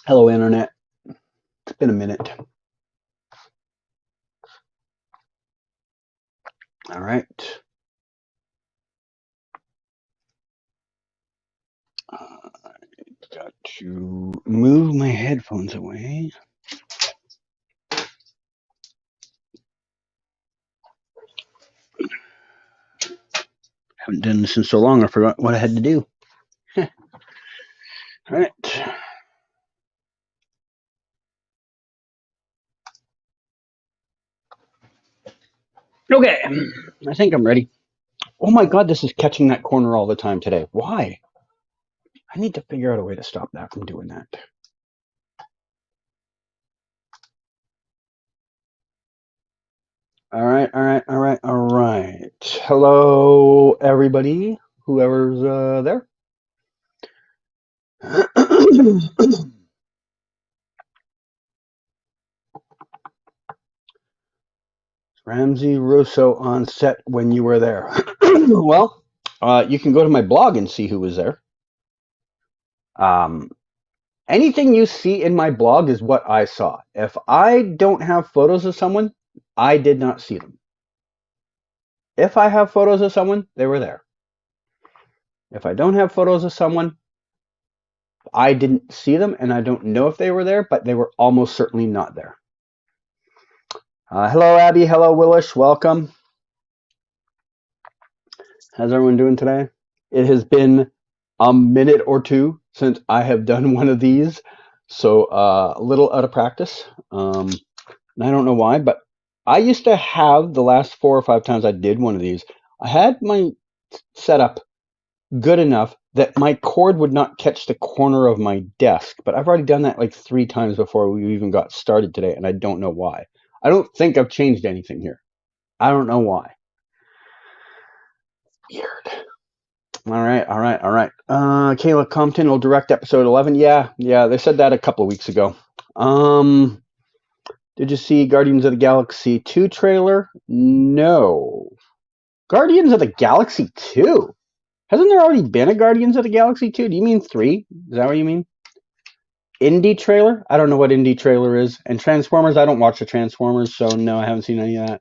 Hello, Internet. It's been a minute. All right. Got to move my headphones away. Haven't done this in so long, I forgot what I had to do. All right. Okay. I think I'm ready. Oh my God, this is catching that corner all the time today. Why? I need to figure out a way to stop that from doing that. All right. Hello, everybody, whoever's there. Ramsey Russo on set when you were there. Well, you can go to my blog and see who was there. Um, Anything you see in my blog is what I saw. If I don't have photos of someone, I did not see them. If I have photos of someone, they were there. If I don't have photos of someone, I didn't see them and I don't know if they were there, but they were almost certainly not there. Hello, Abby. Hello, Willish. Welcome. How's everyone doing today? It has been a minute or two since I have done one of these, so a little out of practice. And I don't know why, but I used to have the last 4 or 5 times I did one of these, I had my setup good enough that my cord would not catch the corner of my desk, but I've already done that like 3 times before we even got started today, and I don't know why. I don't think I've changed anything here. I don't know why. Weird. All right. Kayla Compton will direct episode 11. Yeah, they said that a couple of weeks ago. Did you see Guardians of the Galaxy 2 trailer? No. Guardians of the Galaxy 2? Hasn't there already been a Guardians of the Galaxy 2? Do you mean 3? Is that what you mean? Indie trailer? I don't know what indie trailer is. And Transformers, I don't watch the Transformers, so no, I haven't seen any of that.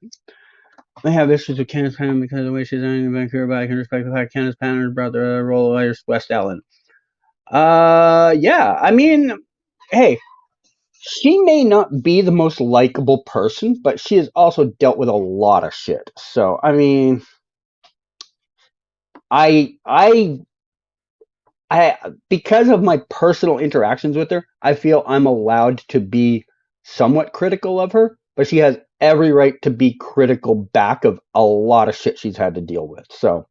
I have issues with Candace Payne because of the way she's in Vancouver, but I can respect the fact Candace Payne brought the role of West Ellen. Yeah, I mean, hey, she may not be the most likable person, but she has also dealt with a lot of shit. So, I mean, I because of my personal interactions with her, I feel I'm allowed to be somewhat critical of her, but she has every right to be critical back of a lot of shit she's had to deal with. So,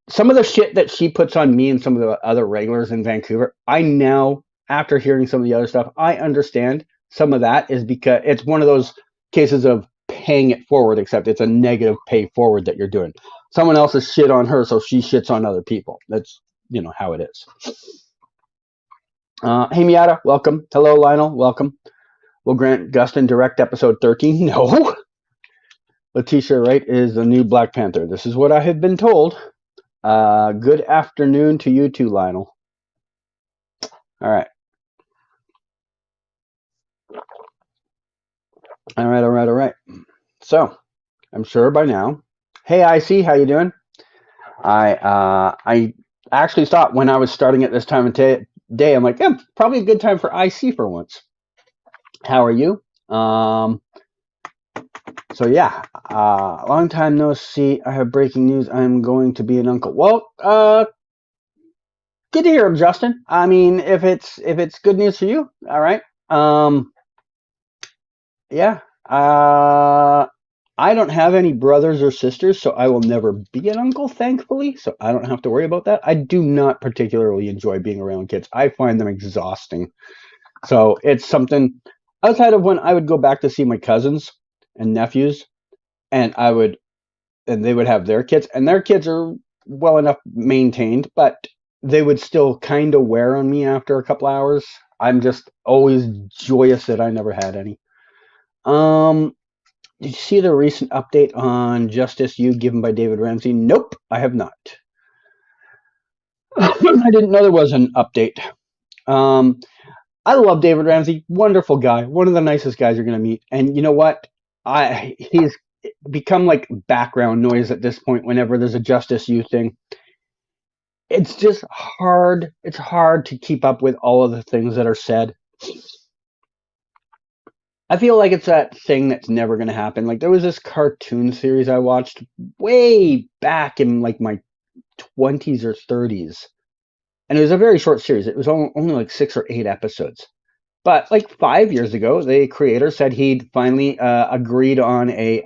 some of the shit that she puts on me and some of the other regulars in Vancouver, I now, after hearing some of the other stuff, I understand some of that is because it's one of those cases of paying it forward, except it's a negative pay forward that you're doing. Someone else has shit on her, so she shits on other people. That's, how it is. Hey, Miata, welcome. Hello, Lionel, welcome. Will Grant Gustin direct episode 13? No. Letitia Wright is the new Black Panther. This is what I have been told. Good afternoon to you too, Lionel. All right. All right. So, I'm sure by now. Hey, IC, how you doing? I actually thought when I was starting at this time of day, I'm like, yeah, probably a good time for IC for once. How are you? So yeah, long time no see. I have breaking news. I'm going to be an uncle. Well, good to hear, Justin. I mean, if it's good news for you, all right. Yeah. I don't have any brothers or sisters, so I will never be an uncle, thankfully. So I don't have to worry about that. I do not particularly enjoy being around kids. I find them exhausting. So it's something outside of when I would go back to see my cousins and nephews, and they would have their kids, and their kids are well enough maintained, but they would still kind of wear on me after a couple hours. I'm just always joyous that I never had any. Did you see the recent update on Justice U given by David Ramsey? Nope, I have not. I didn't know there was an update. I love David Ramsey, wonderful guy, one of the nicest guys you're gonna meet. And you know what? He's become like background noise at this point. Whenever there's a Justice U thing, it's just hard. It's hard to keep up with all of the things that are said. I feel like it's that thing that's never going to happen. Like there was this cartoon series I watched way back in like my 20s or 30s. And it was a very short series. It was only like 6 or 8 episodes. But like 5 years ago, the creator said he'd finally agreed on a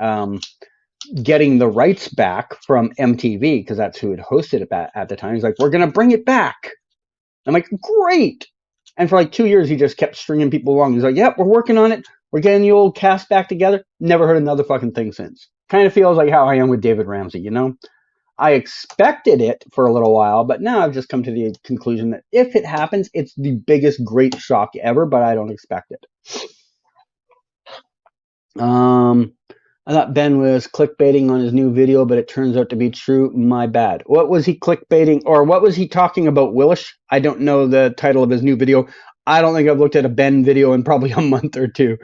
getting the rights back from MTV because that's who had hosted it at the time. He's like, we're going to bring it back. I'm like, great. And for like 2 years, he just kept stringing people along. He's like, yep, we're working on it. We're getting the old cast back together. Never heard another fucking thing since. Kind of feels like how I am with David Ramsey, you know? I expected it for a little while, but now I've just come to the conclusion that if it happens, it's the biggest great shock ever, but I don't expect it. I thought Ben was clickbaiting on his new video, but it turns out to be true. My bad. What was he clickbaiting, or what was he talking about, Willish? I don't know the title of his new video. I don't think I've looked at a Ben video in probably a month or two,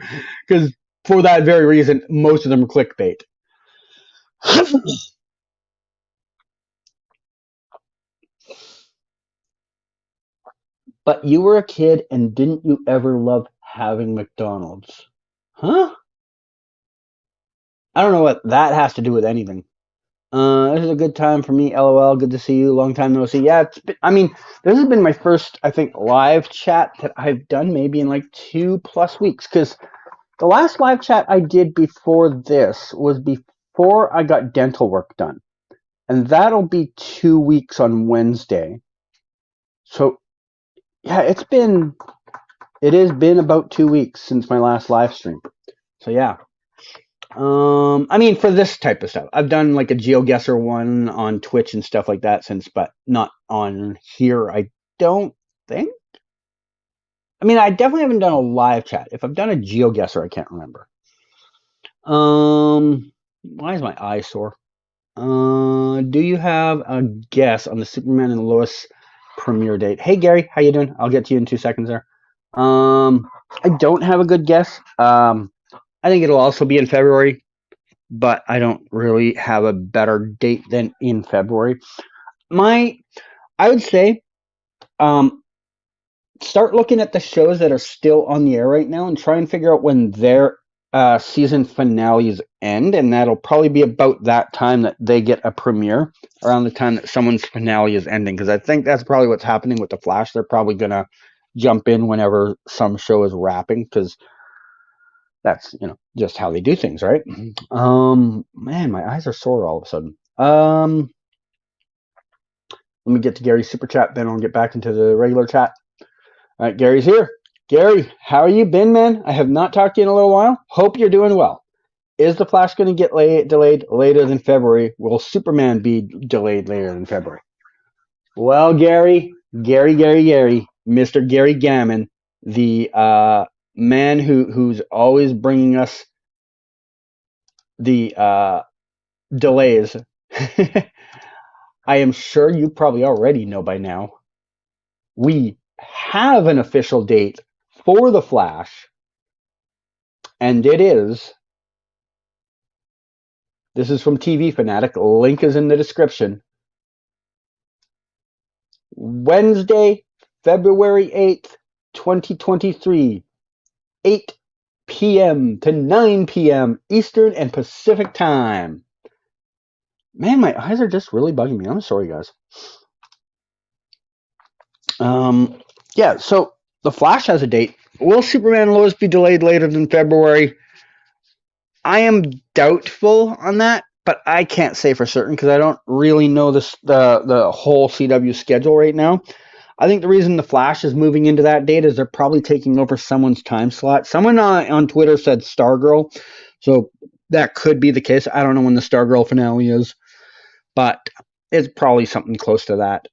because for that very reason, most of them are clickbait. But you were a kid, and didn't you ever love having McDonald's? Huh? I don't know what that has to do with anything. This is a good time for me. LOL. Good to see you. Long time no see. Yeah, this has been my first, I think, live chat that I've done maybe in like 2+ weeks. Because the last live chat I did before this was before I got dental work done, and that'll be 2 weeks on Wednesday. So yeah, it has been about 2 weeks since my last live stream. So yeah. For this type of stuff, I've done like a GeoGuessr one on Twitch and stuff like that since, but not on here. I don't think. I definitely haven't done a live chat. If I've done a GeoGuessr, I can't remember. Why is my eye sore? Do you have a guess on the Superman and Lois premiere date? Hey Gary, how you doing? I'll get to you in 2 seconds there. I don't have a good guess. I think it'll also be in February, but I don't really have a better date than in February. I would say, start looking at the shows that are still on the air right now and try and figure out when their season finales end, and that'll probably be about that time that they get a premiere, around the time that someone's finale is ending, because I think that's probably what's happening with The Flash. They're probably going to jump in whenever some show is wrapping, because that's, just how they do things, right? Man, my eyes are sore all of a sudden. Let me get to Gary's super chat, then I'll get back into the regular chat. All right, Gary's here. Gary, how are you been, man? I have not talked to you in a little while. Hope you're doing well. Is The Flash going to get delayed later than February? Will Superman be delayed later than February? Well, Gary, Mr. Gary Gammon, the man who's always bringing us the delays. I am sure you probably already know by now. We have an official date for The Flash, and it is, this is from TV Fanatic, link is in the description, Wednesday, February 8th, 2023, 8 p.m. to 9 p.m. Eastern and Pacific time. Man, my eyes are just really bugging me. I'm sorry, guys. Yeah, so The Flash has a date. Will Superman and Lois be delayed later than February? I am doubtful on that, but I can't say for certain because I don't really know the whole CW schedule right now. I think the reason The Flash is moving into that date is they're probably taking over someone's time slot. Someone on Twitter said Stargirl, so that could be the case. I don't know when the Stargirl finale is, but it's probably something close to that.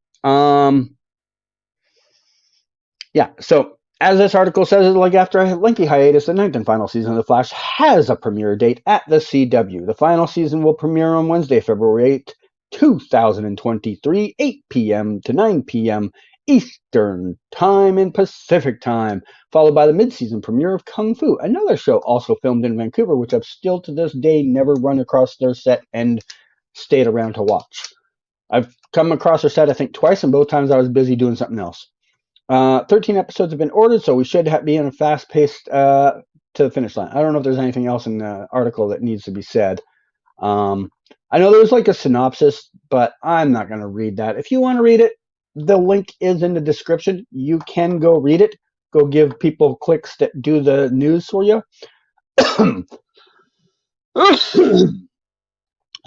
Yeah, so as this article says, like after a lengthy hiatus, the 9th and final season of The Flash has a premiere date at the CW. The final season will premiere on Wednesday, February 8th, 2023, 8 p.m. to 9 p.m. Eastern Time and Pacific Time, followed by the mid-season premiere of Kung Fu, another show also filmed in Vancouver, which I've still to this day never run across their set and stayed around to watch. I've come across their set, I think, twice, and both times I was busy doing something else. 13 episodes have been ordered, so we should be in a fast-paced to the finish line. I don't know if there's anything else in the article that needs to be said. I know there's like a synopsis, but I'm not going to read that. If you want to read it, the link is in the description. You can go read it. Go give people clicks that do the news for you. I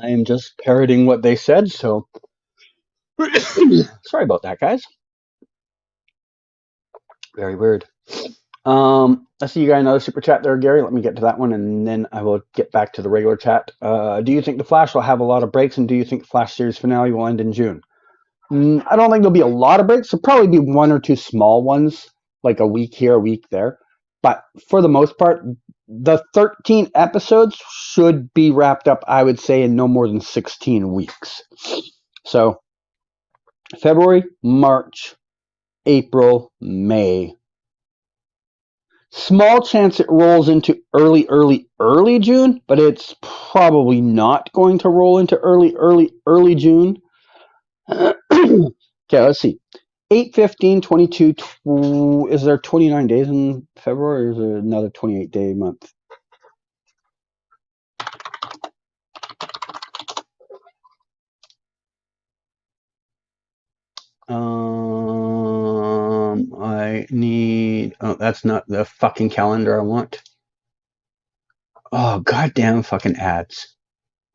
am just parroting what they said, so sorry about that, guys. Very weird. I see you got another super chat there, Gary. Let me get to that one, and then I will get back to the regular chat. Do you think The Flash will have a lot of breaks, and do you think the Flash series finale will end in June? I don't think there'll be a lot of breaks. There'll probably be one or two small ones, like a week here, a week there. But for the most part, the 13 episodes should be wrapped up, I would say, in no more than 16 weeks. So February, March, April, May. Small chance it rolls into early June, but it's probably not going to roll into early June. Okay, let's see. 8/15/22. Is there 29 days in February, or is there another 28-day month? I need. Oh, that's not the fucking calendar I want. Oh, goddamn fucking ads.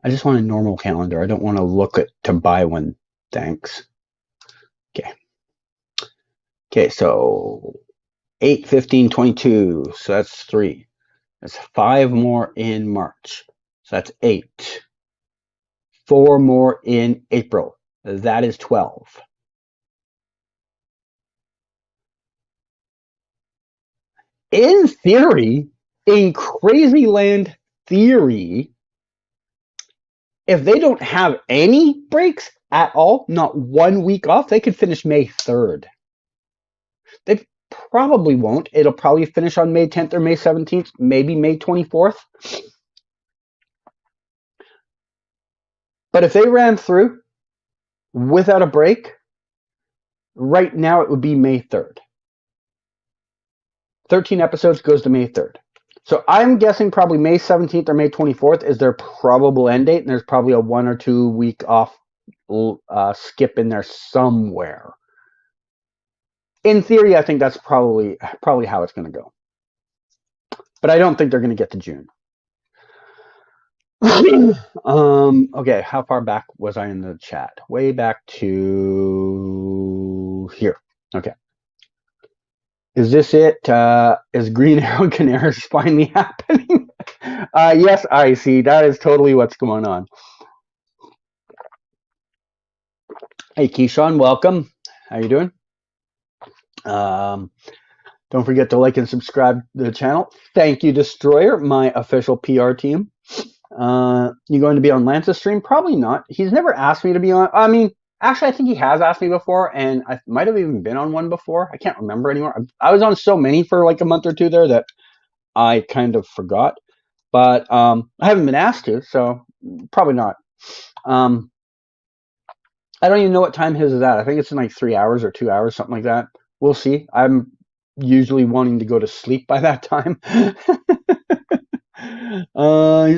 I just want a normal calendar. I don't want to look at to buy one. Thanks. Okay. Okay, so 8/15/22. So that's 3. That's 5 more in March. So that's 8. 4 more in April. That is 12. In theory, in Crazy Land theory, if they don't have any breaks at all, not 1 week off, they could finish May 3rd. They probably won't. It'll probably finish on May 10th or May 17th, maybe May 24th. But if they ran through without a break, right now it would be May 3rd. 13 episodes goes to May 3rd. So I'm guessing probably May 17th or May 24th is their probable end date, and there's probably a 1 or 2 week off skip in there somewhere. In theory, I think that's probably how it's going to go. But I don't think they're going to get to June. Okay, how far back was I in the chat? Way back to here. Okay. Is this it? Is Green Arrow Canaris finally happening? Yes, I see. That is totally what's going on. Hey, Keyshawn, welcome. How you doing? Don't forget to like and subscribe to the channel. Thank you, Destroyer, my official PR team. You going to be on Lance's stream? Probably not. He's never asked me to be on. I mean, actually, I think he has asked me before, and I might have even been on one before. I can't remember anymore. I was on so many for like a month or two there that I kind of forgot. But I haven't been asked to, so probably not. I don't even know what time his is at. I think it's in like 3 hours or 2 hours, something like that. We'll see. I'm usually wanting to go to sleep by that time. He's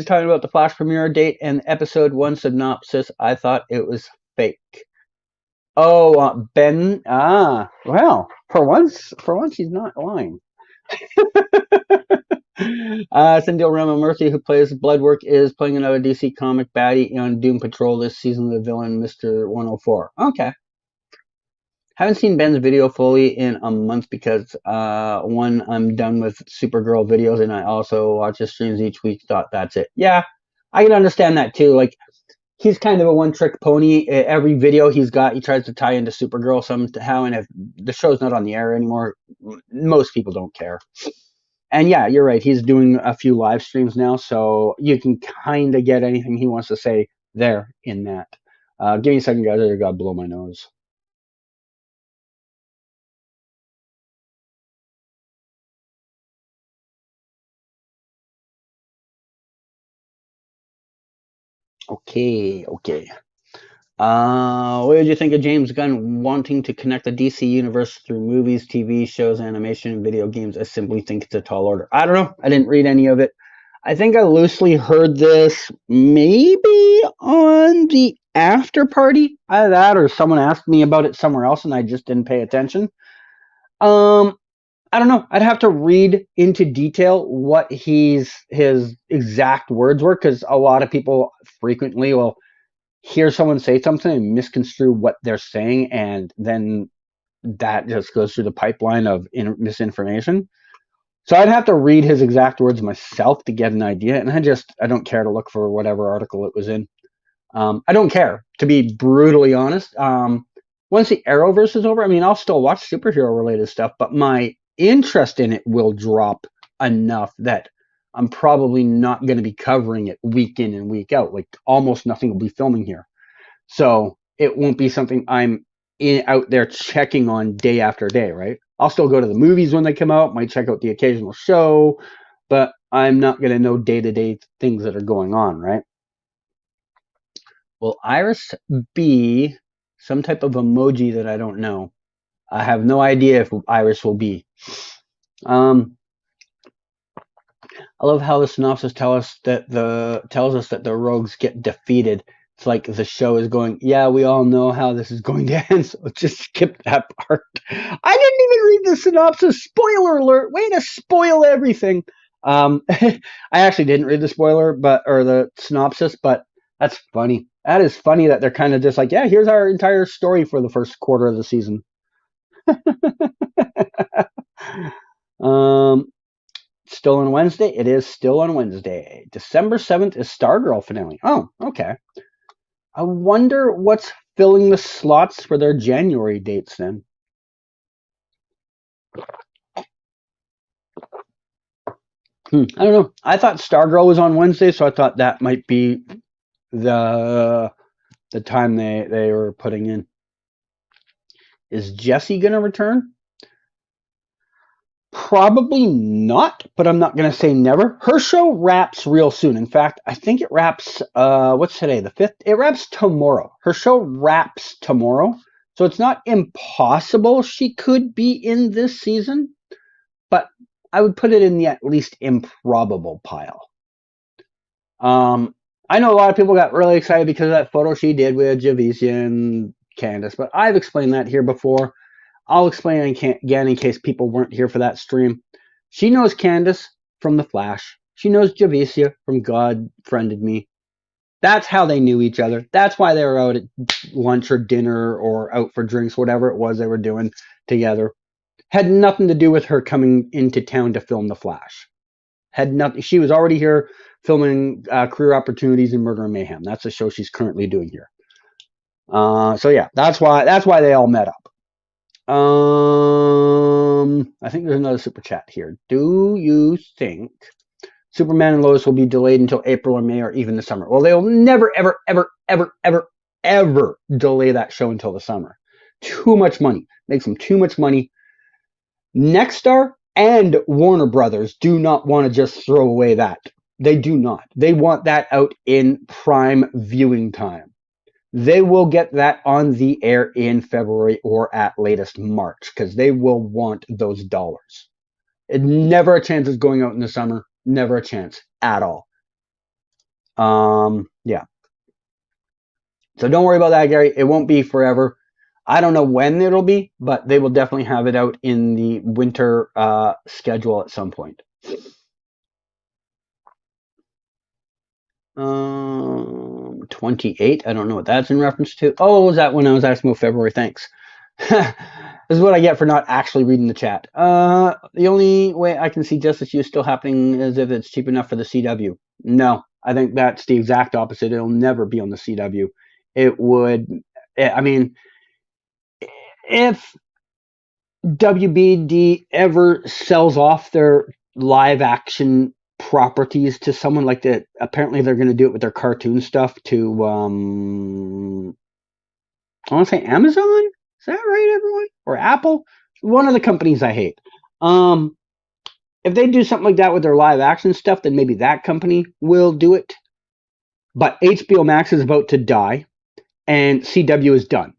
talking about the Flash premiere date and episode 1 synopsis. I thought it was fake. Oh, Ben. Well, for once he's not lying. Cynthia Rama Murphy, who plays Bloodwork, is playing another DC comic baddie on Doom Patrol this season. The villain, Mr. 104. Okay. Haven't seen Ben's video fully in a month because, one, I'm done with Supergirl videos, and I also watch his streams each week. Thought that's it. Yeah, I can understand that too. Like, he's kind of a one-trick pony. Every video he's got, he tries to tie into Supergirl somehow, and if the show's not on the air anymore, most people don't care. And yeah, you're right. He's doing a few live streams now, so you can kind of get anything he wants to say there in that. Give me a second, guys. I gotta blow my nose. Okay, okay. What did you think of James Gunn wanting to connect the DC universe through movies, TV shows, animation, and video games? I simply think it's a tall order. I don't know. I didn't read any of it. I think I loosely heard this maybe on the after party. Either that or someone asked me about it somewhere else and I just didn't pay attention. Um, I don't know. I'd have to read into detail what his exact words were because a lot of people frequently will hear someone say something and misconstrue what they're saying, and then that just goes through the pipeline of misinformation. So I'd have to read his exact words myself to get an idea, and I don't care to look for whatever article it was in. I don't care, to be brutally honest. Once the Arrowverse is over, I mean, I'll still watch superhero related stuff, but my interest in it will drop enough that I'm probably not going to be covering it week in and week out. Like almost nothing will be filming here. So it won't be something I'm out there checking on day after day, right? I'll still go to the movies when they come out, might check out the occasional show, but I'm not going to know day to day things that are going on, right? Will Iris be some type of emoji that I don't know? I have no idea if Iris will be. Um, I love how the synopsis tells us that the rogues get defeated. It's like the show is going, yeah, we all know how this is going to end, so just skip that part. I didn't even read the synopsis. Spoiler alert! Way to spoil everything. I actually didn't read the or the synopsis, but that's funny. That is funny that they're kind of just like, yeah, here's our entire story for the first quarter of the season. um, Still on Wednesday? It is still on Wednesday. December 7th is Stargirl finale. Oh, okay. I wonder what's filling the slots for their January dates then. I don't know. I thought Stargirl was on Wednesday, so I thought that might be the time they were putting in. Is Jesse going to return? Probably not, but I'm not going to say never. Her show wraps real soon. In fact, I think it wraps, what's today, the 5th? It wraps tomorrow. Her show wraps tomorrow. So it's not impossible she could be in this season, but I would put it in the at least improbable pile. I know a lot of people got really excited because of that photo she did with Javicia and Candace, but I've explained that here before. I'll explain again in case people weren't here for that stream. She knows Candace from The Flash. She knows Javicia from God Friended Me. That's how they knew each other. That's why they were out at lunch or dinner or out for drinks, whatever it was they were doing together. Had nothing to do with her coming into town to film The Flash. Had nothing. She was already here filming Career Opportunities in Murder and Mayhem. That's the show she's currently doing here. So yeah, that's why they all met up. I think there's another super chat here. Do you think Superman and Lois will be delayed until April or May or even the summer? Well, they'll never, ever, ever, ever, ever, ever delay that show until the summer. Too much money. Makes them too much money. Nexstar and Warner Brothers do not want to just throw away that. They do not. They want that out in prime viewing time. They will get that on the air in February or at latest March because they will want those dollars. Never a chance of going out in the summer. Never a chance at all. Yeah. So don't worry about that, Gary. It won't be forever. I don't know when it'll be, but they will definitely have it out in the winter schedule at some point. 28. I don't know what that's in reference to. Oh, was that when I was asking about February? Thanks. This is what I get for not actually reading the chat. The only way I can see Justice U still happening is if it's cheap enough for the CW. No, I think that's the exact opposite. It'll never be on the CW. It would. I mean, if WBD ever sells off their live action properties to someone like that, apparently they're going to do it with their cartoon stuff to I want to say Amazon. Is that right, everyone? Or Apple? One of the companies I hate. If they do something like that with their live action stuff, then maybe that company will do it. But HBO Max is about to die, and CW is done.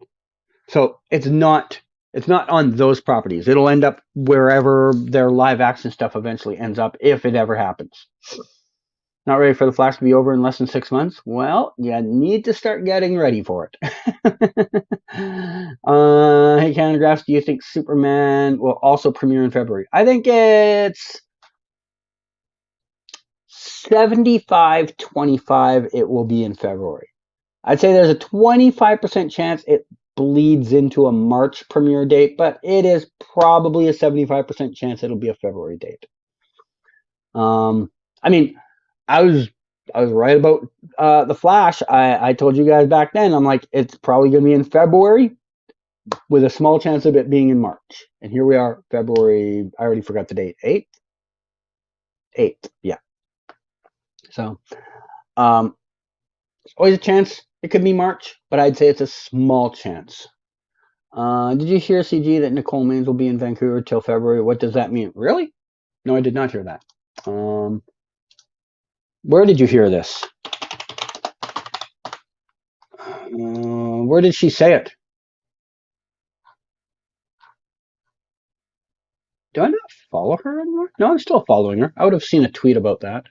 So it's not on those properties. It'll end up wherever their live action stuff eventually ends up, if it ever happens. Not ready for the Flash to be over in less than 6 months? Well, you need to start getting ready for it. Hey, Canadagraphs, do you think Superman will also premiere in February? I think it's 75-25 it will be in February. I'd say there's a 25% chance it bleeds into a March premiere date, but it is probably a 75% chance it'll be a February date. I mean, I was right about the Flash. I told you guys back then, I'm like, it's probably going to be in February with a small chance of it being in March. And here we are, February, I already forgot the date, 8th? 8th, yeah. So, there's always a chance it could be March, but I'd say it's a small chance. Did you hear, CG, that Nicole Maines will be in Vancouver till February? What does that mean? Really? No, I did not hear that. Where did you hear this? Where did she say it? Do I not follow her anymore? No, I'm still following her. I would have seen a tweet about that.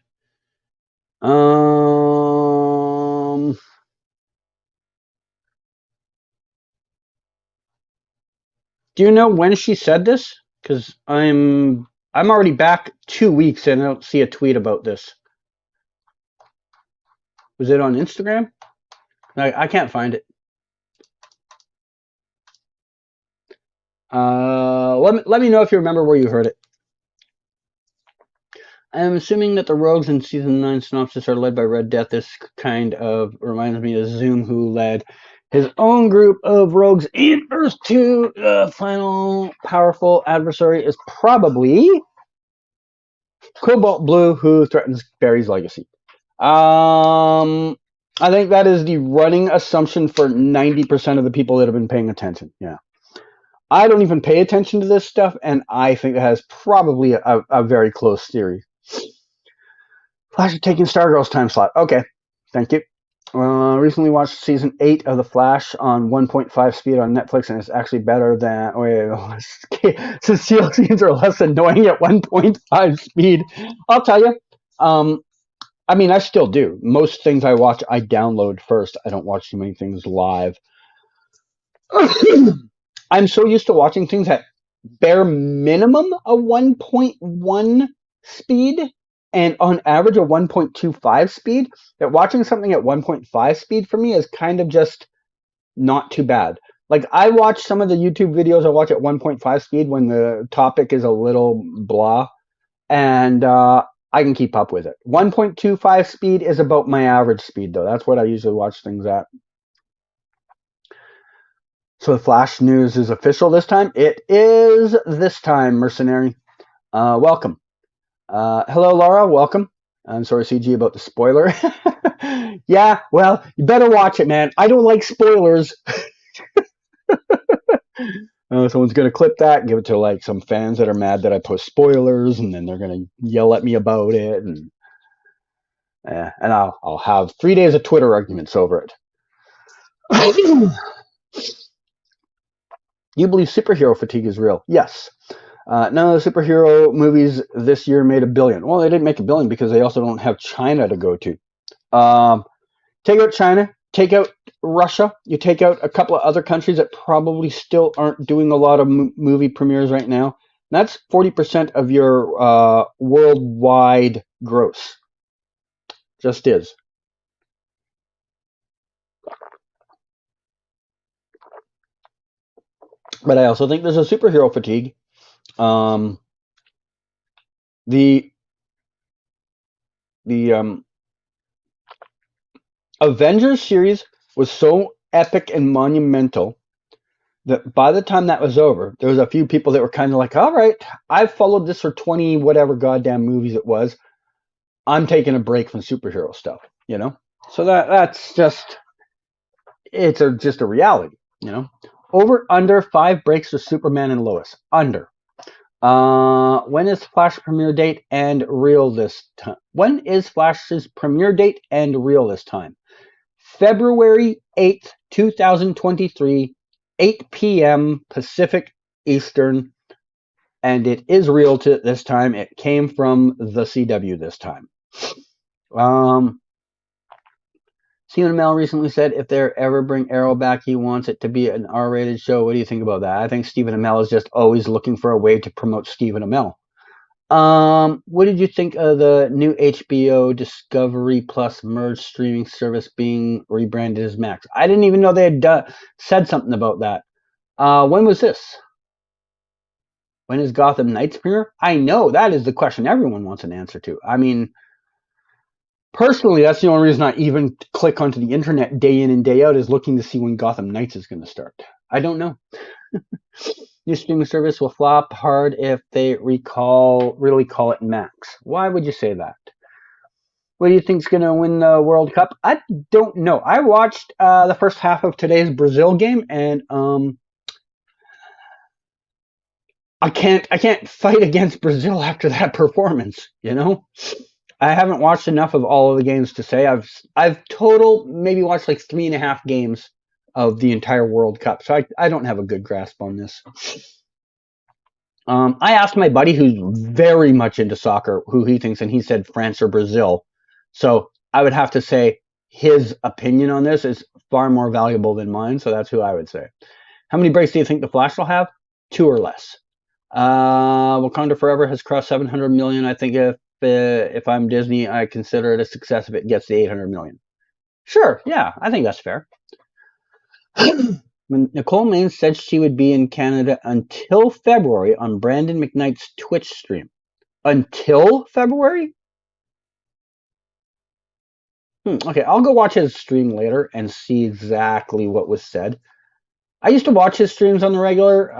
Do you know when she said this? Because I'm already back 2 weeks and I don't see a tweet about this. Was it on Instagram? I can't find it. Let me know if you remember where you heard it. I'm assuming that the rogues in season 9 synopsis are led by Red Death. This kind of reminds me of Zoom, who led his own group of rogues in Earth 2. The final powerful adversary is probably Cobalt Blue, who threatens Barry's legacy. I think that is the running assumption for 90% of the people that have been paying attention. Yeah. I don't even pay attention to this stuff, and I think it has probably a very close theory. Flash is taking Stargirl's time slot. Okay, thank you. Recently watched season 8 of The Flash on 1.5 speed on Netflix, and it's actually better than... Cecile scenes are less annoying at 1.5 speed. I'll tell you. I mean, I still do. Most things I watch, I download first. I don't watch too many things live. I'm so used to watching things at bare minimum a 1.1 speed and on average a 1.25 speed that watching something at 1.5 speed for me is kind of just not too bad. Like, I watch some of the YouTube videos I watch at 1.5 speed when the topic is a little blah, and I can keep up with it. 1.25 speed is about my average speed, though. That's what I usually watch things at. So the Flash news is official this time. It is this time, Mercenary. Welcome. Hello, Laura. Welcome. I'm sorry, CG, about the spoiler. Yeah, well, you better watch it, man. I don't like spoilers. Someone's going to clip that and give it to like some fans that are mad that I post spoilers, and then they're going to yell at me about it, and I'll have 3 days of Twitter arguments over it. You believe superhero fatigue is real? Yes. None of the superhero movies this year made $1 billion. Well, they didn't make $1 billion because they also don't have China to go to. Take out China, take out Russia, you take out a couple of other countries that probably still aren't doing a lot of movie premieres right now. That's 40% of your worldwide gross. Just is. But I also think there's a superhero fatigue. The Avengers series was so epic and monumental that by the time that was over, there was a few people that were kind of like, all right, I've followed this for 20 whatever goddamn movies it was. I'm taking a break from superhero stuff, you know? So that's just, it's just a reality, you know? Over, under 5 breaks for Superman and Lois. Under. When is Flash premiere date and reel this time? When is Flash's premiere date and reel this time? February 8th, 2023, 8 p.m. Pacific Eastern, and it is real to this time. It came from the CW this time. Stephen Amell recently said if they ever bring Arrow back, he wants it to be an R-rated show. What do you think about that? I think Stephen Amell is just always looking for a way to promote Stephen Amell. What did you think of the new HBO Discovery Plus merged streaming service being rebranded as Max? I didn't even know they had said something about that. When was this? When is Gotham Knights premiere? I know, that is the question everyone wants an answer to. I mean, personally, that's the only reason I even click onto the internet day in and day out, is looking to see when Gotham Knights is going to start. I don't know. New streaming service will flop hard if they really call it Max. Why would you say that? What do you think's going to win the World Cup? I don't know. I watched the first half of today's Brazil game, and I can't fight against Brazil after that performance. You know, I haven't watched enough of all of the games to say. I've total maybe watched like 3.5 games of the entire World Cup, so I don't have a good grasp on this. I asked my buddy who's very much into soccer who he thinks, and he said France or Brazil. So I would have to say his opinion on this is far more valuable than mine, so that's who I would say. How many breaks do you think The Flash will have? 2 or less. Wakanda Forever has crossed 700 million. I think if I'm Disney, I consider it a success if it gets to 800 million. Sure, yeah, I think that's fair. When Nicole Maines said she would be in Canada until February on Brandon McKnight's Twitch stream. Until February? Okay, I'll go watch his stream later and see exactly what was said. I used to watch his streams on the regular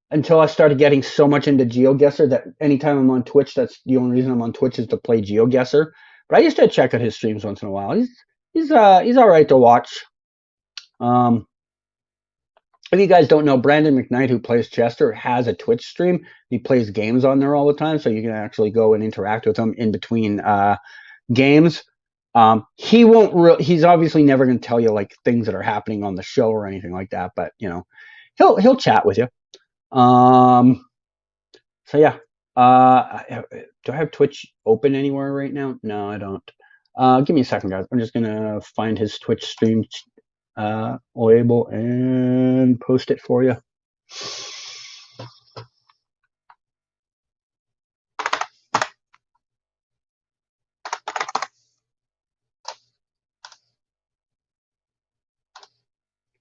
until I started getting so much into GeoGuessr that anytime I'm on Twitch, that's the only reason I'm on Twitch is to play GeoGuessr. But I used to check out his streams once in a while. He's all right to watch. If you guys don't know, Brandon McKnight, who plays Chester, has a Twitch stream. He plays games on there all the time, so you can actually go and interact with him in between games. He's obviously never going to tell you like things that are happening on the show or anything like that, but you know, he'll chat with you. So yeah. Do I have Twitch open anywhere right now? No, I don't. Give me a second, guys. I'm just gonna find his Twitch stream label and post it for you.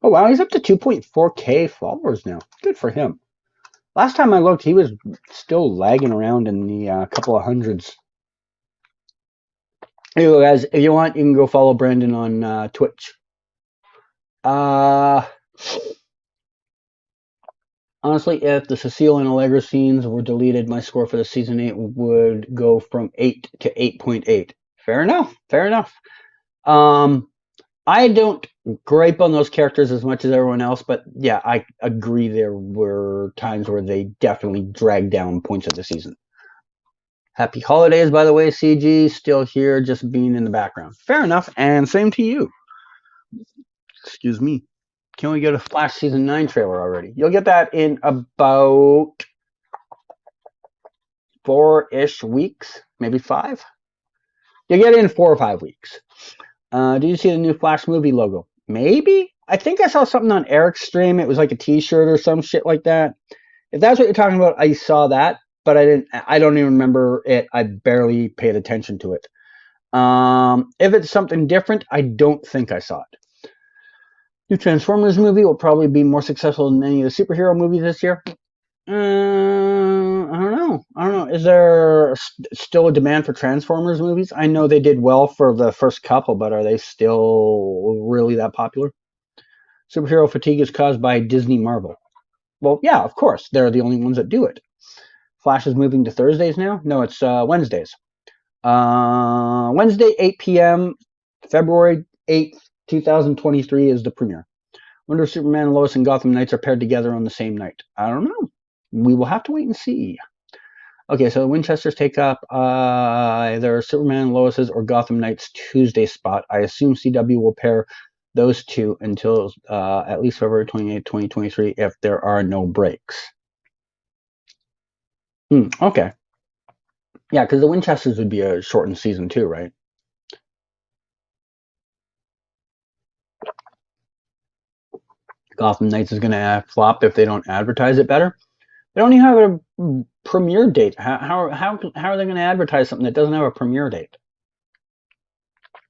Oh wow, he's up to 2.4k followers now. Good for him. Last time I looked, he was still lagging around in the couple of hundreds. Anyway, guys, if you want, you can go follow Brandon on Twitch. Honestly, if the Cecile and Allegra scenes were deleted, my score for the season 8 would go from 8 to 8.8. Fair enough. Fair enough. I don't gripe on those characters as much as everyone else, but yeah, I agree there were times where they definitely dragged down points of the season. Happy holidays, by the way, CG. Still here, just being in the background. Fair enough, and same to you. Excuse me. Can we get a Flash Season 9 trailer already? You'll get that in about 4-ish weeks, maybe 5. You'll get it in 4 or 5 weeks. Do you see the new Flash movie logo? Maybe? I think I saw something on Eric's stream. It was like a t-shirt or some shit like that. If that's what you're talking about, I saw that, but I don't even remember it. I barely paid attention to it. If it's something different, I don't think I saw it. New Transformers movie will probably be more successful than any of the superhero movies this year. I don't know. Is there still a demand for Transformers movies? I know they did well for the first couple, but are they still really that popular? Superhero fatigue is caused by Disney Marvel. Well, yeah, of course. They're the only ones that do it. Flash is moving to Thursdays now? No, it's Wednesdays. Wednesday, 8 p.m., February 8th, 2023 is the premiere. Wonder if Superman, Lois, and Gotham Knights are paired together on the same night. I don't know. We will have to wait and see. Okay, so the Winchesters take up either Superman, Lois's, or Gotham Knights Tuesday spot. I assume CW will pair those two until at least February 28th, 2023, if there are no breaks. Okay. Yeah, because the Winchesters would be a shortened season too, right? Gotham Knights is going to flop if they don't advertise it better. They don't even have a premiere date. How are they going to advertise something that doesn't have a premiere date?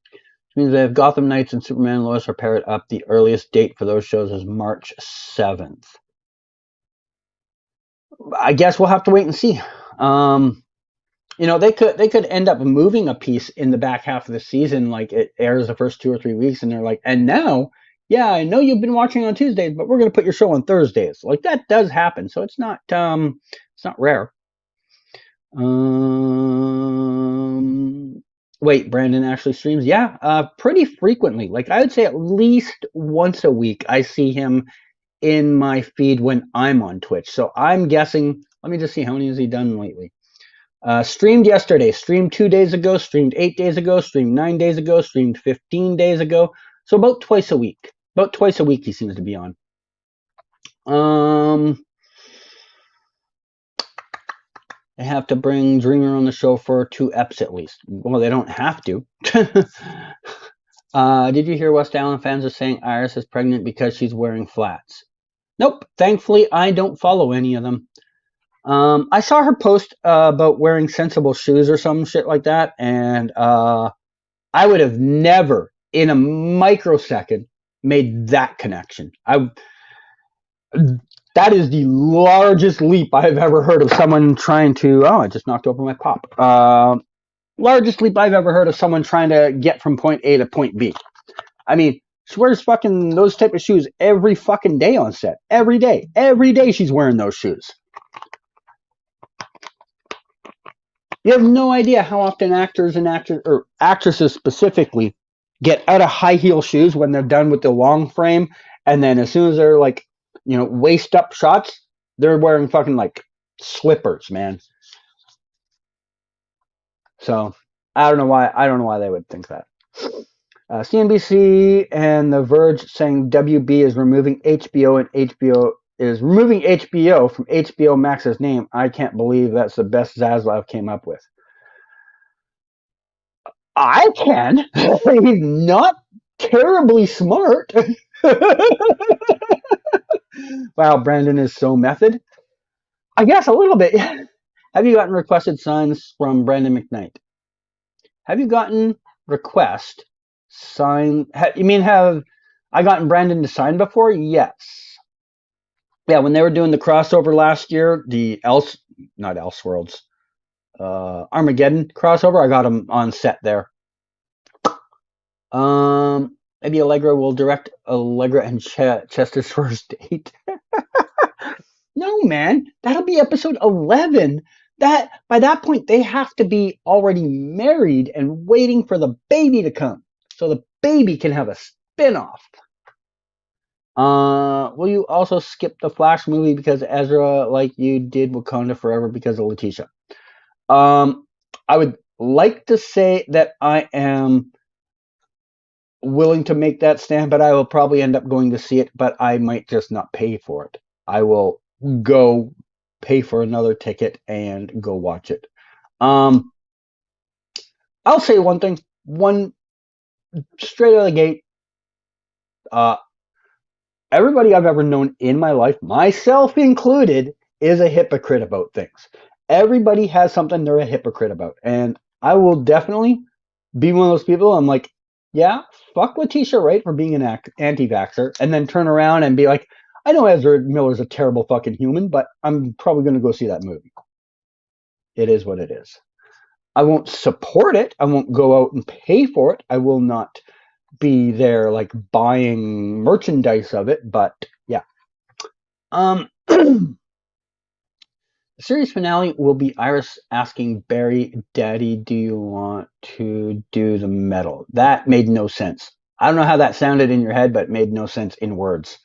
Which means that if Gotham Knights and Superman and Lois are paired up, the earliest date for those shows is March 7th. I guess we'll have to wait and see. They could end up moving a piece in the back half of the season, like it airs the first 2 or 3 weeks, and they're like, and now, yeah, I know you've been watching on Tuesdays, but we're going to put your show on Thursdays. Like that does happen, so it's not rare. Wait, Brandon actually streams? Yeah, pretty frequently. Like I would say at least once a week, I see him in my feed when I'm on Twitch. So I'm guessing. Let me just see how many has he done lately. Streamed yesterday, streamed 2 days ago, streamed 8 days ago, streamed 9 days ago, streamed 15 days ago. So about twice a week. About twice a week he seems to be on. They have to bring Dreamer on the show for 2 eps at least. Well, they don't have to. Did you hear West Allen fans are saying Iris is pregnant because she's wearing flats? Nope. Thankfully, I don't follow any of them. I saw her post about wearing sensible shoes or some shit like that, and I would have never, in a microsecond, made that connection. That is the largest leap I've ever heard of someone trying to. Oh, I just knocked over my pop. Largest leap I've ever heard of someone trying to get from point A to point B. I mean, she wears fucking those type of shoes every fucking day on set. Every day. Every day she's wearing those shoes. You have no idea how often actors and actresses specifically get out of high heel shoes when they're done with the long frame, and then as soon as they're like, waist up shots, they're wearing fucking like slippers, man. So I don't know why they would think that. CNBC and The Verge saying WB is removing HBO and HBO is removing HBO from HBO Max's name. I can't believe that's the best Zaslav came up with. I can. He's not terribly smart. Wow, Brandon is so method. I guess a little bit. Have you gotten requested signs from Brandon McKnight? Have you gotten request sign? Have I gotten Brandon to sign before? Yes. Yeah, when they were doing the crossover last year, not Elseworlds, Armageddon crossover, I got him on set there. Maybe Allegra will direct Allegra and Chester's first date. No, man, that'll be episode 11. That by that point they have to be already married and waiting for the baby to come, so the baby can have a spin-off. Will you also skip the Flash movie because Ezra, like you did Wakanda Forever because of Letitia? I would like to say that I am willing to make that stand, but I will probably end up going to see it, but I might just not pay for it. I will go pay for another ticket and go watch it. I'll say one thing, straight out of the gate, everybody I've ever known in my life, myself included, is a hypocrite about things. Everybody has something they're a hypocrite about, and I will definitely be one of those people. I'm like, yeah, fuck Letitia Wright for being an anti-vaxxer, and then turn around and be like, I know Ezra Miller's a terrible fucking human, but I'm probably going to go see that movie. It is what it is. I won't support it. I won't go out and pay for it. I will not be there like buying merchandise of it, but yeah. The series finale will be Iris asking Barry, Daddy, do you want to do the metal? That made no sense. I don't know how that sounded in your head, but it made no sense in words.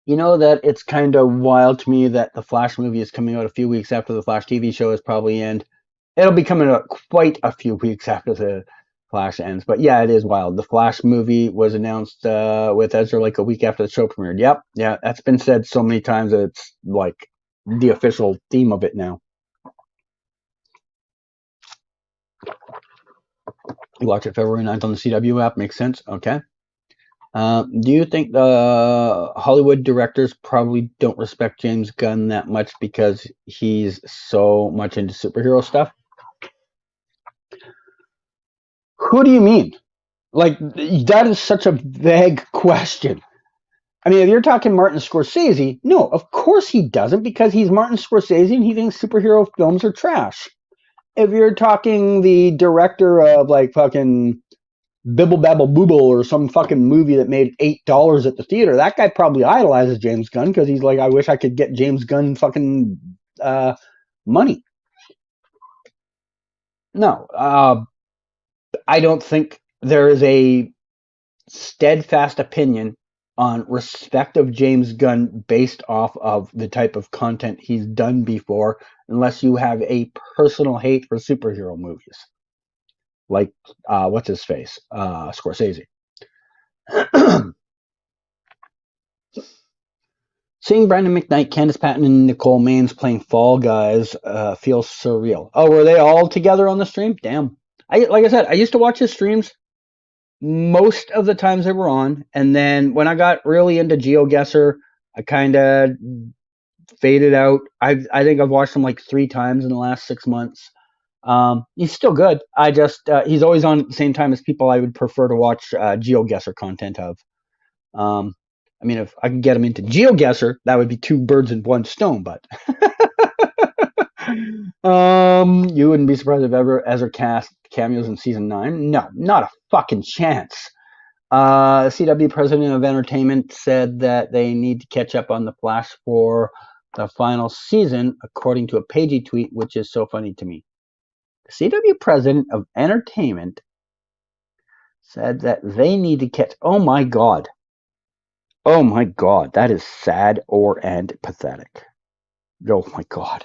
You know that it's kind of wild to me that the Flash movie is coming out a few weeks after the Flash TV show is probably end. It'll be coming out quite a few weeks after the Flash ends. But yeah, it is wild. The Flash movie was announced with Ezra like a week after the show premiered. Yep, yeah, that's been said so many times that it's like the official theme of it now. You watch it February 9th on the CW app. Makes sense. Okay. Do you think the Hollywood directors probably don't respect James Gunn that much because he's so much into superhero stuff? Who do you mean? Like, that is such a vague question. I mean, if you're talking Martin Scorsese, no, of course he doesn't because he's Martin Scorsese and he thinks superhero films are trash. If you're talking the director of like fucking Bibble Babble Booble or some fucking movie that made $8 at the theater, that guy probably idolizes James Gunn because he's like, I wish I could get James Gunn fucking money. No, I don't think there is a steadfast opinion on respect of James Gunn based off of the type of content he's done before, unless you have a personal hate for superhero movies, like what's his face, Scorsese. Seeing Brandon McKnight, Candice Patton, and Nicole Maines playing Fall Guys feels surreal. Oh, were they all together on the stream? Damn. Like I said, I used to watch his streams most of the times they were on, and then when I got really into GeoGuessr, I kind of faded out. I think I've watched him like 3 times in the last 6 months. He's still good. I just he's always on at the same time as people I would prefer to watch GeoGuessr content of. I mean, if I could get him into GeoGuessr, that would be 2 birds in 1 stone. But you wouldn't be surprised if ever Ezra cast cameos in season 9. No, not a fucking chance. CW president of entertainment said that they need to catch up on the Flash for the final season, according to a Pagey tweet, which is so funny to me. The CW president of entertainment said that they need to catch. Oh my god. Oh my god, that is sad and pathetic. Oh my god.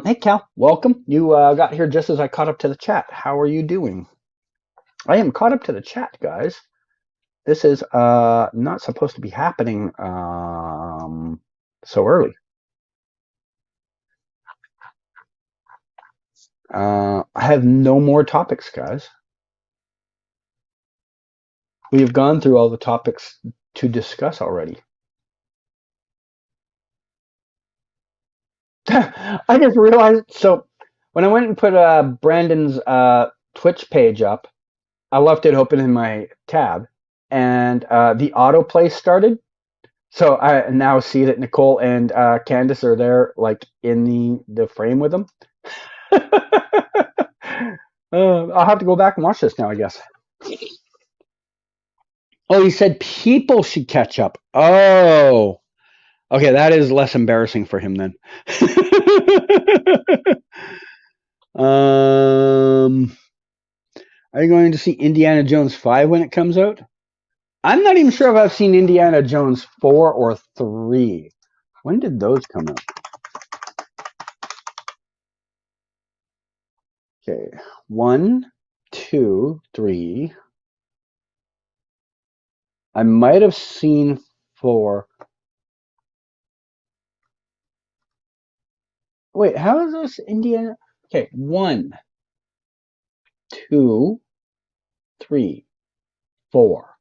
Hey Cal, welcome. You got here just as I caught up to the chat. How are you doing? I am caught up to the chat, guys. This is not supposed to be happening so early. I have no more topics, guys. We've gone through all the topics to discuss already. I just realized, so when I went and put Brandon's Twitch page up, I left it open in my tab, and the autoplay started. So I now see that Nicole and Candice are there, like in the frame with them. I'll have to go back and watch this now, I guess. Oh, he said people should catch up. Oh, okay, that is less embarrassing for him then. Are you going to see Indiana Jones 5 when it comes out? I'm not even sure if I've seen Indiana Jones 4 or 3. When did those come out? Okay, 1, 2, 3. I might have seen 4. Wait, how is this Indiana? Okay, 1, 2, 3, 4.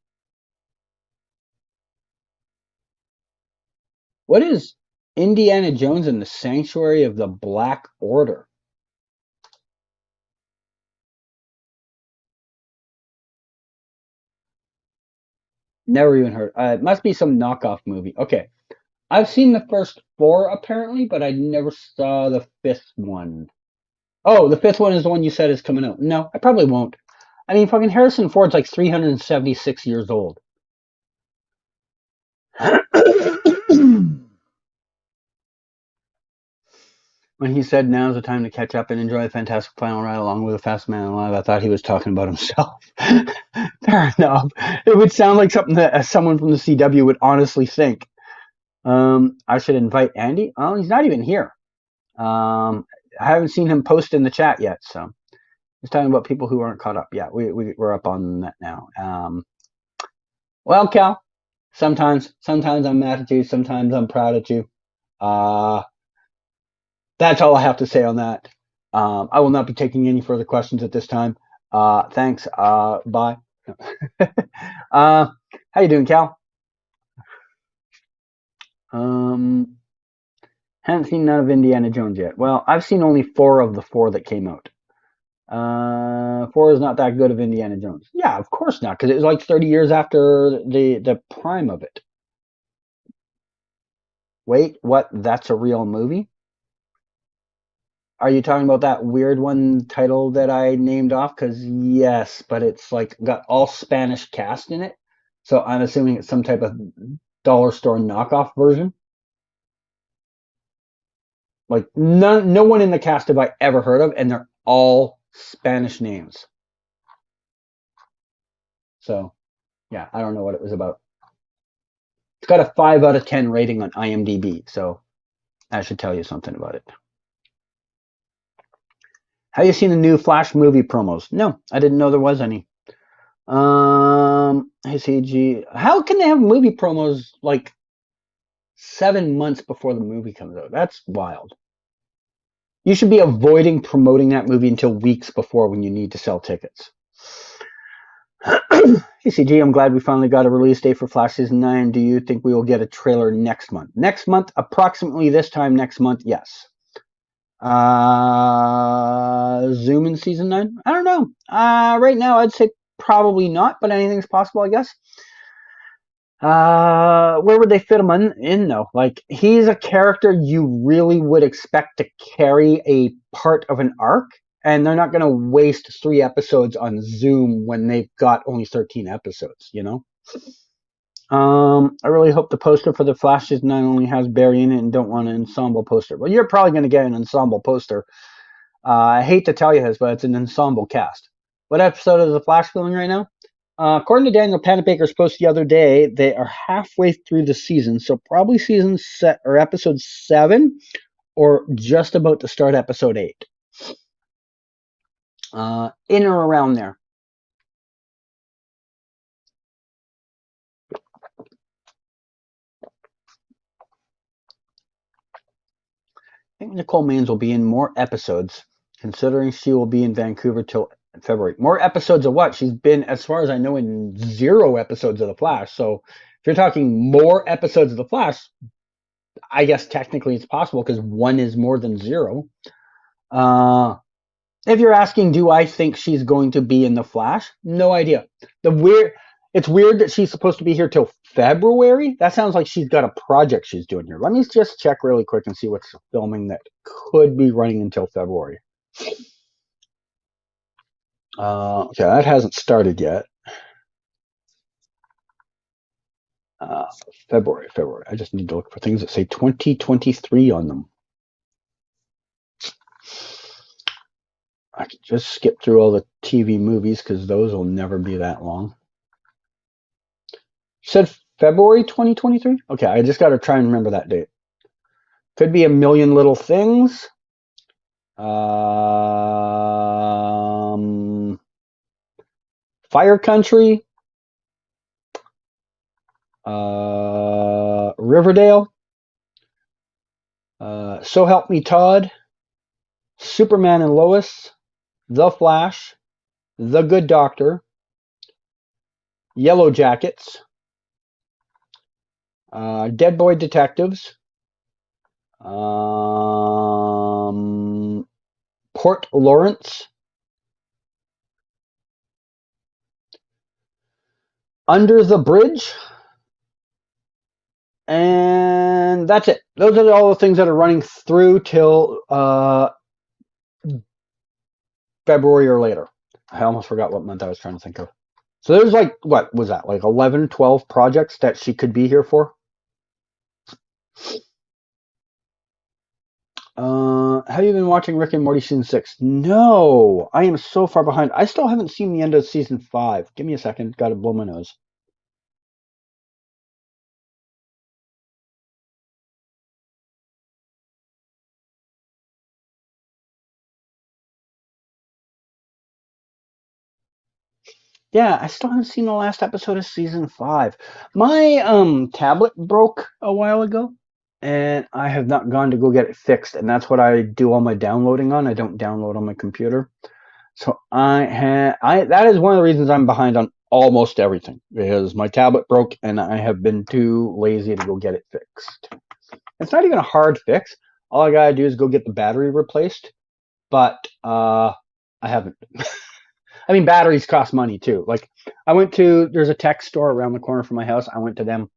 What is Indiana Jones and the Sanctuary of the Black Order? Never even heard. It must be some knockoff movie. Okay. I've seen the first 4 apparently, but I never saw the 5th one. Oh, the 5th one is the one you said is coming out. No, I probably won't. I mean, fucking Harrison Ford's like 376 years old. When he said now's the time to catch up and enjoy the fantastic final ride along with the fast man alive, I thought he was talking about himself. Fair enough. It would sound like something that someone from the CW would honestly think. I should invite Andy. Oh, he's not even here. I haven't seen him post in the chat yet, so he's talking about people who aren't caught up. Yeah, we're up on that now. Well, Cal, sometimes I'm mad at you, sometimes I'm proud at you. That's all I have to say on that. I will not be taking any further questions at this time. Thanks. Bye. How you doing, Cal? Haven't seen none of Indiana Jones yet. Well, I've seen only 4 of the 4 that came out. 4 is not that good of Indiana Jones. Yeah, of course not, because it was like 30 years after the prime of it. Wait, what? That's a real movie? Are you talking about that weird one title that I named off? Because yes, but it's like got all Spanish cast in it. So I'm assuming it's some type of dollar store knockoff version. Like no one in the cast have I ever heard of, and they're all Spanish names. So yeah, I don't know what it was about. It's got a 5 out of 10 rating on IMDb, so that should tell you something about it. Have you seen the new Flash movie promos? No, I didn't know there was any. Hey CG, how can they have movie promos like 7 months before the movie comes out? That's wild. You should be avoiding promoting that movie until weeks before when you need to sell tickets. Hey CG, I'm glad we finally got a release date for Flash Season 9. Do you think we will get a trailer next month? Next month, approximately this time next month, yes. Zoom in Season 9? I don't know. Right now, I'd say probably not, but anything's possible, I guess. Where would they fit him in though? Like, he's a character you really would expect to carry a part of an arc, and they're not going to waste 3 episodes on Zoom when they've got only 13 episodes, you know? I really hope the poster for the Flash Season 9 only has Barry in it and don't want an ensemble poster. Well, you're probably going to get an ensemble poster. I hate to tell you this, but it's an ensemble cast. What episode is the Flash filming right now? According to Daniel Panabaker's post the other day, they are halfway through the season, so probably episode 7, or just about to start episode 8. In or around there. I think Nicole Maines will be in more episodes, considering she will be in Vancouver till February. More episodes of what? She's been, as far as I know, in 0 episodes of The Flash. So if you're talking more episodes of The Flash, I guess technically it's possible because 1 is more than 0. If you're asking, do I think she's going to be in The Flash? No idea. It's weird that she's supposed to be here till February. That sounds like she's got a project she's doing here. Let me just check really quick and see what's filming that could be running until February. Okay, that hasn't started yet. February. I just need to look for things that say 2023 on them. I can just skip through all the TV movies because those will never be that long. You said February 2023? Okay, I just got to try and remember that date. Could be a million little things. Fire Country. Riverdale. So Help Me Todd. Superman and Lois. The Flash. The Good Doctor. Yellow Jackets. Dead Boy Detectives. Port Lawrence. Under the Bridge. And that's it. Those are all the things that are running through till February or later. I almost forgot what month I was trying to think of. So there's like, what was that? Like 11, 12 projects that she could be here for? Have you been watching Rick and Morty season 6? No, I am so far behind. I still haven't seen the end of season 5. Give me a second. Gotta blow my nose. Yeah, I still haven't seen the last episode of season 5. My tablet broke a while ago, and I have not gone to go get it fixed, and that's what I do all my downloading on. I don't download on my computer. So that is one of the reasons I'm behind on almost everything, because my tablet broke and I have been too lazy to go get it fixed. It's not even a hard fix. All I gotta do is go get the battery replaced, but I haven't. I mean, batteries cost money too. Like, there's a tech store around the corner from my house. I went to them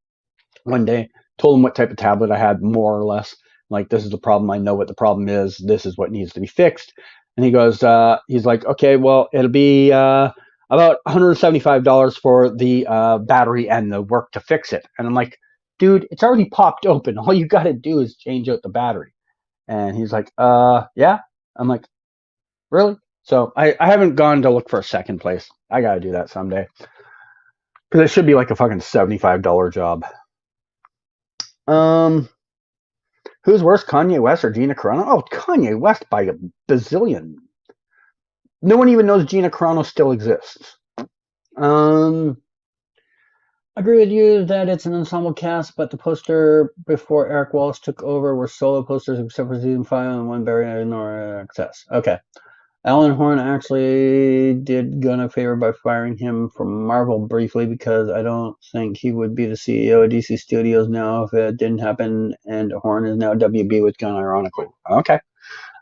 one day, told them what type of tablet I had, more or less. Like, this is the problem. I know what the problem is. This is what needs to be fixed. And he goes, he's like, okay, well, it'll be about $175 for the battery and the work to fix it. And I'm like, dude, it's already popped open. All you got to do is change out the battery. And he's like, yeah. I'm like, really? So I haven't gone to look for a second place. I got to do that someday. Because it should be like a fucking $75 job. Who's worse, Kanye West or Gina Carano? Oh, Kanye West by a bazillion. No one even knows Gina Carano still exists. Agree with you that it's an ensemble cast, but the poster before Eric Wallace took over were solo posters except for season 5 and one buried in our access. Okay. Alan Horn actually did Gunn a favor by firing him from Marvel briefly because I don't think he would be the CEO of DC Studios now if it didn't happen, and Horn is now WB with Gunn, ironically. Okay.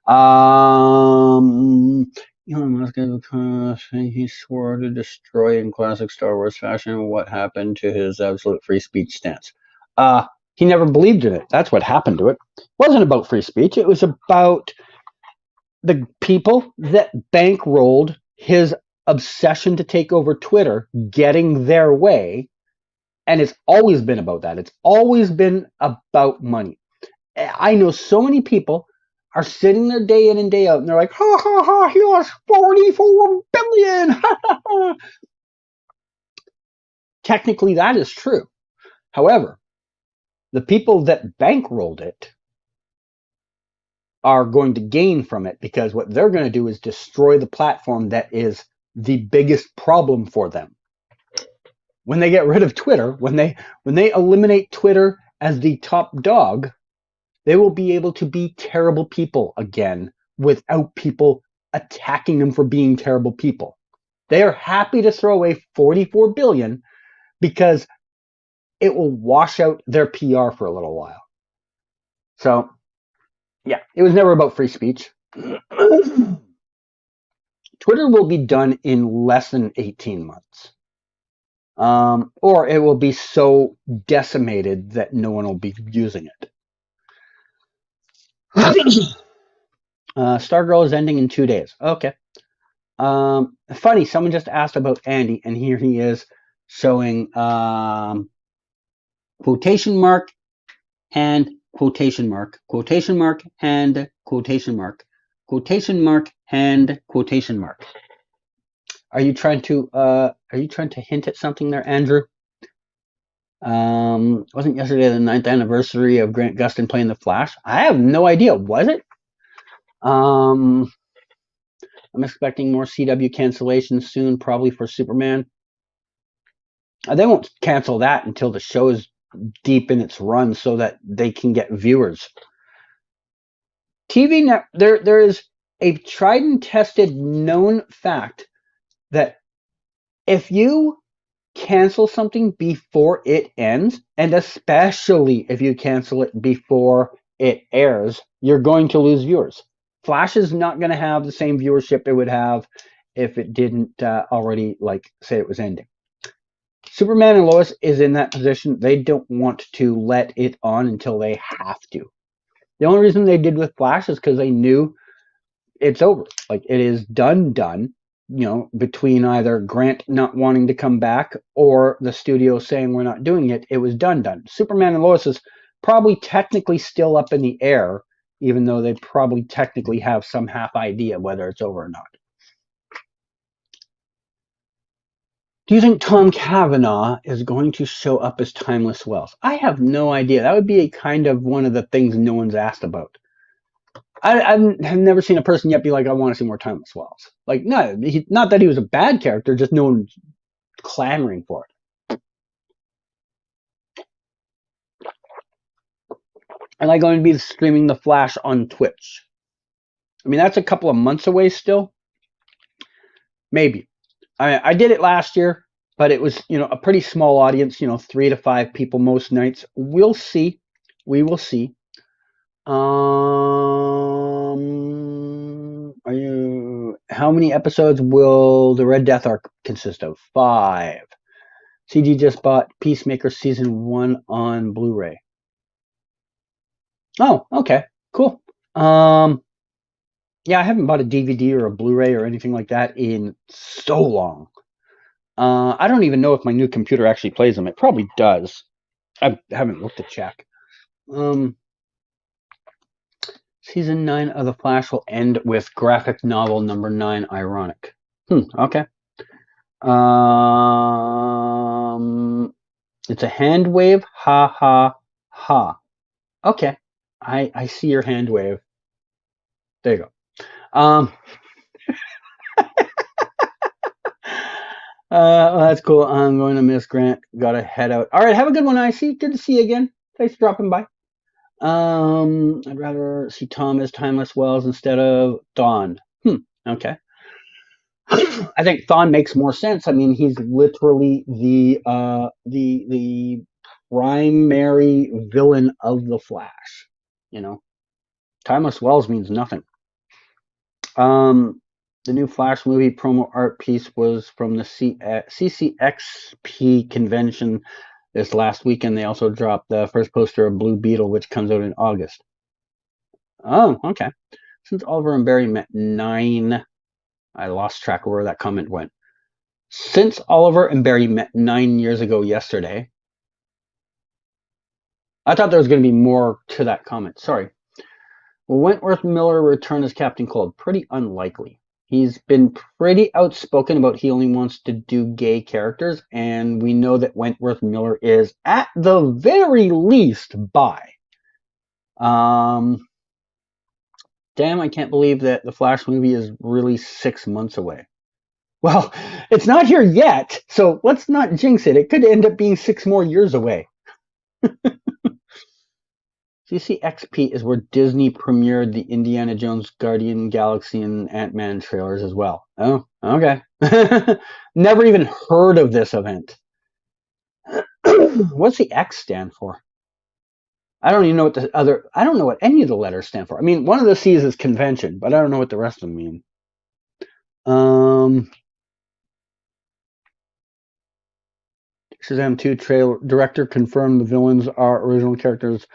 Elon Musk, he swore to destroy in classic Star Wars fashion. What happened to his absolute free speech stance? He never believed in it. That's what happened to it. It wasn't about free speech. It was about the people that bankrolled his obsession to take over Twitter getting their way. And it's always been about that. It's always been about money. I know so many people are sitting there day in and day out, and they're like, ha ha ha, he lost 44 billion. Technically, that is true. However, the people that bankrolled it are going to gain from it, because what they're going to do is destroy the platform that is the biggest problem for them. When they get rid of Twitter, when they eliminate Twitter as the top dog, they will be able to be terrible people again without people attacking them for being terrible people. They are happy to throw away 44 billion because it will wash out their PR for a little while. So, yeah, it was never about free speech. Twitter will be done in less than 18 months. Or it will be so decimated that no one will be using it. Stargirl is ending in 2 days. Okay. Funny, someone just asked about Andy, and here he is showing quotation mark, hand, quotation mark, quotation mark, hand, quotation mark, quotation mark, hand, quotation mark. Are you trying to hint at something there, Andrew? Wasn't yesterday the 9th anniversary of Grant Gustin playing the Flash? I have no idea. Was it? I'm expecting more CW cancellations soon, probably for Superman. They won't cancel that until the show is deep in its run so that they can get viewers. There is a tried and tested known fact that if you cancel something before it ends, and especially if you cancel it before it airs, you're going to lose viewers. Flash is not going to have the same viewership it would have if it didn't already, say it was ending. Superman and Lois is in that position. They don't want to let it on until they have to. The only reason they did with Flash is because they knew it's over. Like, it is done. Between either Grant not wanting to come back or the studio saying we're not doing it, it was done. Superman and Lois is probably technically still up in the air even though they probably technically have some half idea whether it's over or not. Do you think Tom Cavanaugh is going to show up as Timeless Wells? I have no idea. That would be a kind of one of the things no one's asked about. I have never seen a person yet be like, I want to see more Timeless Wells. Like, no, not that he was a bad character, just no one's clamoring for it. Am I going to be streaming The Flash on Twitch? I mean, that's a couple of months away still. Maybe. I did it last year, but it was, a pretty small audience, 3 to 5 people most nights. We'll see. We will see. How many episodes will the Red Death arc consist of? 5. CG just bought Peacemaker season 1 on Blu-ray. Oh, okay, cool. Yeah, I haven't bought a DVD or a Blu-ray or anything like that in so long. I don't even know if my new computer actually plays them. It probably does. I haven't looked to check. Season 9 of The Flash will end with graphic novel number 9, ironic. Okay. It's a hand wave. Ha, ha, ha. Okay. I see your hand wave. There you go. Well, that's cool. I'm going to miss Grant. Gotta head out. All right, have a good one, IC. Good to see you again. Thanks for dropping by. I'd rather see Tom as Timeless Wells instead of Thawne. Okay. I think Thawne makes more sense. I mean, he's literally the primary villain of the Flash. Timeless Wells means nothing. The new Flash movie promo art piece was from the CCXP convention this last weekend. They also dropped the first poster of Blue Beetle, which comes out in August. Oh, okay. Since Oliver and Barry met 9, I lost track of where that comment went. Since Oliver and Barry met 9 years ago yesterday. I thought there was going to be more to that comment. Sorry. Will Wentworth Miller return as Captain Cold? Pretty unlikely. He's been pretty outspoken about he only wants to do gay characters, and we know that Wentworth Miller is, at the very least, bi. Damn, I can't believe that the Flash movie is really 6 months away. Well, it's not here yet, so let's not jinx it. It could end up being 6 more years away. CCXP is where Disney premiered the Indiana Jones, Guardian Galaxy, and Ant-Man trailers as well. Oh, okay. Never even heard of this event. What's the X stand for? I don't even know what I don't know what any of the letters stand for. I mean, one of the C's is convention, but I don't know what the rest of them mean. Shazam 2 trailer director confirmed the villains are original characters,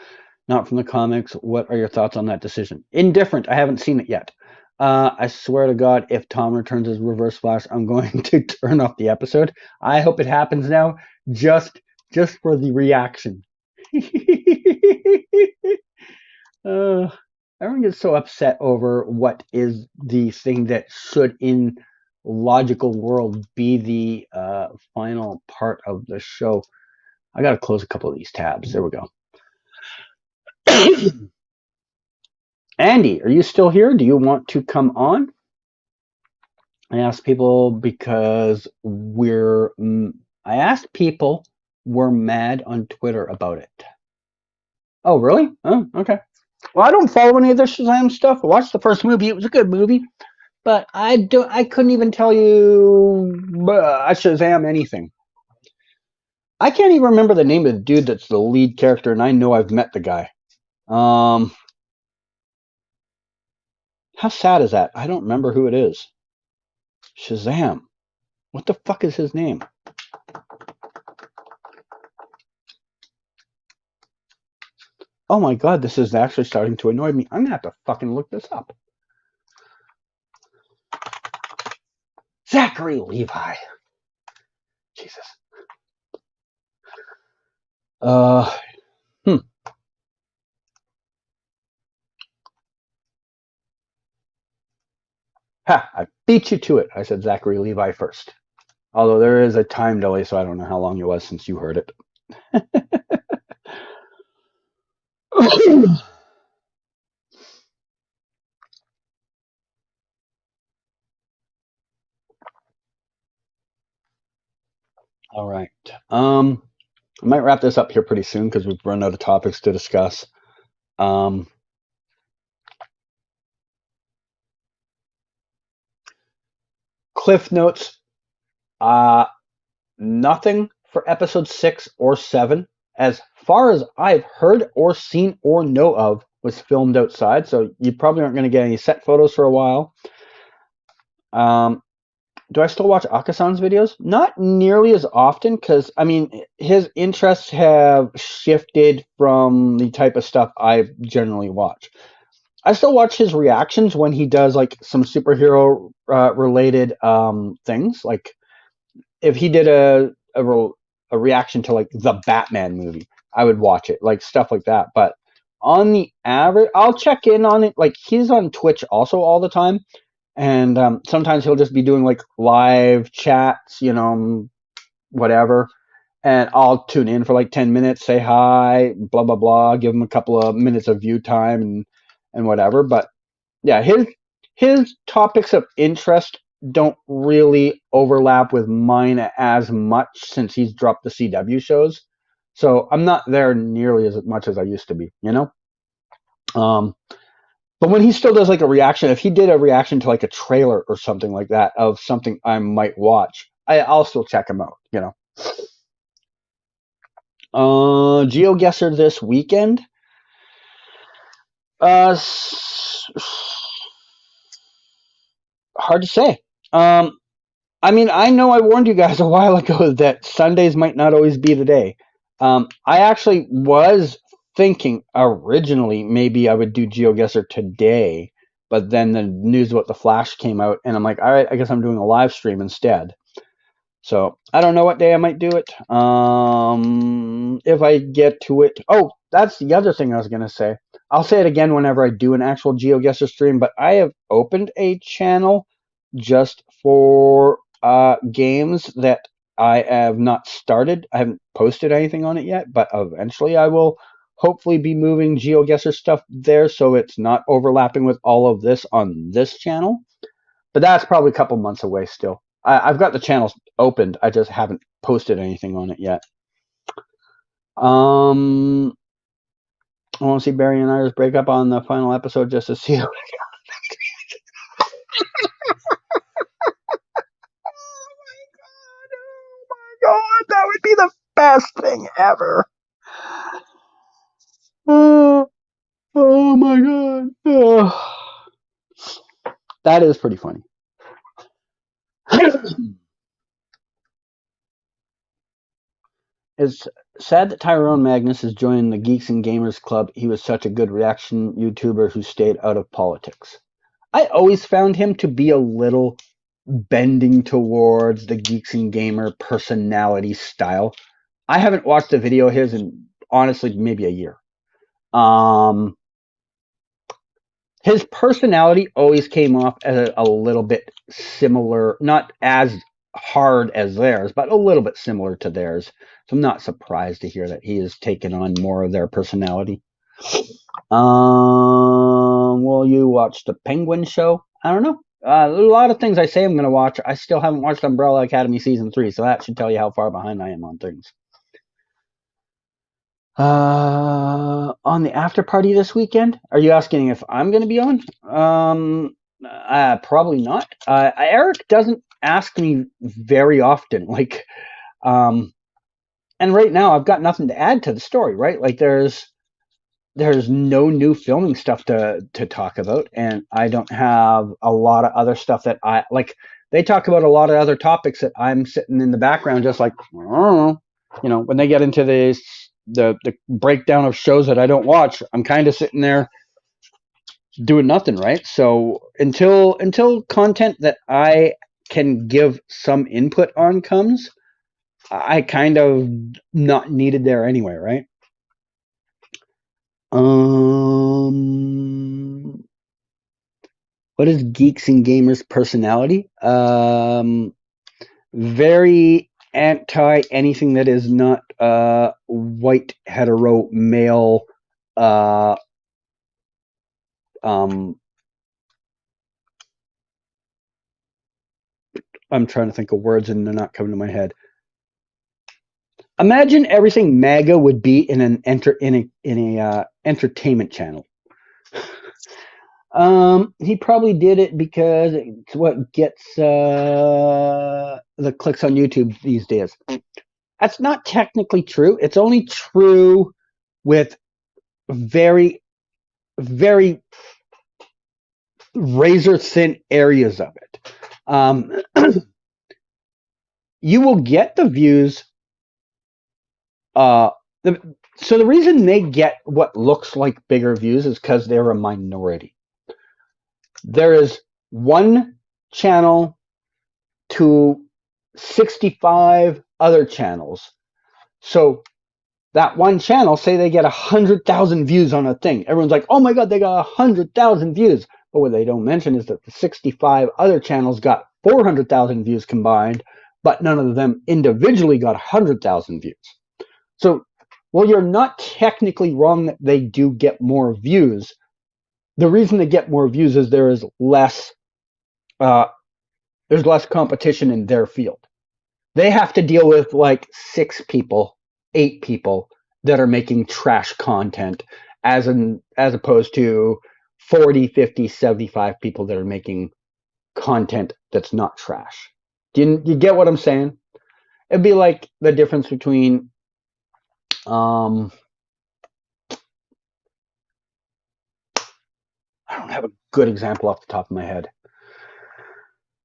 not from the comics. What are your thoughts on that decision? Indifferent. I haven't seen it yet. I swear to God, if Tom returns as Reverse Flash, I'm going to turn off the episode. I hope it happens now, just for the reaction. Everyone gets so upset over what is the thing that should, in logical world, be the final part of the show. I got to close a couple of these tabs. There we go. Andy, are you still here? Do you want to come on? I asked people because we're mad on Twitter about it. Oh, really? Oh, okay. Well, I don't follow any of the Shazam stuff. I watched the first movie. It was a good movie, but I couldn't even tell you Shazam anything. I can't even remember the name of the dude that's the lead character, and I know I've met the guy. How sad is that? I don't remember who it is. Shazam. What the fuck is his name? Oh my God, this is actually starting to annoy me. I'm going to have to fucking look this up. Zachary Levi. Jesus. Ha! I beat you to it. I said Zachary Levi first. Although there is a time delay, so I don't know how long it was since you heard it. All right. I might wrap this up here pretty soon because we've run out of topics to discuss. Um, Cliff notes. Uh, Nothing for episode 6 or 7, as far as I've heard or seen or know of, was filmed outside. So you probably aren't going to get any set photos for a while. Do I still watch Akasan's videos? Not nearly as often because, I mean, his interests have shifted from the type of stuff I generally watch. I still watch his reactions when he does like some superhero related things. Like if he did a reaction to like the Batman movie, I would watch it, like stuff like that. But on the average, I'll check in on it. Like he's on Twitch also all the time. And sometimes he'll just be doing like live chats, whatever. And I'll tune in for like 10 minutes, say hi, blah, blah, blah, give him a couple of minutes of view time and whatever. But yeah, his topics of interest don't really overlap with mine as much since he's dropped the CW shows. So I'm not there nearly as much as I used to be. But when he still does like a reaction, if he did a reaction to like a trailer or something like that of something I might watch, I'll still check him out. GeoGuessr this weekend. Hard to say. I mean, I know I warned you guys a while ago that Sundays might not always be the day. I actually was thinking originally maybe I would do GeoGuessr today, but then the news about the Flash came out, and I'm like, all right, I guess I'm doing a live stream instead. So I don't know what day I might do it. If I get to it. Oh, that's the other thing I was going to say. I'll say it again whenever I do an actual GeoGuessr stream, but I have opened a channel just for games that I have not started. I haven't posted anything on it yet, but eventually I will hopefully be moving GeoGuessr stuff there so it's not overlapping with all of this on this channel. But that's probably a couple months away still. I've got the channel opened. I just haven't posted anything on it yet. I want to see Barry and Iris break up on the final episode just to see how God, that would be the best thing ever. Oh my God. Oh. That is pretty funny. It's sad that Tyrone Magnus is joining the Geeks and Gamers Club. He was such a good reaction YouTuber who stayed out of politics. I always found him to be a little bending towards the Geeks and Gamer personality style. I haven't watched a video of his in honestly maybe a year. His personality always came off as a little bit similar, not as hard as theirs, but a little bit similar to theirs. So I'm not surprised to hear that he has taken on more of their personality. Will you watch the Penguin Show? I don't know. A lot of things I say I'm going to watch. I still haven't watched Umbrella Academy Season 3, so that should tell you how far behind I am on things. On the after party this weekend? Are you asking if I'm going to be on? Probably not. Eric doesn't ask me very often. And right now I've got nothing to add to the story, right? Like there's no new filming stuff to talk about, and I don't have a lot of other stuff that I like. They talk about a lot of other topics that I'm sitting in the background, just like, I don't know, when they get into the breakdown of shows that I don't watch, I'm kind of sitting there doing nothing, right? So until content that I can give some input on comes, I kind of not needed there anyway, right? What is Geeks and Gamers personality? Very anti anything that is not white hetero male. Uh, um, I'm trying to think of words and they're not coming to my head. Imagine everything MAGA would be in an entertainment channel. He probably did it because it's what gets the clicks on YouTube these days. That's not technically true. It's only true with very, very razor thin areas of it. You will get the views. So the reason they get what looks like bigger views is because they're a minority. There is one channel to 65 other channels. So that one channel, say they get 100,000 views on a thing. Everyone's like, oh my God, they got 100,000 views. But what they don't mention is that the 65 other channels got 400,000 views combined, but none of them individually got 100,000 views. So, well, you're not technically wrong that they do get more views. The reason they get more views is there's less competition in their field. They have to deal with like 6 people, 8 people that are making trash content as opposed to 40, 50, 75 people that are making content that's not trash. Do you get what I'm saying? It'd be like the difference between I don't have a good example off the top of my head.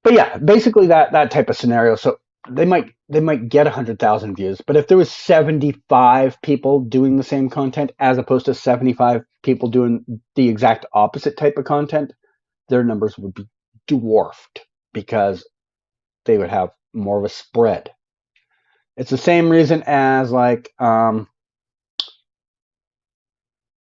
But yeah, basically that type of scenario. So they might get 100,000 views, but if there was 75 people doing the same content as opposed to 75 people doing the exact opposite type of content, their numbers would be dwarfed because they would have more of a spread. It's the same reason as like I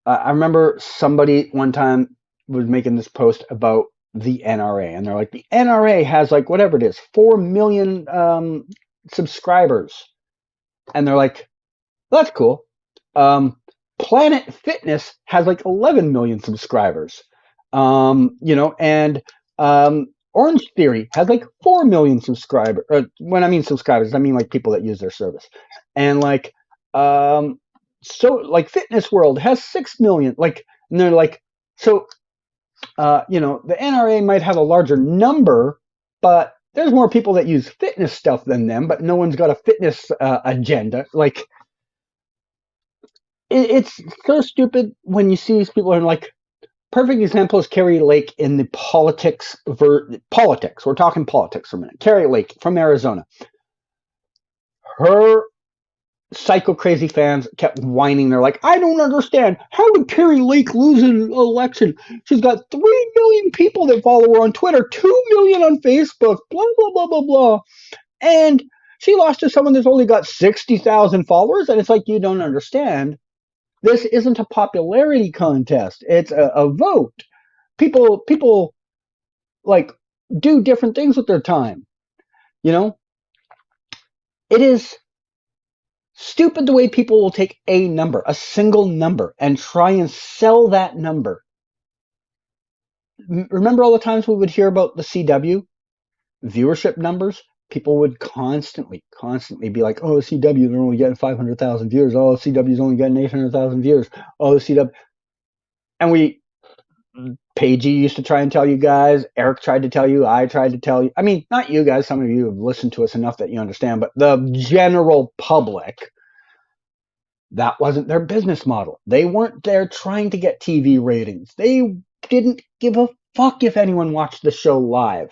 remember somebody one time was making this post about the NRA, and they're like, the NRA has like whatever it is, 4 million subscribers, and they're like, that's cool. Planet Fitness has like 11 million subscribers, and Orange Theory has like 4 million subscribers. When I mean subscribers, I mean like people that use their service, and like so like Fitness World has 6 million, like, and they're like, so the NRA might have a larger number, but there's more people that use fitness stuff than them, but no one's got a fitness agenda. Like, it's so stupid when you see these people and like, perfect example is Carrie Lake in the politics. We're talking politics for a minute. Carrie Lake from Arizona. Her psycho crazy fans kept whining. They're like, I don't understand. How did Carrie Lake lose an election? She's got 3 million people that follow her on Twitter, 2 million on Facebook, blah, blah, blah, blah, blah. And she lost to someone that's only got 60,000 followers. And it's like, you don't understand. This isn't a popularity contest. It's a vote. People like do different things with their time. It is stupid the way people will take a number, a single number, and try and sell that number. Remember all the times we would hear about the CW viewership numbers? People would constantly be like, oh, CW, they're only getting 500,000 viewers. Oh, CW's only getting 800,000 viewers. Oh, CW. And Paigey used to try and tell you guys. Eric tried to tell you. I tried to tell you. I mean, not you guys. Some of you have listened to us enough that you understand. But the general public, that wasn't their business model. They weren't there trying to get TV ratings. They didn't give a fuck if anyone watched the show live.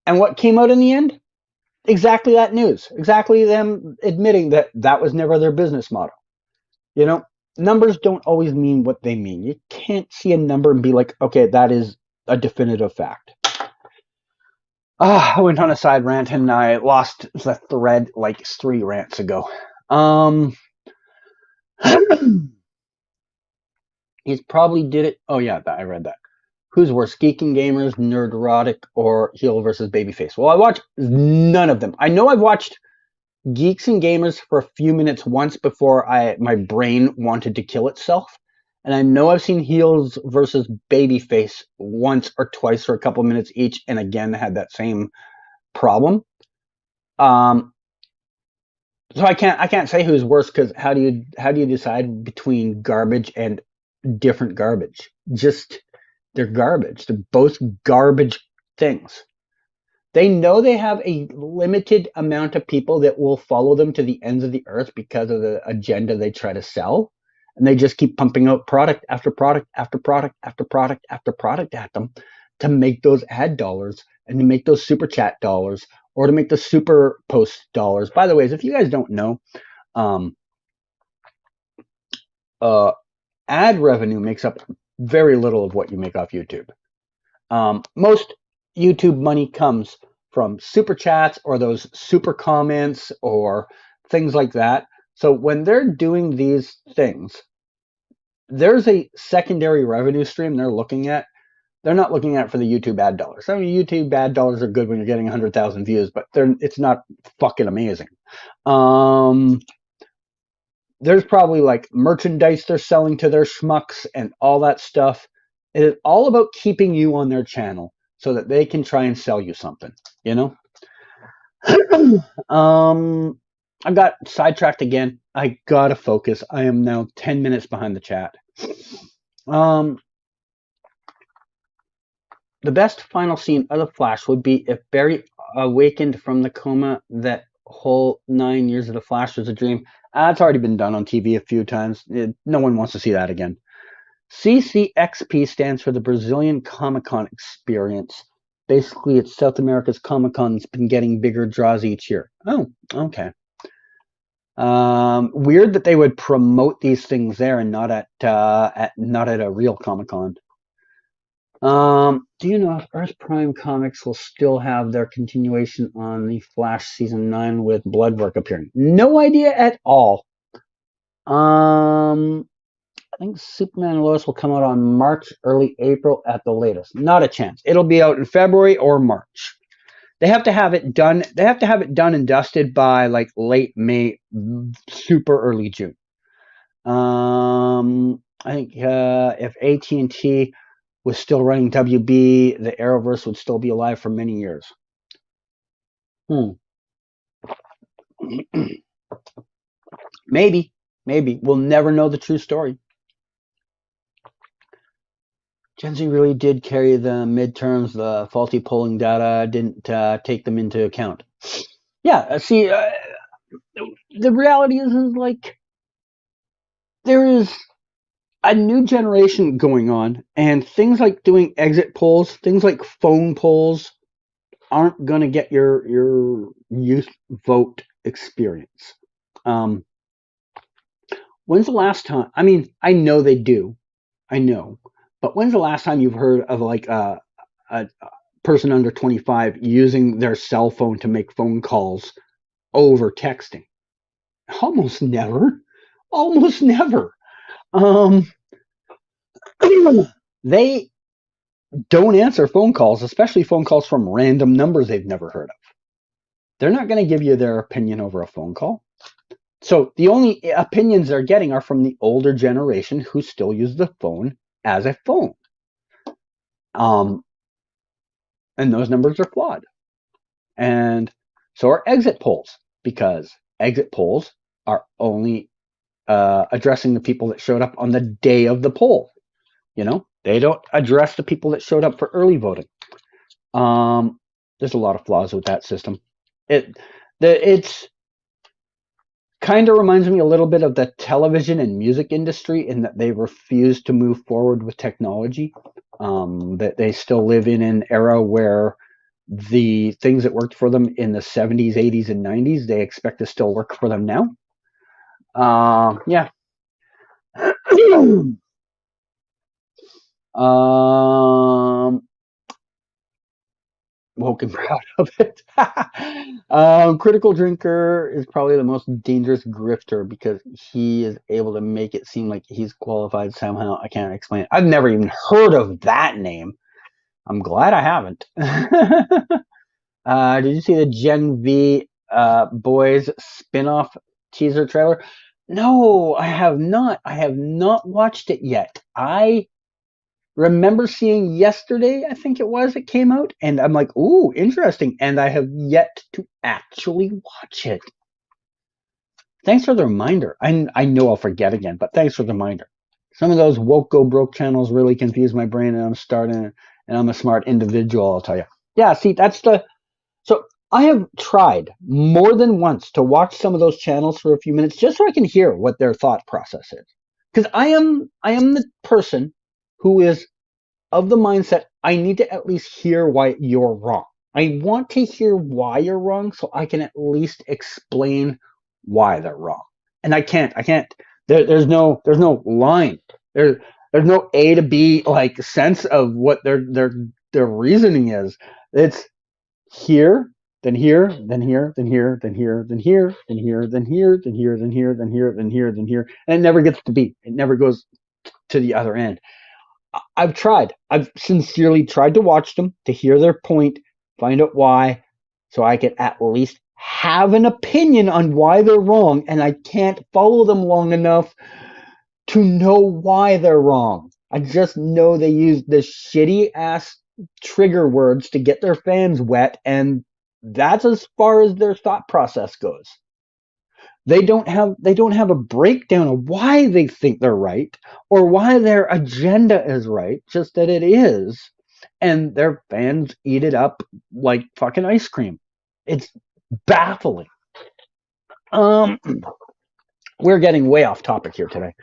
And what came out in the end? Exactly that news. Exactly them admitting that that was never their business model. Numbers don't always mean what they mean. You can't see a number and be like, okay, that is a definitive fact. I went on a side rant and I lost the thread like 3 rants ago. He probably did it. Oh yeah, I read that. Who's worse, Geeking Gamers, Nerderotic, or Heel versus Babyface? Well, I watch none of them. I know I've watched Geeks and Gamers for a few minutes once before my brain wanted to kill itself. And I know I've seen Heels versus Babyface once or twice for a couple minutes each, and again had that same problem. So I can't say who's worse, because how do you decide between garbage and different garbage? Just they're garbage. They're both garbage things. They know they have a limited amount of people that will follow them to the ends of the earth because of the agenda they try to sell. And they just keep pumping out product after product after product after product after product at them to make those ad dollars and to make those super chat dollars or to make the super post dollars. By the way, if you guys don't know, um, uh, ad revenue makes up very little of what you make off YouTube. Most YouTube money comes from super chats or those super comments or things like that. So when they're doing these things, there's a secondary revenue stream they're looking at. They're not looking at it for the YouTube ad dollars. I mean, YouTube ad dollars are good when you're getting 100,000 views, but it's not fucking amazing. There's probably like merchandise they're selling to their schmucks and all that stuff. It is all about keeping you on their channel so that they can try and sell you something, you know? I got sidetracked again. I gotta focus. I am now 10 minutes behind the chat. The best final scene of The Flash would be if Barry awakened from the coma that whole 9 years of The Flash was a dream. That's already been done on TV a few times. No one wants to see that again. CCXP stands for the Brazilian Comic-Con Experience. Basically, it's South America's Comic-Con that's been getting bigger draws each year. Oh, okay. Weird that they would promote these things there and not at a real Comic-Con. Do you know if Earth Prime Comics will still have their continuation on the Flash Season 9 with Bloodwork appearing? No idea at all. I think Superman and Lois will come out on March, early April at the latest. Not a chance. It'll be out in February or March. They have to have it done. They have to have it done and dusted by like late May, super early June. I think if AT&T was still running WB, the Arrowverse would still be alive for many years. Maybe. We'll never know the true story. Gen Z really did carry the midterms. The faulty polling data didn't take them into account. Yeah, see, the reality is like there is a new generation going on, and things like doing exit polls, things like phone polls, aren't going to get your youth vote experience. When's the last time? I mean, I know they do. I know. But when's the last time you've heard of like a person under 25 using their cell phone to make phone calls over texting? Almost never. They don't answer phone calls, especially phone calls from random numbers they've never heard of. They're not going to give you their opinion over a phone call. So the only opinions they're getting are from the older generation who still use the phone as a phone. And those numbers are flawed. And so are exit polls, because exit polls are only addressing the people that showed up on the day of the poll. You know, they don't address the people that showed up for early voting. There's a lot of flaws with that system. It's kind of reminds me a little bit of the television and music industry in that they refuse to move forward with technology. That they still live in an era where the things that worked for them in the 70s, 80s, and 90s, they expect to still work for them now. Yeah. Woke and proud of it. Critical Drinker is probably the most dangerous grifter because he is able to make it seem like he's qualified somehow. I can't explain it. I've never even heard of that name. I'm glad I haven't. Did you see the Gen V Boys spin-off teaser trailer? No, I have not. I have not watched it yet. I remember seeing yesterday, I think it was, it came out, and I'm like, ooh, interesting. And I have yet to actually watch it. Thanks for the reminder. I know I'll forget again, but thanks for the reminder. Some of those woke go broke channels really confuse my brain, and I'm a smart individual, I'll tell you. Yeah, see, so I have tried more than once to watch some of those channels for a few minutes just so I can hear what their thought process is. Because I am the person who is of the mindset I need to at least hear why you're wrong. I want to hear why you're wrong so I can at least explain why they're wrong. And I can't. There's no line. There's no A to B like sense of what their reasoning is. It's here, then here, then here, then here, then here, then here, then here, then here, then here, then here, then here, then here, then here, and it never gets to B. It never goes to the other end. I've tried. I've sincerely tried to watch them to hear their point, find out why, so I can at least have an opinion on why they're wrong, and I can't follow them long enough to know why they're wrong. I just know they use the shitty ass trigger words to get their fans wet, and that's as far as their thought process goes. They don't have a breakdown of why they think they're right or why their agenda is right, just that it is, and their fans eat it up like fucking ice cream. It's baffling. Um, we're getting way off topic here today.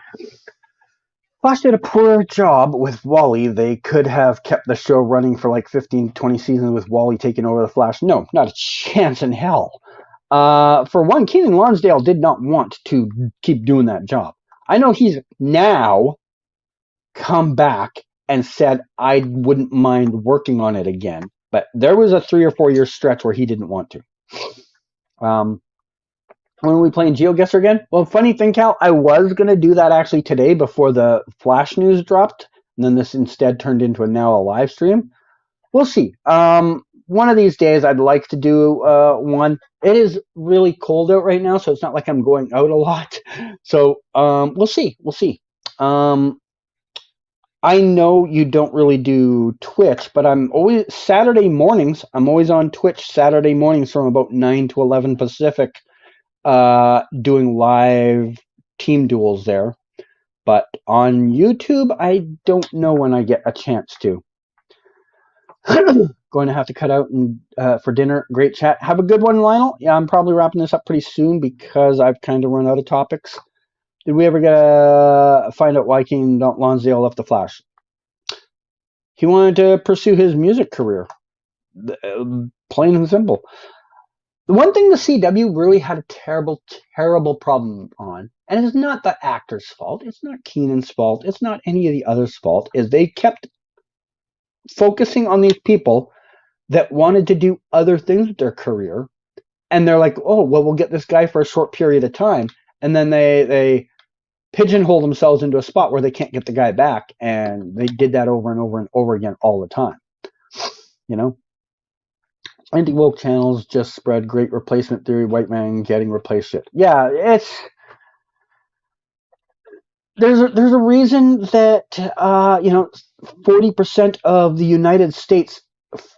Flash did a poor job with Wally. They could have kept the show running for like 15, 20 seasons with Wally taking over the Flash. No, not a chance in hell. For one, Keenan Lonsdale did not want to keep doing that job. I know he's now come back and said, I wouldn't mind working on it again. But there was a 3 or 4 year stretch where he didn't want to. When are we playing GeoGuessr again? Well, funny thing, Cal, I was going to do that actually today before the Flash news dropped. And then this instead turned into a live stream. We'll see. One of these days I'd like to do one. It is really cold out right now, so it's not like I'm going out a lot. So we'll see. We'll see. I know you don't really do Twitch, but I'm always Saturday mornings. I'm always on Twitch Saturday mornings from about 9 to 11 Pacific, doing live team duels there. But on YouTube, I don't know when I get a chance to. Going to have to cut out and for dinner. Great chat. Have a good one, Lionel. Yeah, I'm probably wrapping this up pretty soon because I've kind of run out of topics. Did we ever get find out why King Lonsdale left the Flash? He wanted to pursue his music career. Plain and simple. The one thing the CW really had a terrible, terrible problem on, and it's not the actor's fault, it's not Keenan's fault, it's not any of the others' fault, is they kept focusing on these people that wanted to do other things with their career, and they're like, oh, well, we'll get this guy for a short period of time, and then they pigeonhole themselves into a spot where they can't get the guy back, and they did that over and over and over again all the time. You know? Anti-woke channels just spread great replacement theory, white man getting replaced shit. Yeah, there's a reason that 40% of the United States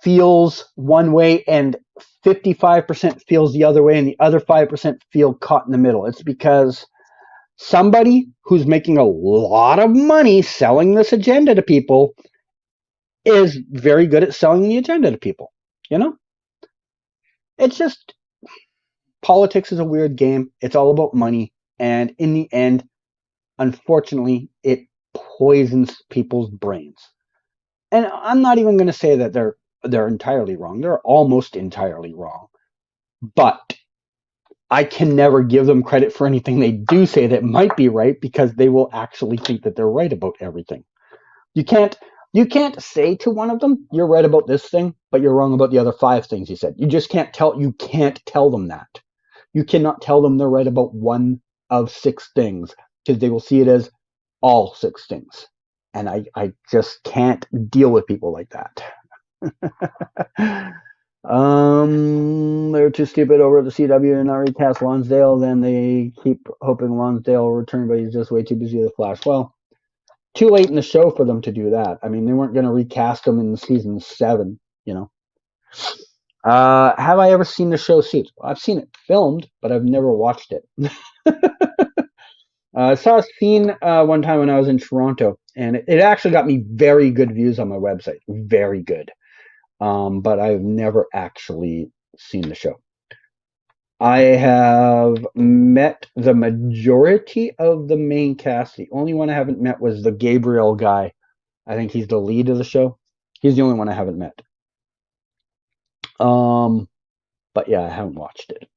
feels one way and 55% feels the other way, and the other 5% feel caught in the middle. It's because somebody who's making a lot of money selling this agenda to people is very good at selling the agenda to people. You know? It's just, politics is a weird game. It's all about money. And in the end, unfortunately, it poisons people's brains. And I'm not even going to say that they're entirely wrong. They're almost entirely wrong. But I can never give them credit for anything they do say that might be right, because they will actually think that they're right about everything. You can't say to one of them, you're right about this thing, but you're wrong about the other 5 things you said. You can't tell them that. You cannot tell them they're right about one of 6 things, because they will see it as all 6 things. And I just can't deal with people like that. They're too stupid over the CW and not recast Lonsdale. Then they keep hoping Lonsdale will return, but he's just way too busy with the Flash. Well, too late in the show for them to do that. I mean, they weren't going to recast him in season 7, you know. Have I ever seen the show Suits? I've seen it filmed, but I've never watched it. I saw a scene one time when I was in Toronto, and it actually got me very good views on my website. Very good. But I've never actually seen the show. I have met the majority of the main cast. The only one I haven't met was the Gabriel guy. I think he's the lead of the show. He's the only one I haven't met. But yeah, I haven't watched it.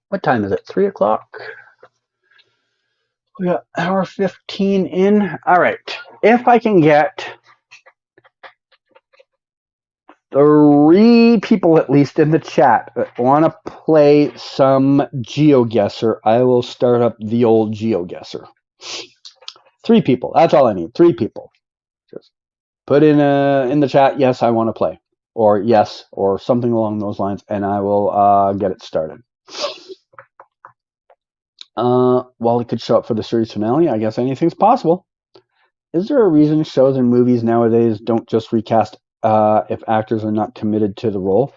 What time is it? 3 o'clock? We got hour 15 in. All right. If I can get 3 people at least in the chat that want to play some GeoGuessr, I will start up the old GeoGuessr. 3 people. That's all I need. 3 people. Just put in the chat, yes, I want to play, or yes, or something along those lines, and I will get it started. Well, it could show up for the series finale. I guess anything's possible. Is there a reason shows and movies nowadays don't just recast if actors are not committed to the role?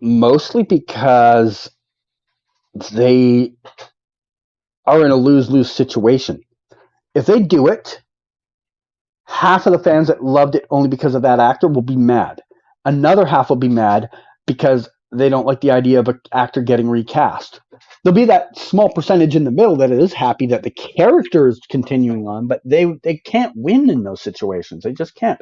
Mostly because they are in a lose-lose situation. If they do it, half of the fans that loved it only because of that actor will be mad. Another half will be mad because they don't like the idea of an actor getting recast. There'll be that small percentage in the middle that is happy that the character is continuing on, but they can't win in those situations. They just can't.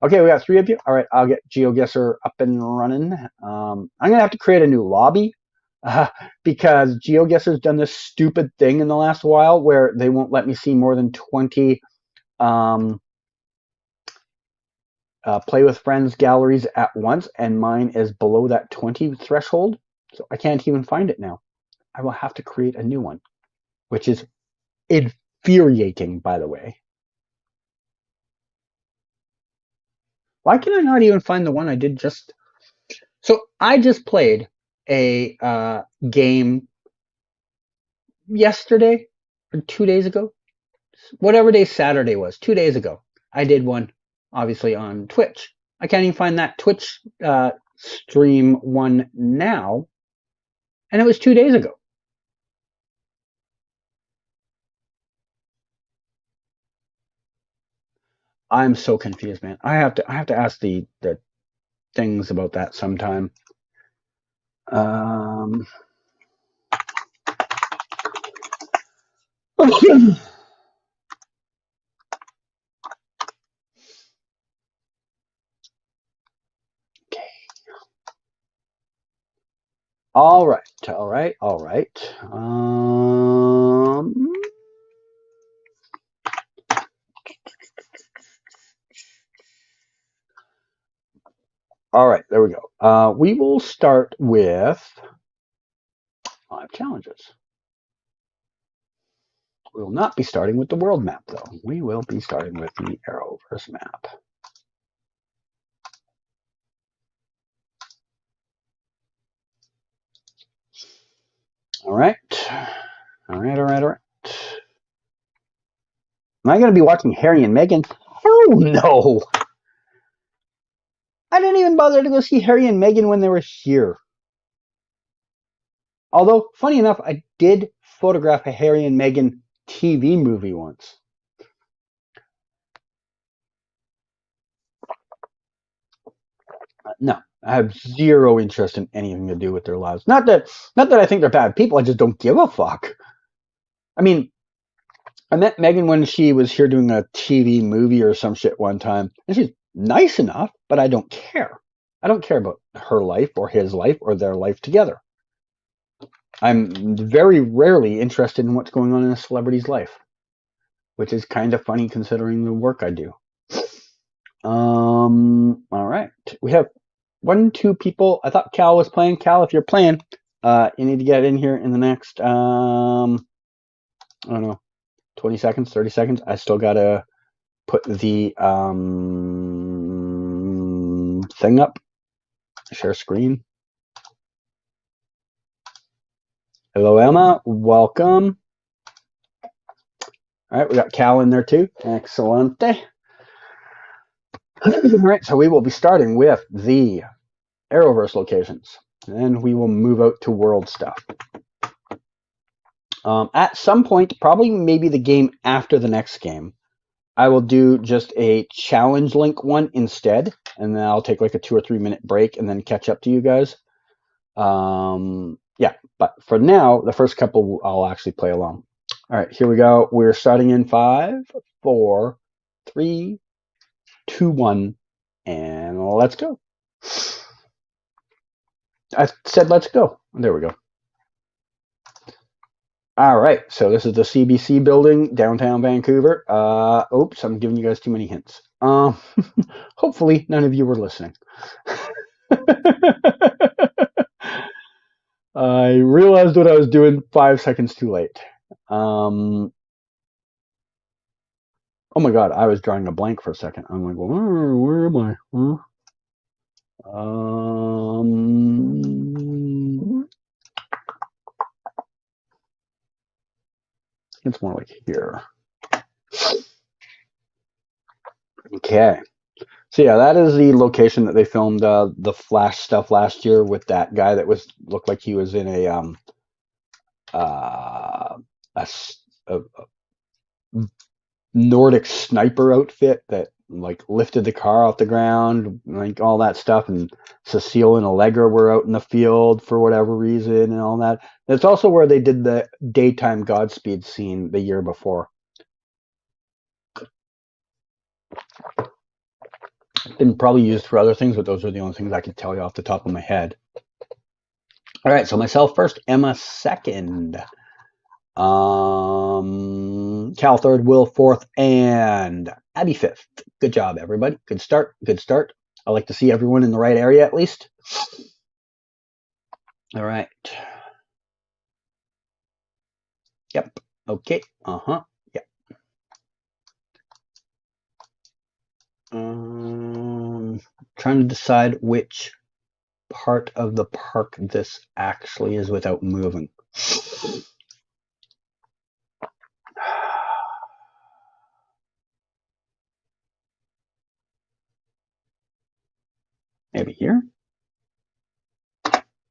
Okay, we got 3 of you. All right, I'll get GeoGuessr up and running. I'm going to have to create a new lobby because GeoGuessr's done this stupid thing in the last while where they won't let me see more than 20 Play with Friends galleries at once, and mine is below that 20 threshold, so I can't even find it now. I will have to create a new one, which is infuriating, by the way. Why can I not even find the one I did just... So I just played a game yesterday, or 2 days ago, whatever day Saturday was, 2 days ago. I did one, obviously, on Twitch. I can't even find that Twitch stream one now, and it was 2 days ago. I'm so confused, man. I have to ask the things about that sometime. Okay. All right. All right, there we go. We will start with 5 challenges. We will not be starting with the world map, though. We will be starting with the Arrowverse map. All right. Am I going to be watching Harry and Meghan? Hell no. I didn't even bother to go see Harry and Meghan when they were here. Although, funny enough, I did photograph a Harry and Meghan TV movie once. No, I have zero interest in anything to do with their lives. Not that I think they're bad people. I just don't give a fuck. I mean, I met Megan when she was here doing a TV movie or some shit one time, and she's nice enough, but I don't care. I don't care about her life or his life or their life together. I'm very rarely interested in what's going on in a celebrity's life, which is kind of funny considering the work I do. All right. We have 1, 2 people. I thought Cal was playing. Cal, if you're playing, You need to get in here in the next, I don't know, 20 seconds, 30 seconds. I still got to put the thing up. Share screen. Hello, Emma. Welcome. All right, we got Cal in there too. Excellent. All right, so we will be starting with the Arrowverse locations, and we will move out to world stuff. At some point, probably maybe the game after the next game, I will do just a challenge link one instead, and then I'll take like a 2 or 3 minute break and then catch up to you guys. Yeah, but for now, the first couple I'll actually play along. All right, here we go. We're starting in 5, 4, 3, 2, 1, and let's go. I said let's go. There we go. All right, so this is the CBC building, downtown Vancouver. Oops, I'm giving you guys too many hints. Hopefully none of you were listening. I realized what I was doing 5 seconds too late. Oh my god, I was drawing a blank for a second. I'm like, where am I? It's more like here. Okay. So yeah, that is the location that they filmed the Flash stuff last year with that guy that looked like he was in a Nordic sniper outfit that like lifted the car off the ground, like all that stuff. And Cecile and Allegra were out in the field for whatever reason and all that. It's also where they did the daytime Godspeed scene the year before. Been probably used for other things, but those are the only things I can tell you off the top of my head. All right, so myself first, Emma second, Cal third, Will fourth, and Abby fifth. Good job, everybody. Good start. Good start. I like to see everyone in the right area at least. All right. Yep. Okay. Yep. Trying to decide which part of the park this actually is without moving. Maybe here.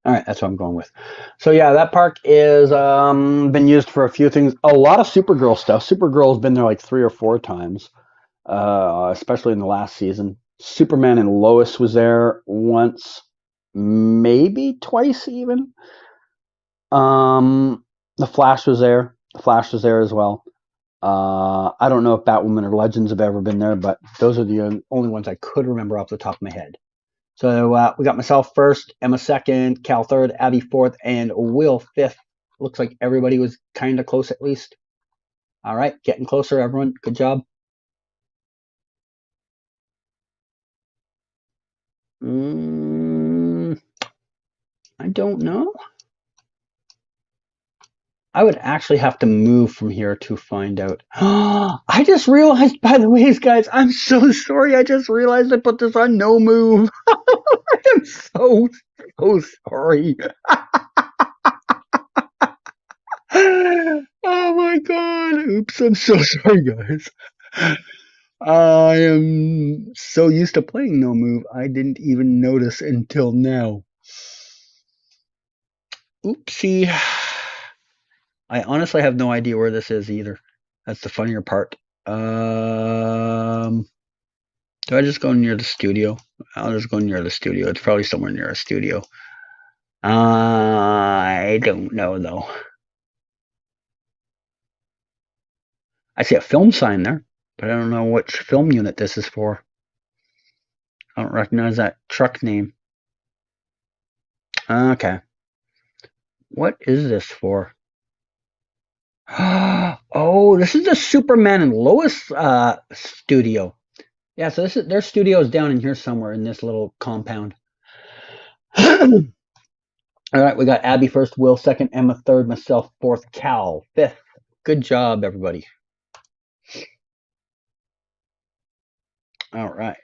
All right, that's what I'm going with. So yeah, that park is been used for a few things. A lot of Supergirl stuff. Supergirl's been there like 3 or 4 times, especially in the last season. Superman and Lois was there once, maybe twice even. The Flash was there. The Flash was there as well. I don't know if Batwoman or Legends have ever been there, but those are the only ones I could remember off the top of my head. So we got myself first, Emma second, Cal third, Abby fourth, and Will fifth. Looks like everybody was kind of close at least. All right, getting closer, everyone. Good job. I don't know. I would actually have to move from here to find out. I just realized, by the way, guys, I'm so sorry. I just realized I put this on no move. I am so sorry. Oh my god. Oops, I'm so sorry, guys. I am so used to playing no move, I didn't even notice until now. Oopsie. I honestly have no idea where this is either. That's the funnier part. Do I just go near the studio? I'll just go near the studio. It's probably somewhere near a studio. I don't know though. I see a film sign there, but I don't know which film unit this is for. I don't recognize that truck name. Okay. What is this for? Oh, this is the Superman and Lois studio. Yeah, so their studio is down in here somewhere in this little compound. All right, we got Abby first, Will second, Emma third, myself fourth, Cal fifth. Good job, everybody. All right.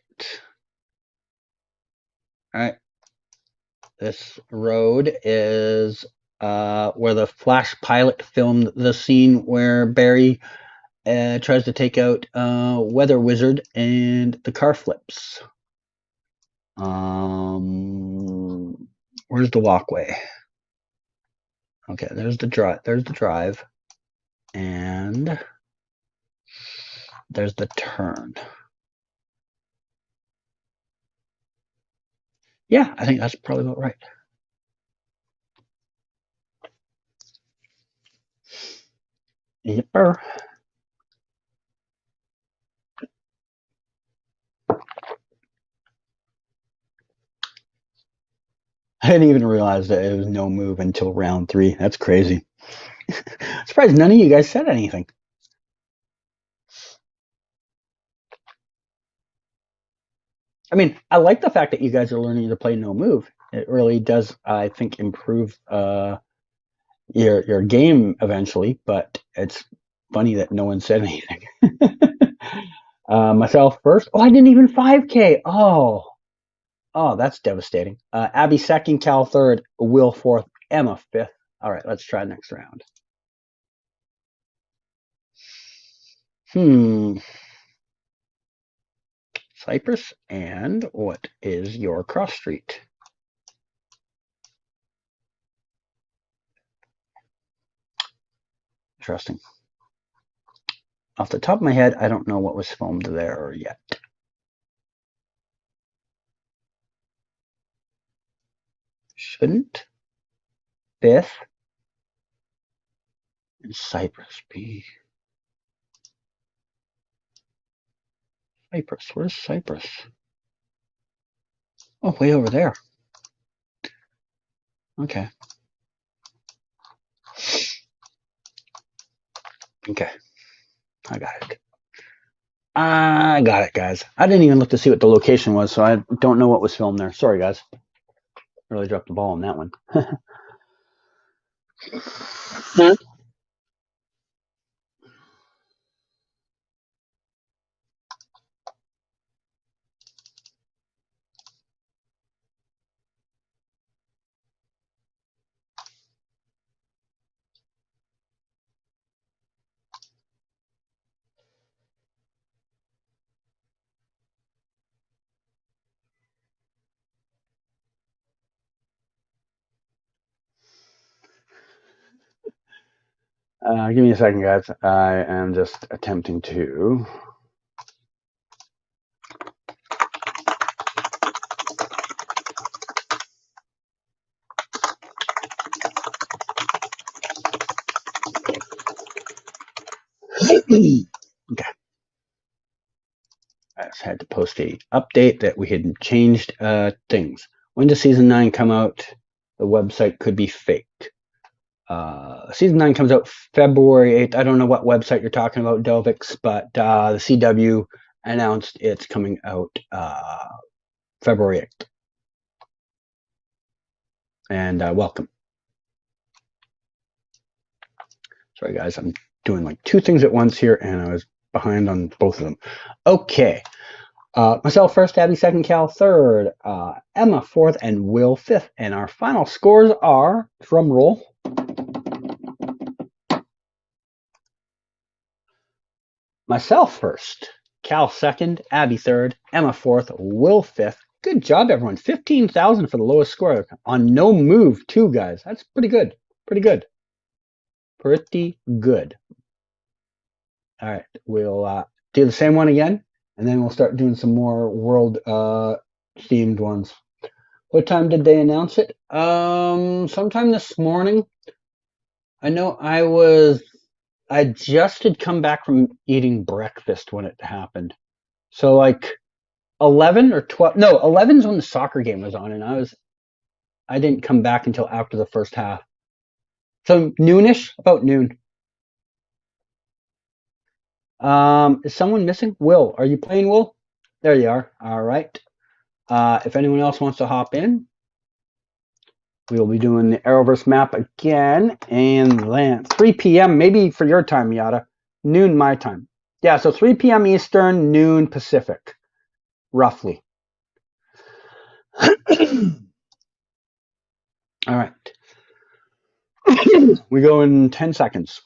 All right. This road is where the Flash pilot filmed the scene where Barry tries to take out Weather Wizard and the car flips. Where's the walkway? Okay, there's the drive. There's the drive, and there's the turn. Yeah, I think that's probably about right. Yepper. I didn't even realize that it was no move until round 3. That's crazy. Surprised none of you guys said anything. I mean, I like the fact that you guys are learning to play no move. It really does, I think, improve your game eventually. But it's funny that no one said anything. Myself first. Oh, I didn't even 5K. Oh, that's devastating. Abby second, Cal third, Will fourth, Emma fifth. All right, let's try next round. Cypress, and what is your cross street? Interesting. Off the top of my head, I don't know what was filmed there yet. Shouldn't. Fifth. And Cypress be. Cypress, where's Cypress? Oh, way over there. Okay. Okay. I got it. I got it, guys. I didn't even look to see what the location was, so I don't know what was filmed there. Sorry, guys. Really dropped the ball on that one. Give me a second, guys. I am just attempting to. Okay. I just had to post a update that we had changed things. When does season 9 come out? The website could be faked. Season 9 comes out February 8th. I don't know what website you're talking about, Delvix, but the CW announced it's coming out February 8th. And welcome. Sorry, guys. I'm doing like 2 things at once here, and I was behind on both of them. Okay. Myself first, Abby second, Cal third, Emma fourth, and Will fifth. And our final scores are, drum roll, myself first, Cal second, Abby third, Emma fourth, Will fifth. Good job, everyone. 15,000 for the lowest score on no move, too, guys. That's pretty good. Pretty good. Pretty good. All right, we'll do the same one again, and then we'll start doing some more world themed ones. What time did they announce it? Sometime this morning. I know I just had come back from eating breakfast when it happened. So like 11 or 12, no, 11's when the soccer game was on, and I didn't come back until after the first half. So noonish, about noon. Is someone missing? Will, are you playing, Will? There you are. All right. If anyone else wants to hop in, We will be doing the Arrowverse map again, and then 3 p.m. maybe for your time, Yada. Noon my time. Yeah, so 3 p.m. Eastern, noon Pacific, roughly. All right. We go in 10 seconds.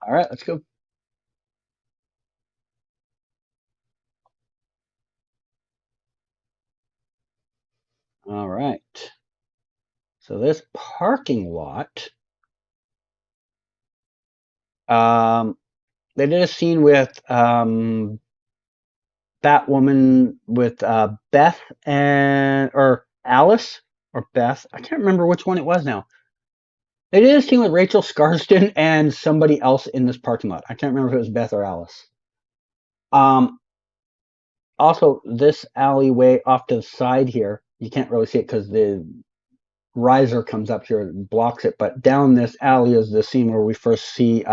All right, let's go. All right. So this parking lot, they did a scene with Batwoman with Beth or Alice or Beth. I can't remember which one it was now. They did a scene with Rachel Scarsden and somebody else in this parking lot. I can't remember if it was Beth or Alice. Also, this alleyway off to the side here, you can't really see it because the riser comes up here and blocks it. But down this alley is the scene where we first see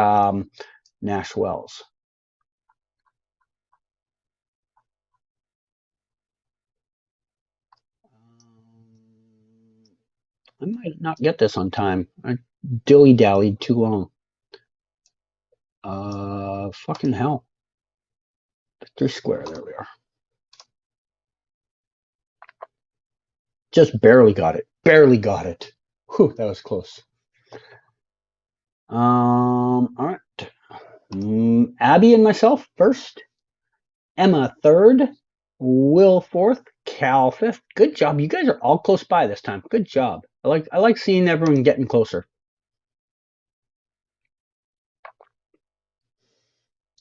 Nash Wells. I might not get this on time. I dilly-dallied too long. Fucking hell. 3 square, there we are. Just barely got it. Barely got it. Whew, that was close. All right. Abby and myself first. Emma third. Will fourth. Cal fifth. Good job. You guys are all close by this time. Good job. I like seeing everyone getting closer.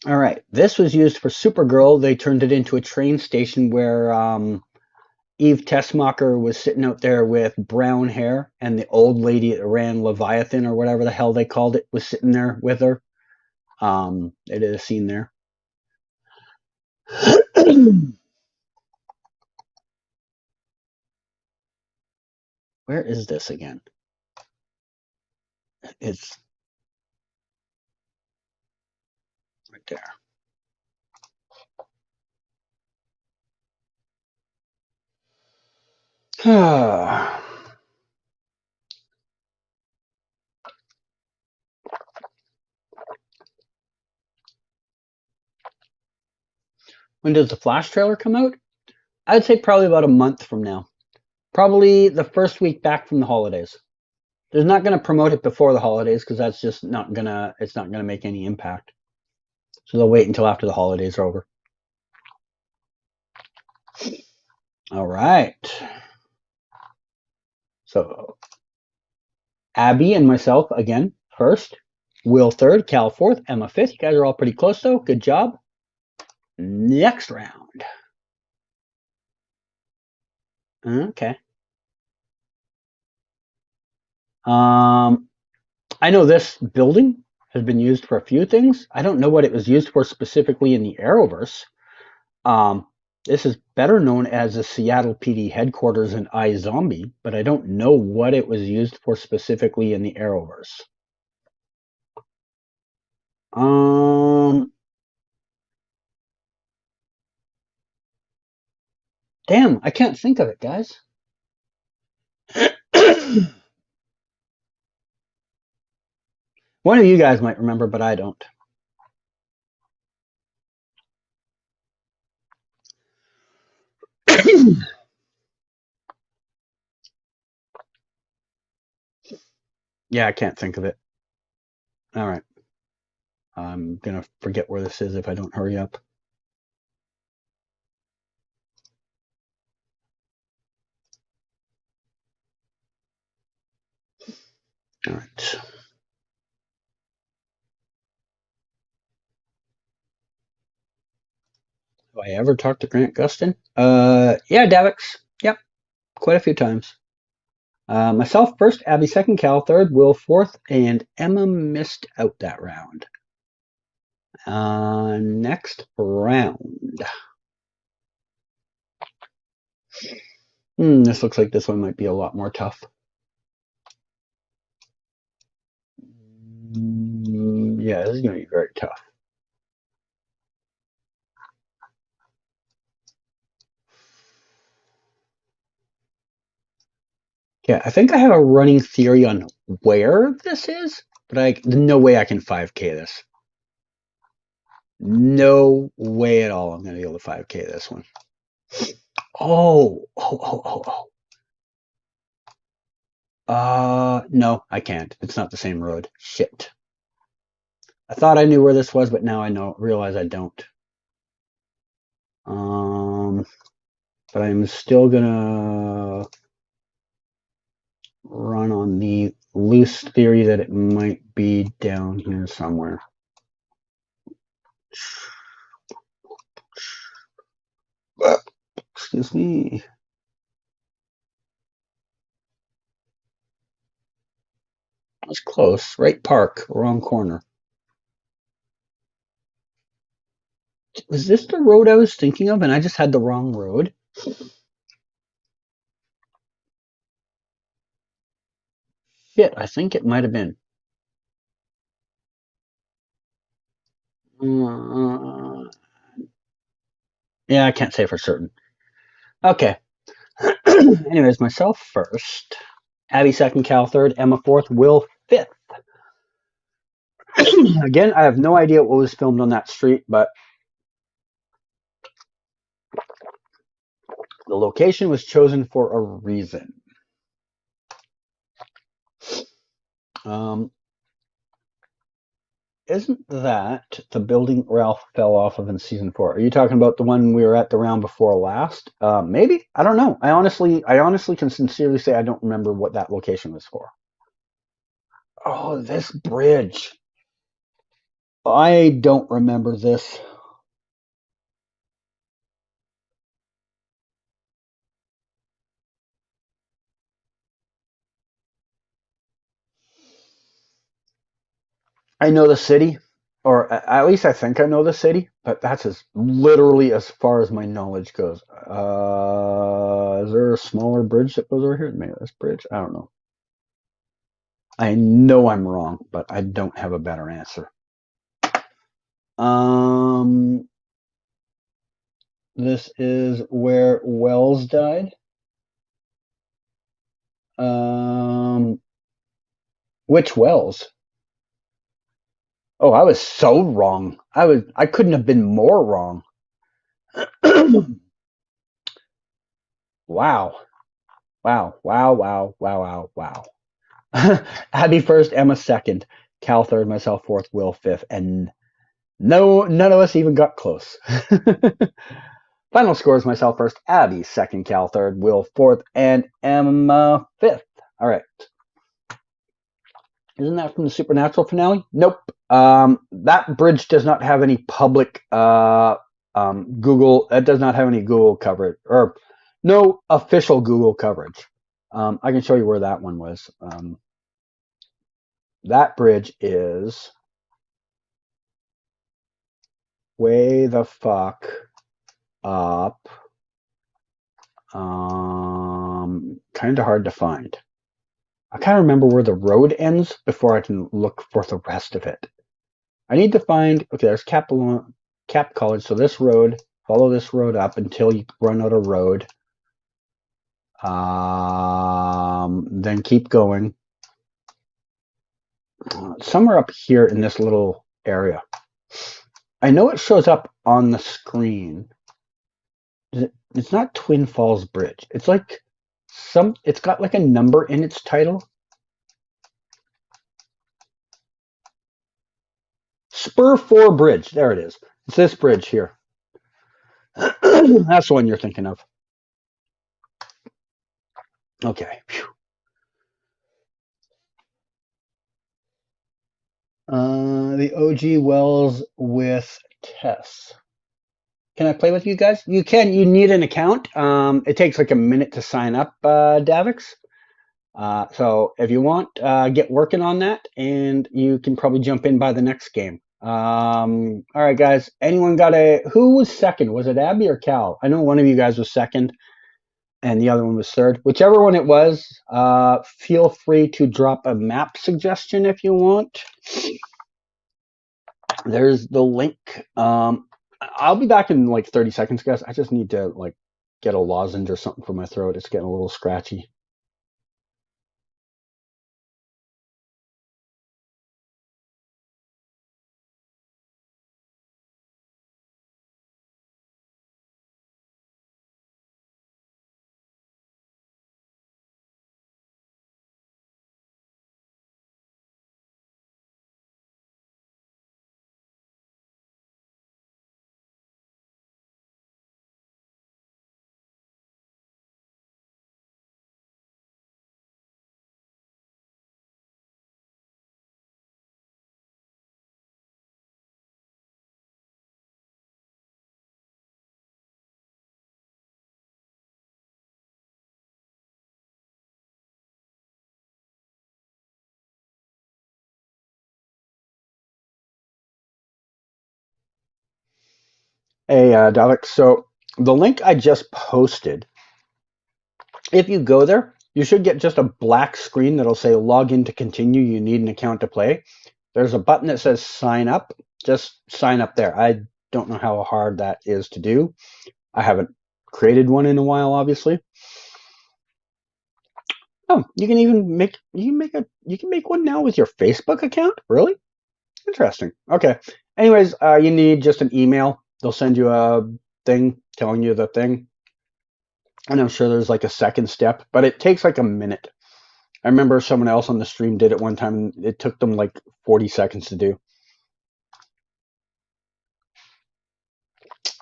All right. This was used for Supergirl. They turned it into a train station where Eve Tessmacher was sitting out there with brown hair, and the old lady that ran Leviathan or whatever the hell they called it was sitting there with her. They did a scene there. Where is this again? It's right there. When does the Flash trailer come out? I'd say probably about a month from now. Probably the first week back from the holidays. They're not going to promote it before the holidays because that's just not gonna. It's not gonna make any impact. So they'll wait until after the holidays are over. All right. So Abby and myself again first. Will third. Cal fourth. Emma fifth. You guys are all pretty close though. Good job. Next round. Okay. I know this building has been used for a few things. I don't know what it was used for specifically in the Arrowverse. This is better known as the Seattle PD headquarters in iZombie, but I don't know what it was used for specifically in the Arrowverse. Damn, I can't think of it, guys. One of you guys might remember, but I don't. Yeah, I can't think of it. All right. I'm going to forget where this is if I don't hurry up. All right. Have I ever talked to Grant Gustin? Yeah, Davix. Yep, quite a few times. Myself first, Abby second, Cal third, Will fourth, and Emma missed out that round. Next round. This looks like this one might be a lot more tough. Yeah, this is going to be very tough. Yeah, I think I have a running theory on where this is, but no way I can 5K this. No way at all I'm going to be able to 5K this one. Oh. No, I can't. It's not the same road. Shit. I thought I knew where this was, but now I realize I don't. But I'm still gonna run on the loose theory that it might be down here somewhere. Excuse me. That's close. Right park, wrong corner. Was this the road I was thinking of and I just had the wrong road? Shit, I think it might have been. Yeah, I can't say for certain. Okay. Anyways, myself first. Abby second, Cal third, Emma fourth, Will fifth. Again, I have no idea what was filmed on that street, but the location was chosen for a reason. Isn't that the building Ralph fell off of in season 4? Are you talking about the one we were at the round before last? Maybe. I don't know. I honestly can sincerely say I don't remember what that location was for. Oh, this bridge. I don't remember this. I know the city, or at least I think I know the city, but that's literally as far as my knowledge goes. Is there a smaller bridge that goes over here? Maybe this bridge? I don't know. I know I'm wrong, but I don't have a better answer. This is where Wells died. Which Wells? Oh, I was so wrong. I couldn't have been more wrong. Wow. Abby first, Emma second, Cal third, myself fourth, Will fifth, and none of us even got close. Final scores: myself first, Abby second, Cal third, Will fourth, and Emma fifth. All right. Isn't that from the Supernatural finale? Nope. That bridge does not have any public Google. It does not have any Google coverage or no official Google coverage. I can show you where that one was. That bridge is way the fuck up. Kind of hard to find. I kind of remember where the road ends before I can look for the rest of it. I need to find, okay, there's Cap College, so this road, follow this road up until you run out of road. Then keep going. Somewhere up here in this little area. I know it shows up on the screen. It's not Twin Falls Bridge. It's like it's got like a number in its title. Spur 4 Bridge. There it is. It's this bridge here. That's the one you're thinking of. Okay. The OG Wells with Tess. Can I play with you guys? You can. You need an account. It takes like a minute to sign up, Davix. So if you want, get working on that, and you can probably jump in by the next game. All right, guys. Anyone got who was second? Was it Abby or Cal? I know one of you guys was second, and the other one was third. Whichever one it was, feel free to drop a map suggestion if you want. there's the link. I'll be back in like 30 seconds, guys. I just need to like get a lozenge or something for my throat. It's getting a little scratchy. Hey, Dalek. So the link I just posted, if you go there, you should get just a black screen that'll say log in to continue. You need an account to play. There's a button that says sign up. Just sign up there. I don't know how hard that is to do. I haven't created one in a while, obviously. Oh, you can even make one now with your Facebook account? Really? Interesting. Okay. Anyways, you need just an email. They'll send you a thing telling you the thing. And I'm sure there's like a second step, but it takes like a minute. I remember someone else on the stream did it one time and it took them like 40 seconds to do.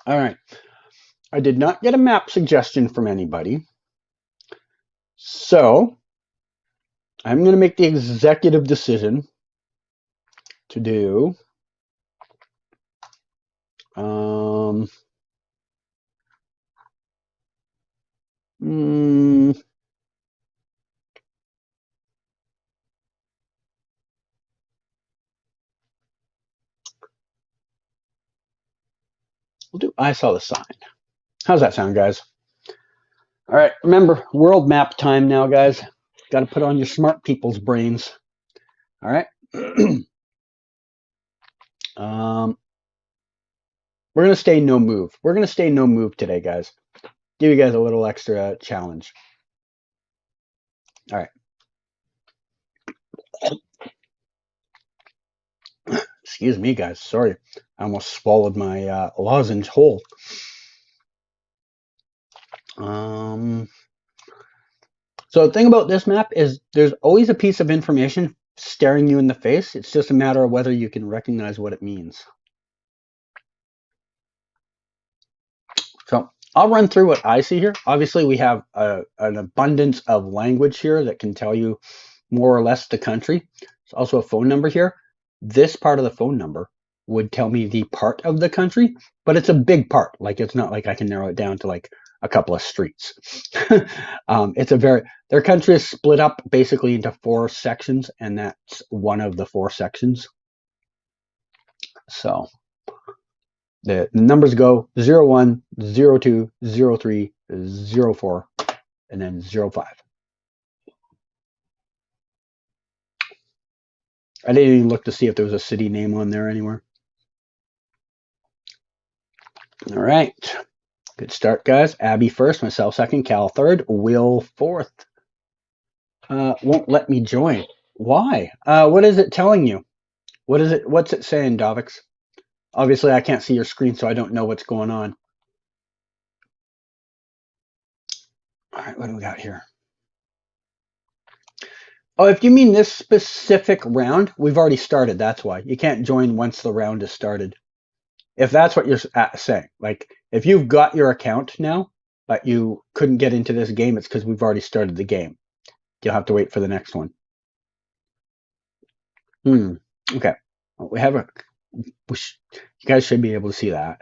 All right. I did not get a map suggestion from anybody. So I'm going to make the executive decision to do mm, we'll do I saw the sign. How's that sound, guys? All right, remember, world map time now, guys. Got to put on your smart people's brains. All right. We're going to stay no move. We're going to stay no move today, guys. Give you guys a little extra challenge. All right. Excuse me, guys. Sorry. I almost swallowed my lozenge whole. So the thing about this map is there's always a piece of information staring you in the face. It's just a matter of whether you can recognize what it means. So I'll run through what I see here. Obviously, we have an abundance of language here that can tell you more or less the country. There's also a phone number here. This part of the phone number would tell me the part of the country, but it's a big part. Like it's not like I can narrow it down to like a couple of streets. Their country is split up basically into 4 sections, and that's one of the 4 sections. So the numbers go 01, 02, 03, 04, and then 05. I didn't even look to see if there was a city name on there anywhere. All right. Good start, guys. Abby first, myself second, Cal third, Will fourth. Won't let me join. Why? What is it telling you? What's it saying, Davix? Obviously, I can't see your screen, so I don't know what's going on. All right, what do we got here? Oh, if you mean this specific round, we've already started. That's why. You can't join once the round is started. If that's what you're saying. Like, if you've got your account now, but you couldn't get into this game, it's because we've already started the game. You'll have to wait for the next one. Okay. We have you guys should be able to see that.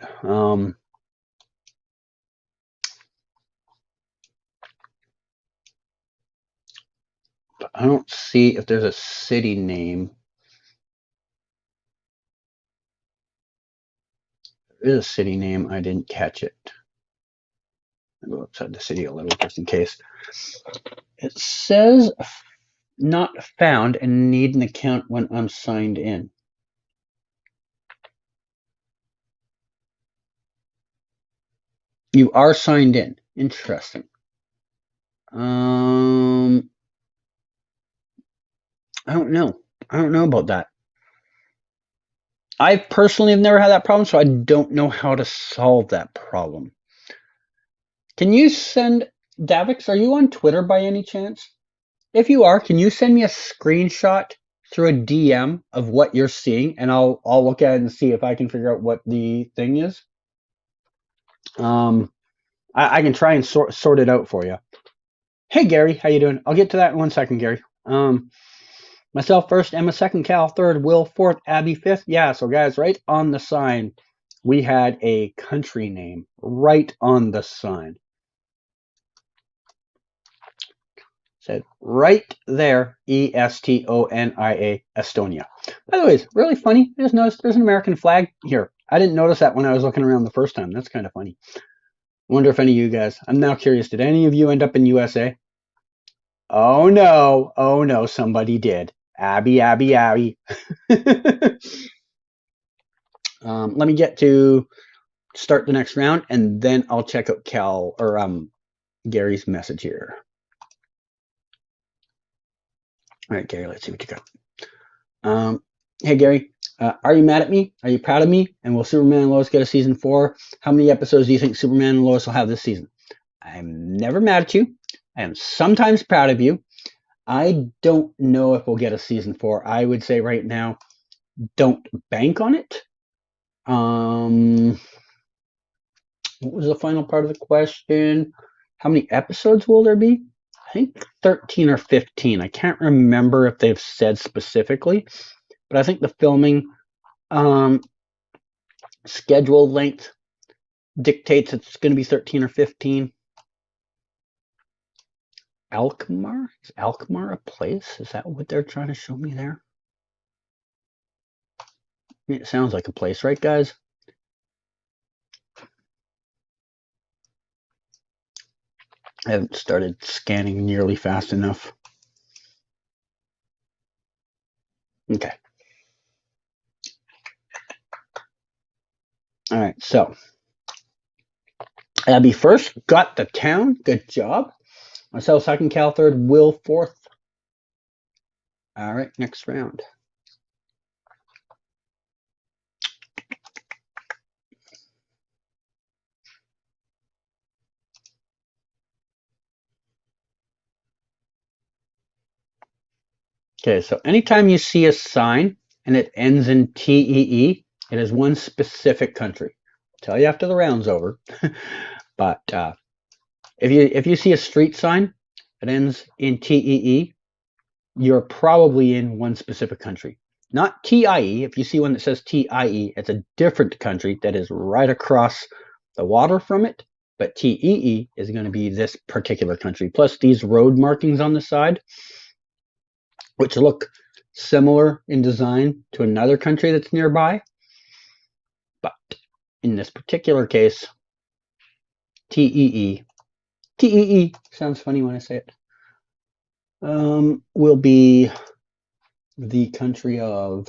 But I don't see if there's a city name. There is a city name. I didn't catch it. I'll go outside the city a little just in case. It says not found and need an account when I'm signed in. You are signed in. Interesting. I don't know. I don't know about that. I personally have never had that problem, so I don't know how to solve that problem. Can you send Davix? Are you on Twitter by any chance? If you are, can you send me a screenshot through a DM of what you're seeing, and I'll look at it and see if I can figure out what the thing is. I can try and sort it out for you. Hey Gary, how you doing? I'll get to that in 1 second, Gary. Myself first, Emma second, Cal third, Will fourth, Abby fifth. Yeah, so guys, right on the sign, we had a country name right on the sign. Said right there, Estonia, Estonia. By the way, it's really funny. I just noticed there's an American flag here. I didn't notice that when I was looking around the first time. That's kind of funny. Wonder if any of you guys, I'm now curious, did any of you end up in USA? Oh no, somebody did. Abby. Let me get to start the next round, and then I'll check out Cal or Gary's message here. All right, Gary, let's see what you got. Hey, Gary, are you mad at me? Are you proud of me? And will Superman and Lois get a season 4? How many episodes do you think Superman and Lois will have this season? I'm never mad at you. I am sometimes proud of you. I don't know if we'll get a season 4. I would say right now, don't bank on it. What was the final part of the question? How many episodes will there be? I think 13 or 15. I can't remember if they've said specifically, but I think the filming schedule length dictates it's going to be 13 or 15. Alkmaar? Is Alkmaar a place? Is that what they're trying to show me there? It sounds like a place, right, guys? I haven't started scanning nearly fast enough. Okay. All right, so Abby first, got the town. Good job. Myself second, Cal third, Will fourth. All right, next round. Okay, so anytime you see a sign and it ends in TEE, it is one specific country. I'll tell you after the round's over. But if you see a street sign that ends in TEE, you're probably in one specific country. Not TIE. If you see one that says TIE, it's a different country that is right across the water from it. But TEE is going to be this particular country. Plus these road markings on the side, which look similar in design to another country that's nearby. But in this particular case, TEE sounds funny when I say it, will be the country of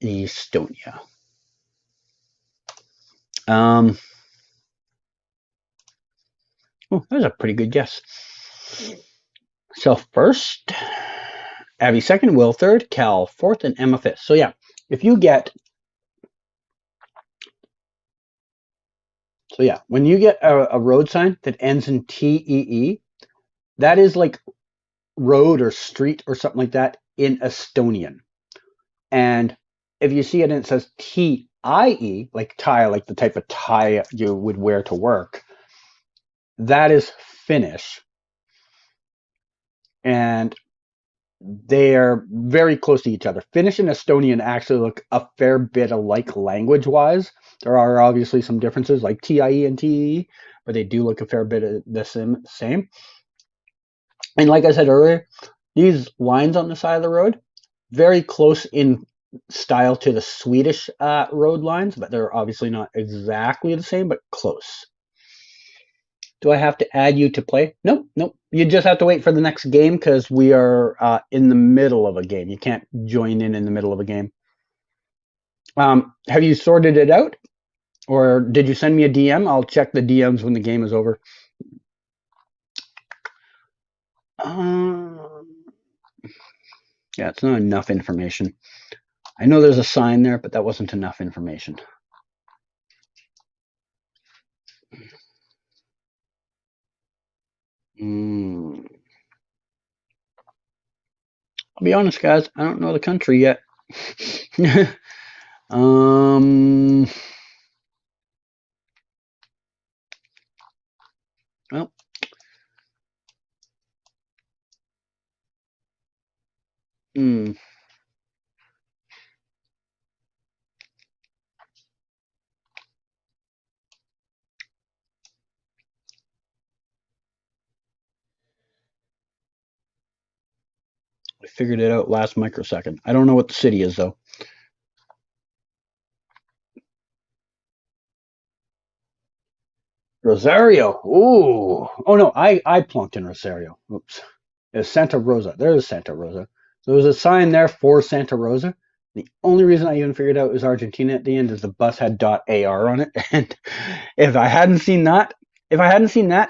Estonia. Oh, that was a pretty good guess. Self first, Abby second, Will third, Cal fourth, and Emma fifth. So yeah, if you get, when you get a road sign that ends in TEE, that is like road or street or something like that in Estonian. And if you see it and it says TIE, like tie, like the type of tie you would wear to work, that is Finnish. And they are very close to each other. Finnish and Estonian actually look a fair bit alike language-wise. There are obviously some differences like TIE and TEE, but they do look a fair bit of the same. And like I said earlier, these lines on the side of the road, very close in style to the Swedish road lines, but they're obviously not exactly the same, but close. Do I have to add you to play? Nope, nope. You just have to wait for the next game because we are in the middle of a game. You can't join in the middle of a game. Have you sorted it out? Or did you send me a DM? I'll check the DMs when the game is over. Yeah, it's not enough information. I know there's a sign there, but that wasn't enough information. I'll be honest, guys. I don't know the country yet. Well, I figured it out last microsecond. I don't know what the city is, though. Rosario. Ooh. Oh, no, I plunked in Rosario. Oops. It's Santa Rosa. There's Santa Rosa. So there's a sign there for Santa Rosa. The only reason I even figured out it was Argentina at the end is the bus had .ar on it. And if I hadn't seen that,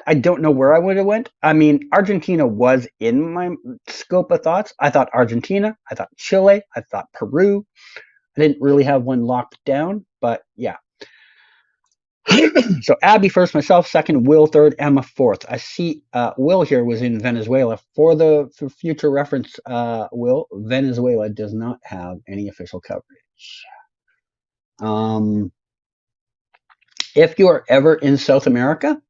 I don't know where I would have went. I mean, Argentina was in my scope of thoughts. I thought Argentina, I thought Chile, I thought Peru. I didn't really have one locked down, but yeah. So Abby first, myself second, Will third, Emma fourth. I see Will here was in Venezuela. For future reference, Will, Venezuela does not have any official coverage. If you are ever in South America,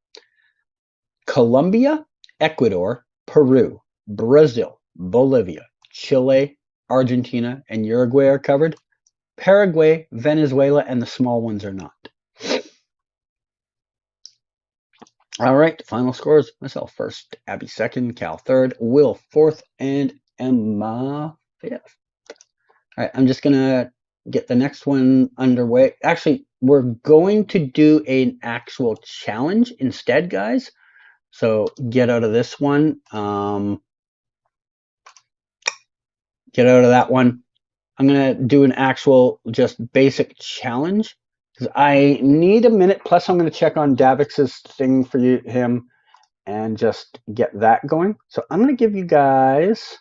Colombia, Ecuador, Peru, Brazil, Bolivia, Chile, Argentina, and Uruguay are covered. Paraguay, Venezuela, and the small ones are not. All right, final scores. Myself first, Abby second, Cal third, Will fourth, and Emma fifth. All right, I'm just going to get the next one underway. Actually, we're going to do an actual challenge instead, guys. So get out of this one. Get out of that one. I'm going to do an actual just basic challenge because I need a minute. Plus, I'm going to check on Davix's thing for him and just get that going. So I'm going to give you guys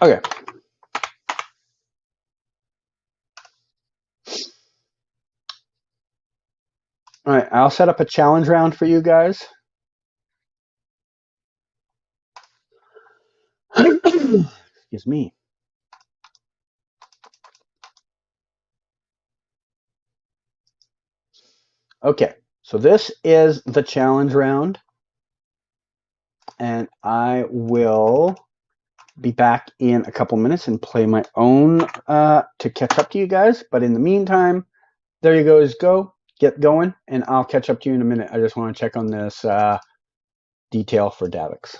okay. All right, I'll set up a challenge round for you guys. Excuse me. Okay, so this is the challenge round, and I will be back in a couple minutes and play my own to catch up to you guys. But in the meantime, there you go. Get going, and I'll catch up to you in a minute. I just want to check on this detail for Davix.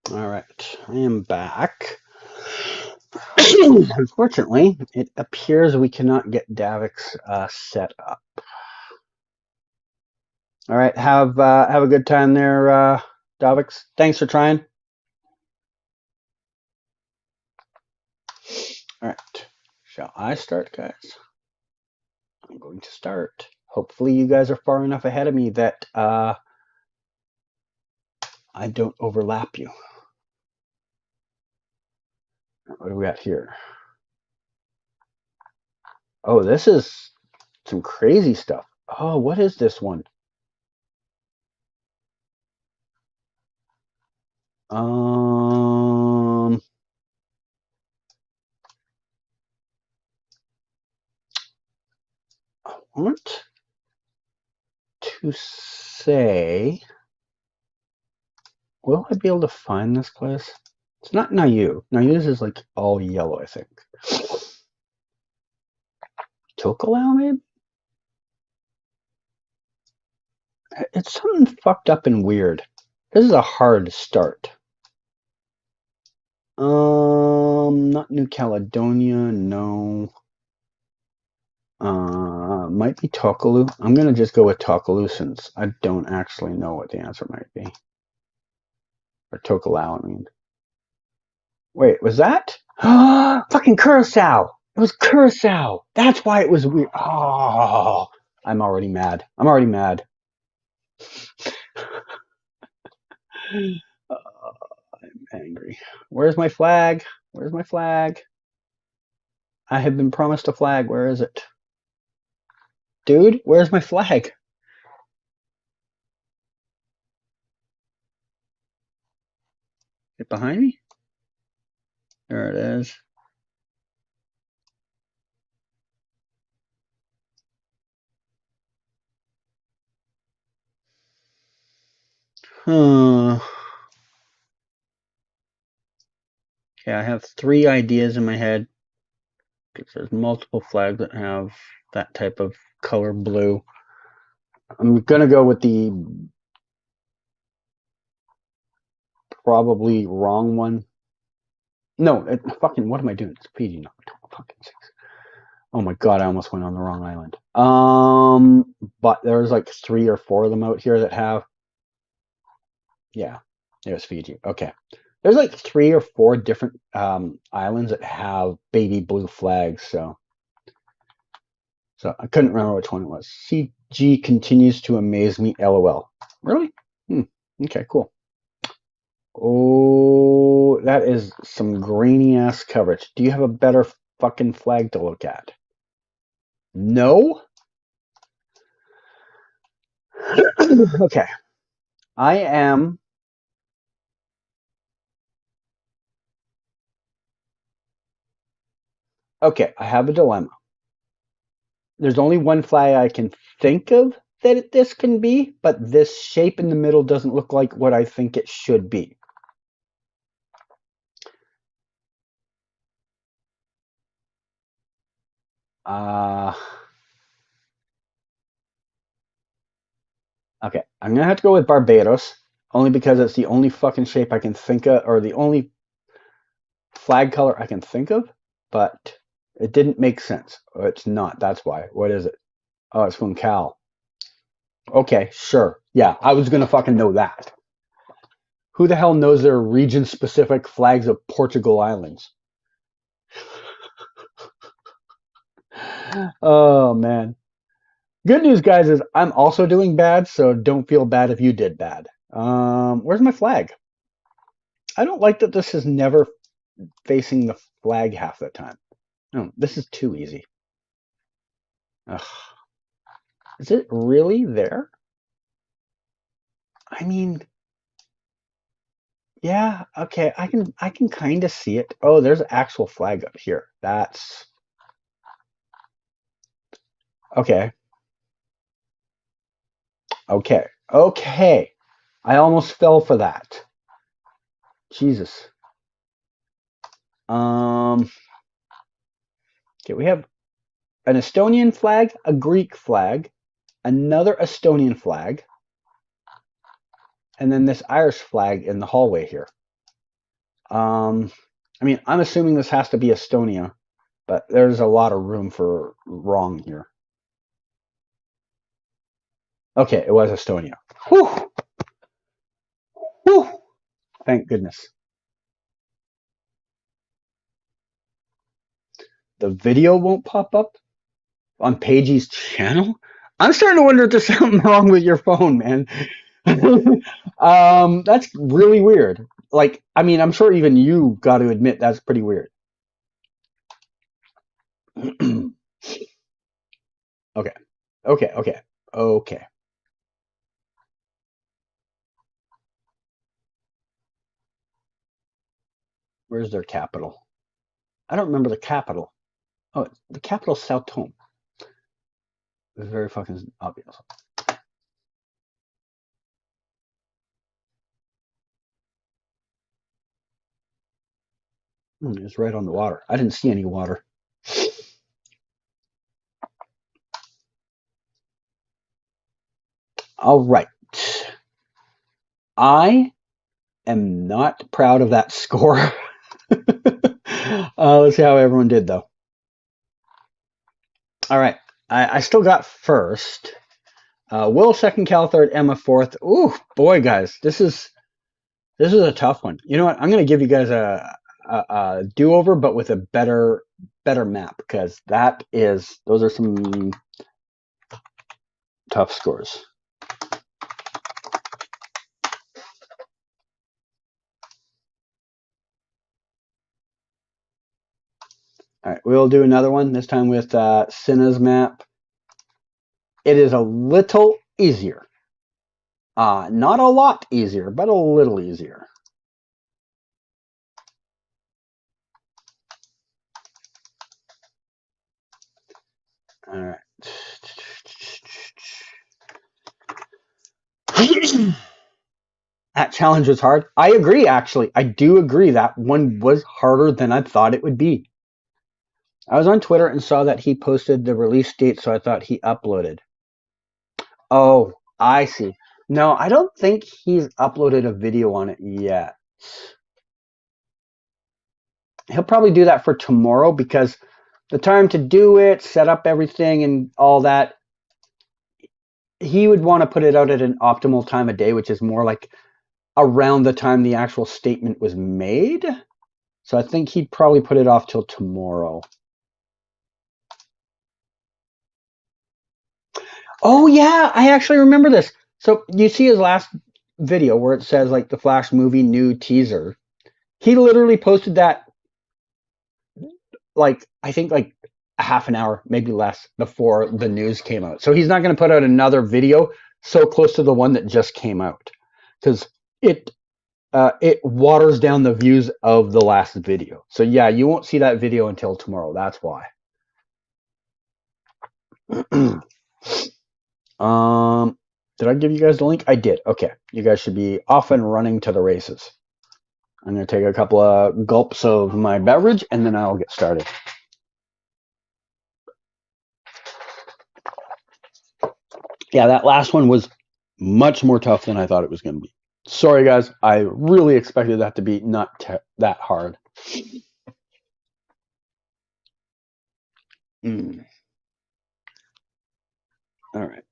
All right, I am back. Unfortunately, it appears we cannot get Davix set up. All right, have a good time there, Davix. Thanks for trying. All right, shall I start, guys? I'm going to start. Hopefully, you guys are far enough ahead of me that I don't overlap you. What do we got here? Oh, this is some crazy stuff. Oh, what is this one? I want to say, will I be able to find this place? It's not Nayu. Nayu's is like all yellow, I think. Tokelau, maybe? It's something fucked up and weird. This is a hard start. Not New Caledonia, no. Might be Tokelau. I'm gonna just go with Tokelau since I don't actually know what the answer might be. Or Tokelau, I mean. Wait, was that? Fucking Curacao! It was Curacao! That's why it was weird. Oh, I'm already mad. I'm already mad. I'm angry. Where's my flag? Where's my flag? I have been promised a flag. Where is it? Dude, where's my flag? It behind me? There it is. Huh. Okay, I have 3 ideas in my head. Because there's multiple flags that have that type of color blue. I'm gonna go with the probably wrong one. No, fucking, what am I doing? It's Fiji, not fucking 6. Oh my god, I almost went on the wrong island. But there's like 3 or 4 of them out here that have. Yeah, there's Fiji. Okay. There's like 3 or 4 different islands that have baby blue flags, so I couldn't remember which one it was. CG continues to amaze me, LOL. Really? Okay, cool. Oh, that is some grainy ass coverage. Do you have a better fucking flag to look at? No? Okay. I am. Okay, I have a dilemma. There's only one flag I can think of that this can be, but this shape in the middle doesn't look like what I think it should be. Okay, I'm gonna have to go with Barbados, only because it's the only fucking shape I can think of, or the only flag color I can think of, but it didn't make sense. It's not, that's why. What is it? Oh, it's from Cal. Okay, sure. Yeah, I was gonna fucking know that. Who the hell knows their region-specific flags of Portugal Islands? Oh, man. Good news, guys, is I'm also doing bad, so don't feel bad if you did bad. Where's my flag? I don't like that this is never facing the flag half the time. No, this is too easy. Ugh. Is it really there? I mean, yeah, okay, I can kind of see it. Oh, there's an actual flag up here. That's okay. Okay. Okay. I almost fell for that. Jesus. Okay, we have an Estonian flag, a Greek flag, another Estonian flag, and then this Irish flag in the hallway here. I mean, I'm assuming this has to be Estonia, but there's a lot of room for wrong here. Okay, it was Estonia. Whew! Whew! Thank goodness. The video won't pop up on Paige's channel? I'm starting to wonder if there's something wrong with your phone, man. That's really weird. Like, I mean, I'm sure even you got to admit that's pretty weird. Okay. Okay. Okay. Okay. Where's their capital? I don't remember the capital. Oh, the capital's Sao Tome. It's very fucking obvious. It's right on the water. I didn't see any water. All right. I am not proud of that score. Let's see how everyone did, though. All right. I still got first. Will second, Cal third, Emma fourth. Ooh, boy, guys, this is a tough one. You know what? I'm gonna give you guys a do over, but with a better map, because those are some tough scores. All right, we'll do another one, this time with Cinna's map. It is a little easier. Not a lot easier, but a little easier. All right. That challenge was hard. I agree, actually. I do agree that one was harder than I thought it would be. I was on Twitter and saw that he posted the release date, so I thought he uploaded. Oh, I see. No, I don't think he's uploaded a video on it yet. He'll probably do that for tomorrow, because the time to do it, set up everything and all that, he would want to put it out at an optimal time of day, which is more like around the time the actual statement was made. So I think he'd probably put it off till tomorrow. Oh yeah, I actually remember this. So you see his last video where it says like the Flash movie new teaser. He literally posted that like, I think like a half an hour, maybe less, before the news came out. So he's not going to put out another video so close to the one that just came out, because it waters down the views of the last video. So yeah, you won't see that video until tomorrow. That's why. Did I give you guys the link? I did. Okay, you guys should be off and running to the races. I'm going to take a couple of gulps of my beverage, and then I'll get started. Yeah, that last one was much more tough than I thought it was going to be. Sorry, guys. I really expected that to be not that hard. All right.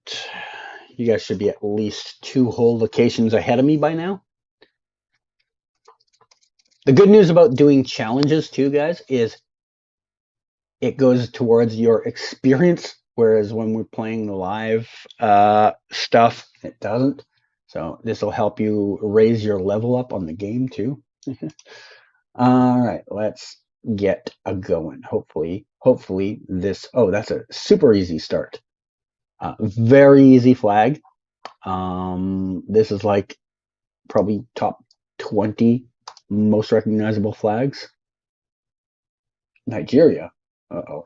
You guys should be at least 2 whole locations ahead of me by now. The good news about doing challenges too, guys, is it goes towards your experience, whereas when we're playing the live stuff, it doesn't. So this will help you raise your level up on the game too. All right, let's get a going. Hopefully this. Oh, that's a super easy start. Very easy flag. This is like probably top 20 most recognizable flags. Nigeria. Uh-oh.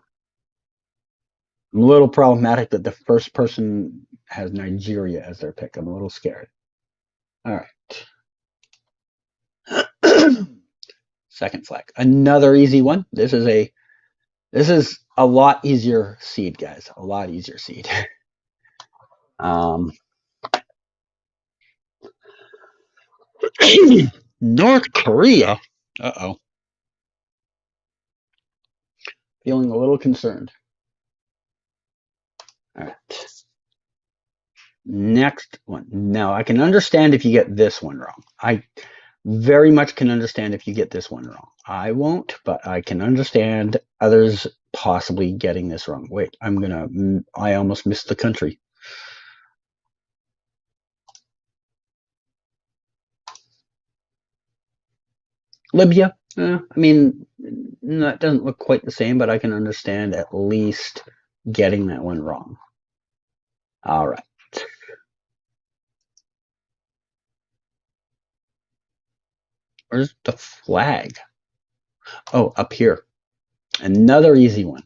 I'm a little problematic that the first person has Nigeria as their pick. I'm a little scared. All right. Second flag. Another easy one. This is a lot easier seed, guys. A lot easier seed. North Korea. Uh-oh. Feeling a little concerned. All right. Next one. Now, I can understand if you get this one wrong. I very much can understand if you get this one wrong. I won't, but I can understand others possibly getting this wrong. Wait, I almost missed the country. Libya. I mean, that doesn't look quite the same, but I can understand at least getting that one wrong. All right. Where's the flag? Oh, up here. Another easy one.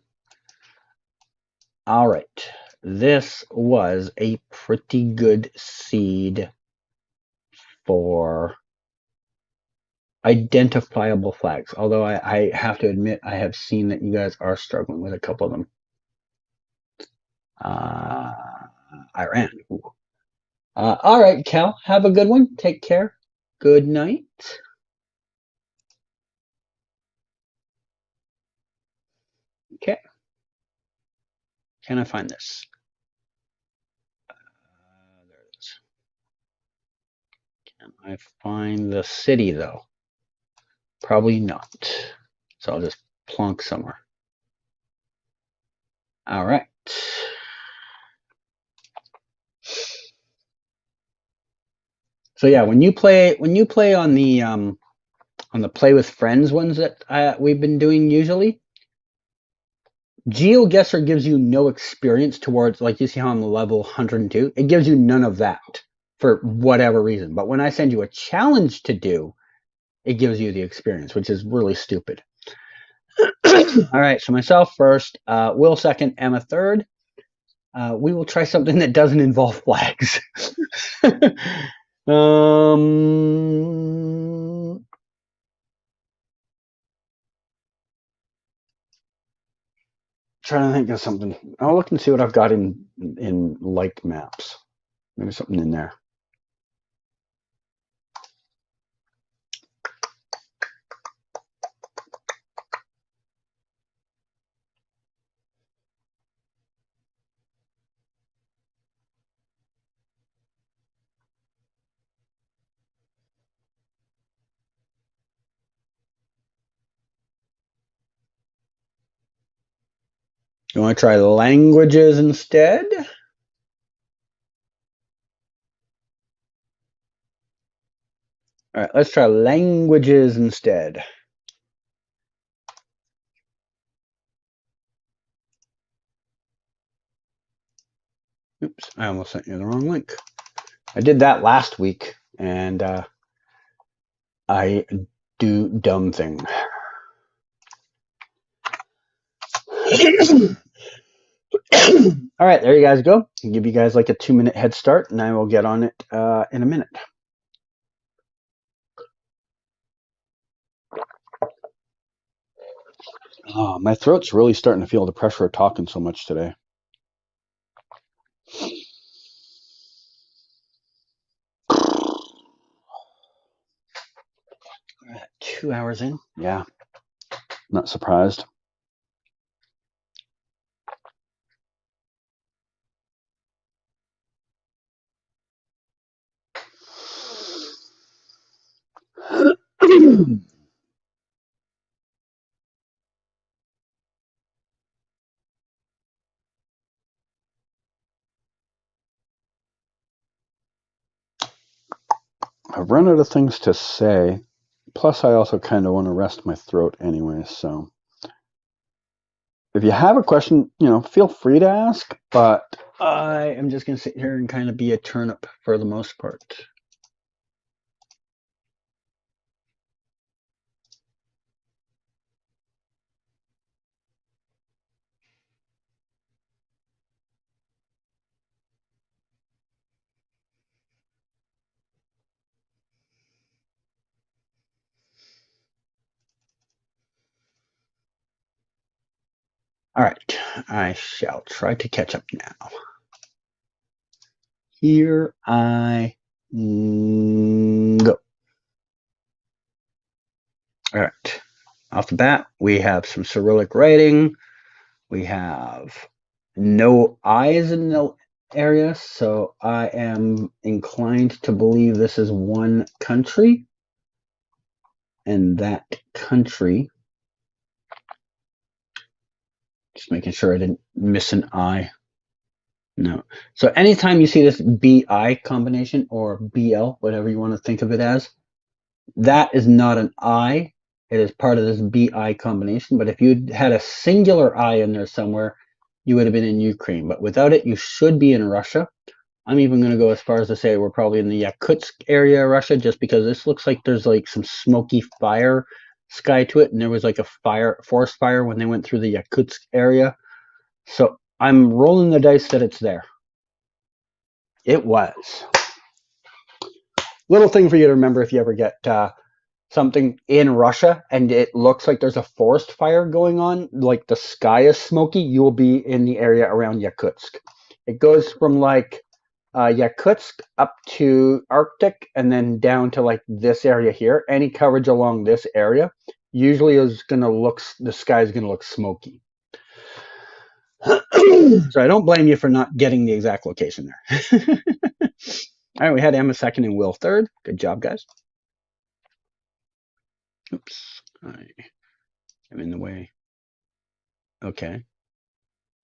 All right. This was a pretty good seed for identifiable flags. Although I have to admit, I have seen that you guys are struggling with a couple of them. Iran. All right, Cal. Have a good one. Take care. Good night. Okay. Can I find this? There it is. Can I find the city, though? Probably not. So I'll just plonk somewhere. All right. So yeah, when you play on the play with friends ones that we've been doing usually, GeoGuessr gives you no experience towards, like you see how I'm level 102. It gives you none of that for whatever reason. But when I send you a challenge to do, it gives you the experience, which is really stupid. All right, so myself first, Will second, Emma third. We will try something that doesn't involve flags. Trying to think of something. I'll look and see what I've got in liked maps. Maybe something in there. You want to try languages instead? All right, let's try languages instead. Oops, I almost sent you the wrong link. I did that last week, and I do dumb thing. All right, there you guys go. I'll give you guys like a 2-minute head start, and I will get on it in a minute. Oh, my throat's really starting to feel the pressure of talking so much today. 2 hours in? Yeah, not surprised. I've run out of things to say. Plus, I also kind of want to rest my throat anyway, so if you have a question, feel free to ask, but I am just going to sit here and kind of be a turnip for the most part. All right, I shall try to catch up now. Here I go. All right. Off the bat, we have some Cyrillic writing. We have no I's in the area, so I am inclined to believe this is one country. And that country, just making sure I didn't miss an I. No. So anytime you see this BI combination or BL, whatever you want to think of it as, that is not an I. It is part of this BI combination. But if you had a singular I in there somewhere, you would have been in Ukraine. But without it, you should be in Russia. I'm even going to go as far as to say we're probably in the Yakutsk area of Russia, just because this looks like there's like some smoky fire sky to it. And there was like a forest fire when they went through the Yakutsk area. So I'm rolling the dice that it's there. It was. Little thing for you to remember if you ever get something in Russia and it looks like there's a forest fire going on, like the sky is smoky, you will be in the area around Yakutsk. It goes from like Yakutsk up to Arctic and then down to like this area here. Any coverage along this area usually is going to look, the sky is going to look smoky. So I don't blame you for not getting the exact location there. All right, we had Emma second and Will third. Good job, guys. Oops, I am in the way. Okay.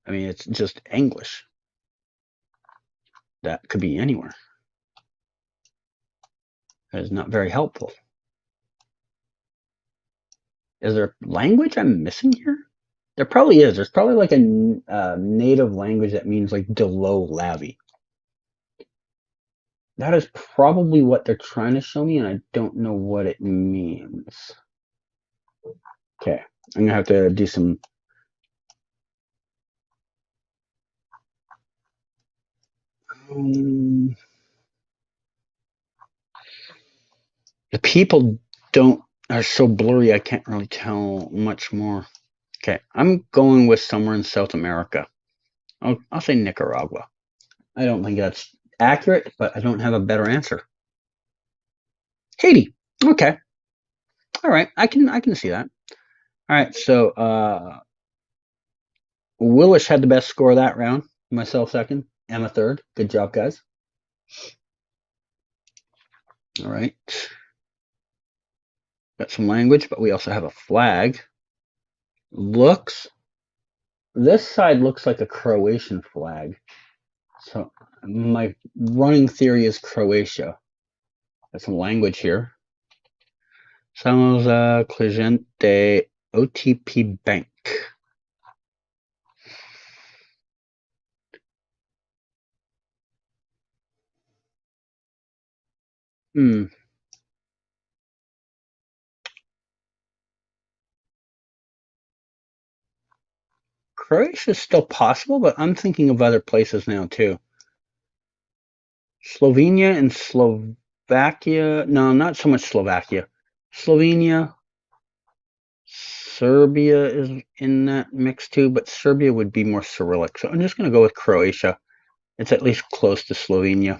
I mean, it's just English. That could be anywhere. That is not very helpful. Is there language I'm missing here? There probably is. There's probably like a native language that means like Delo Lavi. That is probably what they're trying to show me, and I don't know what it means. Okay, I'm gonna have to do some. The people are so blurry. I can't really tell much more. Okay, I'm going with somewhere in South America. I'll say Nicaragua. I don't think that's accurate, but I don't have a better answer. Haiti. Okay. All right. I can see that. All right. So Willis had the best score that round. Myself second. Emma third. Good job, guys. All right. Got some language, but we also have a flag. This side looks like a Croatian flag. So my running theory is Croatia. Got some language here. Somos cliente OTP Bank. Croatia is still possible, but I'm thinking of other places now too. Slovenia and Slovakia. No, not so much Slovakia. Slovenia. Serbia is in that mix too, but Serbia would be more Cyrillic. So I'm just going to go with Croatia. It's at least close to Slovenia.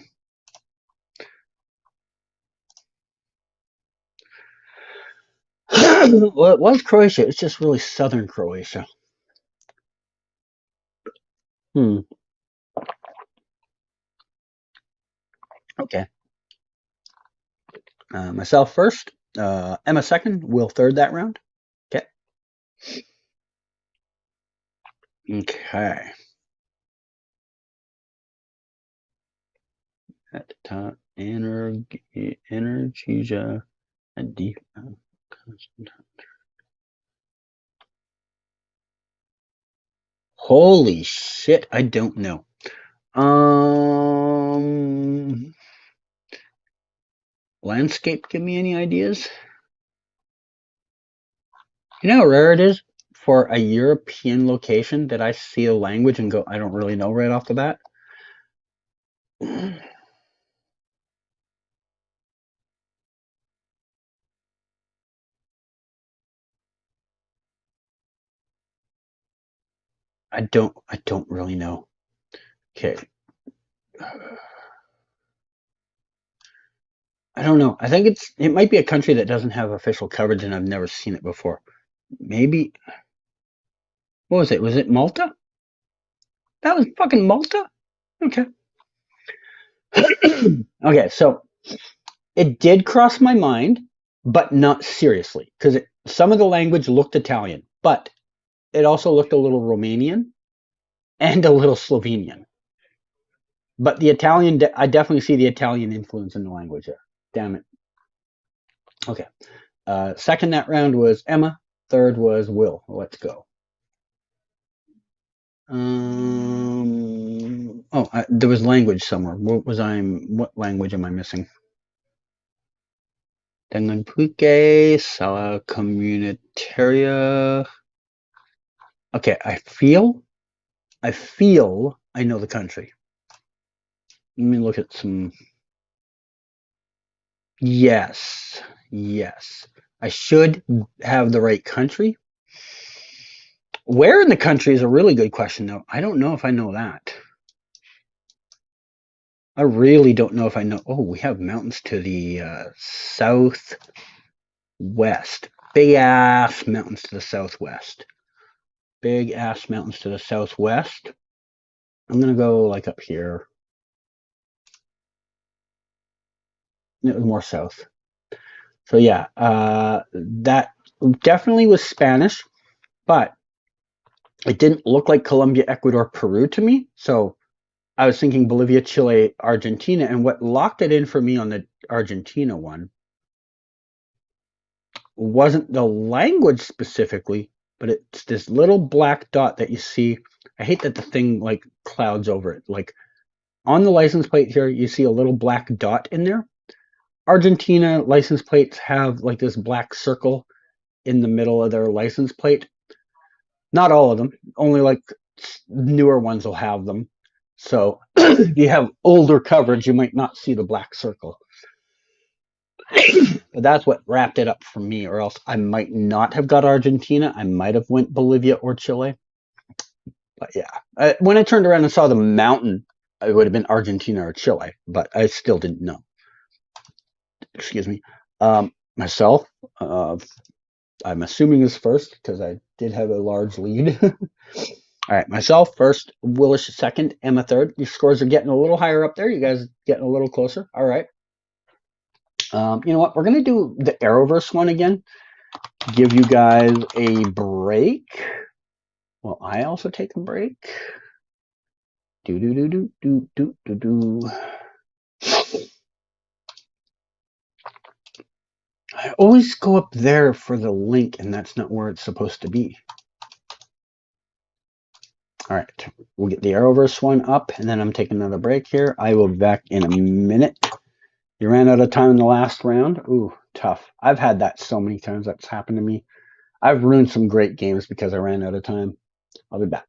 Well, it was Croatia. It's just really southern Croatia. Okay. Myself first. Emma second. Will third that round. Okay. Okay. At the top, Energia, and deep. Holy shit! I don't know. Landscape. Give me any ideas? You know how rare it is for a European location that I see a language and go, I don't really know right off the bat. I don't really know. Okay. I don't know. I think it might be a country that doesn't have official coverage, and I've never seen it before. Maybe what was it? Was it Malta? That was fucking Malta. Okay. Okay, so it did cross my mind, but not seriously, because some of the language looked Italian, but it also looked a little Romanian and a little Slovenian. But the Italian, I definitely see the Italian influence in the language there. Damn it. Okay. Second that round was Emma. Third was Will. Let's go. There was language somewhere. What language am I missing? Tenganpuke, Sala Communitaria. Okay, I feel I know the country. Let me look at some. Yes, yes. I should have the right country. Where in the country is a really good question, though. I don't know if I know that. I really don't know if I know. Oh, we have mountains to the southwest. Big ass mountains to the southwest. Big ass mountains to the southwest. I'm going to go like up here. It was more south. So yeah, that definitely was Spanish, but it didn't look like Colombia, Ecuador, Peru to me. So I was thinking Bolivia, Chile, Argentina, and what locked it in for me on the Argentina one wasn't the language specifically, but it's this little black dot that you see. I hate that the thing like clouds over it. Like on the license plate here, you see a little black dot in there. Argentina license plates have like this black circle in the middle of their license plate. Not all of them, only like newer ones will have them. So if you have older coverage, you might not see the black circle. But that's what wrapped it up for me, or else I might not have got Argentina. I might have went Bolivia or Chile. But yeah, when I turned around and saw the mountain, it would have been Argentina or Chile, but I still didn't know. Excuse me. Myself, I'm assuming is first because I did have a large lead. All right, myself first, Willis second, Emma third. Your scores are getting a little higher up there. You guys getting a little closer. All right. You know what? We're gonna do the Arrowverse one again. Give you guys a break. Well, I also take a break. Do do do do do do do do. I always go up there for the link, and that's not where it's supposed to be. All right, we'll get the Arrowverse one up, and then I'm taking another break here. I will be back in a minute. You ran out of time in the last round. Ooh, tough. I've had that so many times. That's happened to me. I've ruined some great games because I ran out of time. I'll be back.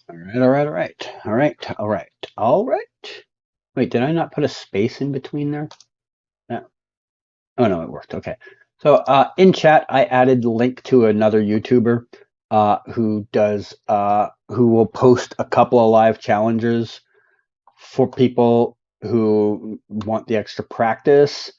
All right, all right, all right, all right, all right, all right. Wait, did I not put a space in between there? No. Oh no, it worked. Okay. So in chat, I added the link to another YouTuber who will post a couple of live challenges for people who want the extra practice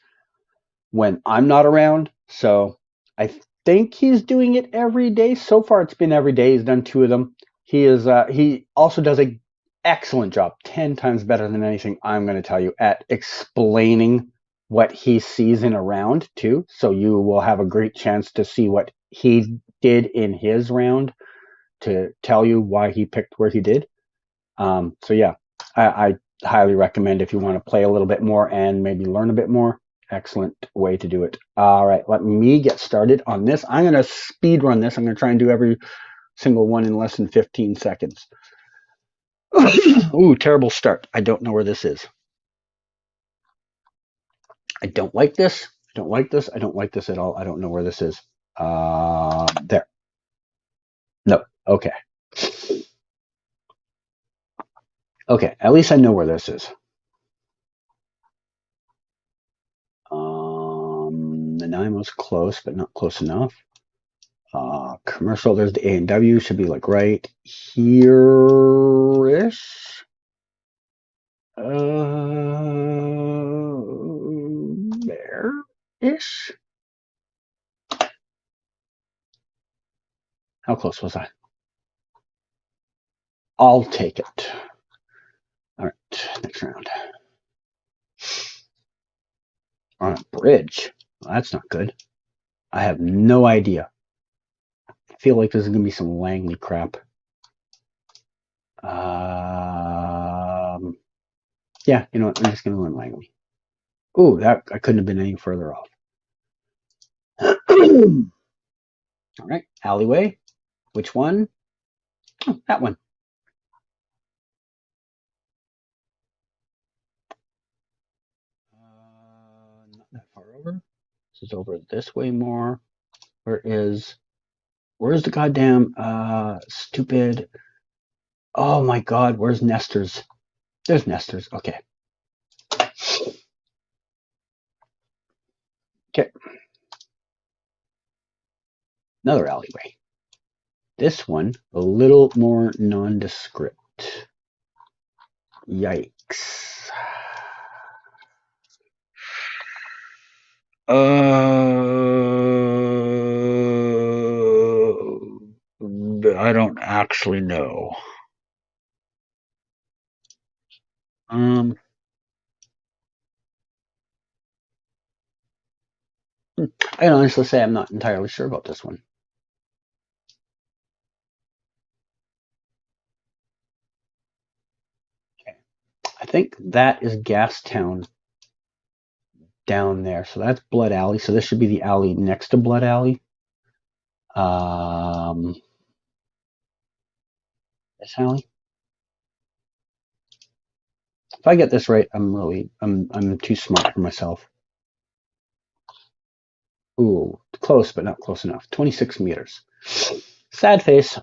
when I'm not around. So I think he's doing it every day. So far, it's been every day. He's done 2 of them. He also does a excellent job, 10 times better than anything I'm going to tell you, at explaining what he sees in a round too. So you will have a great chance to see what he did in his round to tell you why he picked where he did. So yeah, I highly recommend if you want to play a little bit more and maybe learn a bit more. Excellent way to do it. All right, let me get started on this. I'm going to speed run this. I'm going to try and do every single one in less than 15 seconds. Ooh, terrible start. I don't know where this is. I don't like this. I don't like this. I don't like this at all. I don't know where this is. There. No. Okay. Okay. At least I know where this is. Nanaimo's close, but not close enough. Commercial. There's the A&W. Should be like right here-ish. There-ish. How close was I? I'll take it. All right, next round. On a bridge. Well, that's not good. I have no idea. I feel like this is going to be some Langley crap. Yeah, you know what? I'm just going to learn Langley. Ooh, that I couldn't have been any further off. All right, alleyway. Which one? Oh, that one. Not that far over. This is over this way more. Where's the goddamn stupid? Oh my God, where's Nestor's? There's Nestor's. Okay. Okay. Another alleyway. This one, a little more nondescript. Yikes. I don't actually know. I can honestly say I'm not entirely sure about this one. Okay. I think that is Gastown down there. So that's Blood Alley. So this should be the alley next to Blood Alley. This alley. If I get this right, I'm too smart for myself. Ooh, close, but not close enough. 26 meters. Sad face.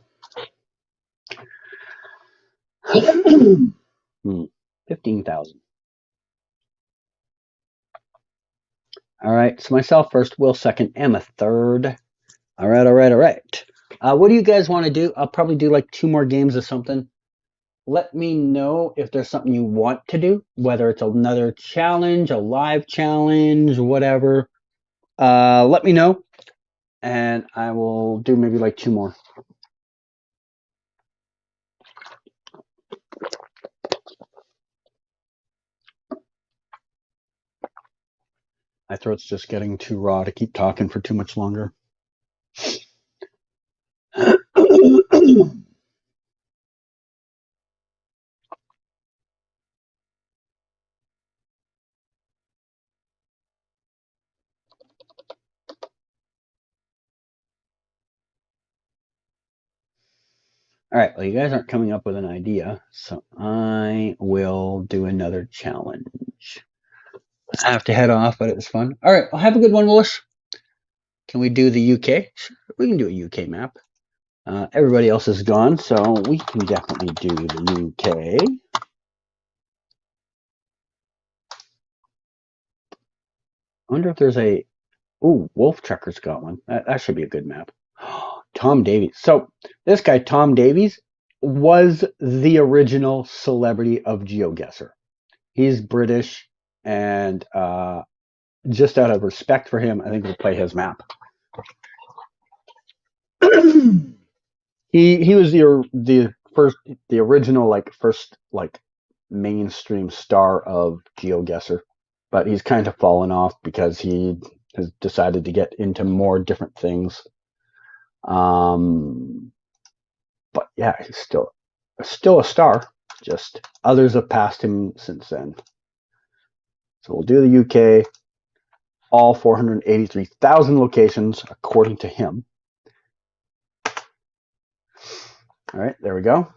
15,000. All right, so myself first, Will second, Emma third. All right, all right, all right. What do you guys want to do? I'll probably do like 2 more games or something. Let me know if there's something you want to do, whether it's another challenge, a live challenge, whatever. Let me know, and I will do maybe like 2 more. My throat's just getting too raw to keep talking for too much longer. All right, well, you guys aren't coming up with an idea, so I will do another challenge. I have to head off, but it was fun. All right, well, have a good one, Lois. Can we do the UK? Sure, we can do a UK map. Everybody else is gone, so we can definitely do the UK. I wonder if there's a... Ooh, Wolf Trucker's got one. That should be a good map. Tom Davies. So this guy, Tom Davies, was the original celebrity of GeoGuessr. He's British, and just out of respect for him, I think we'll play his map. he was the original first mainstream star of GeoGuessr, but he's kind of fallen off because he has decided to get into more different things. But yeah, he's still a star. Just others have passed him since then. So we'll do the UK, all 483,000 locations according to him. All right, there we go.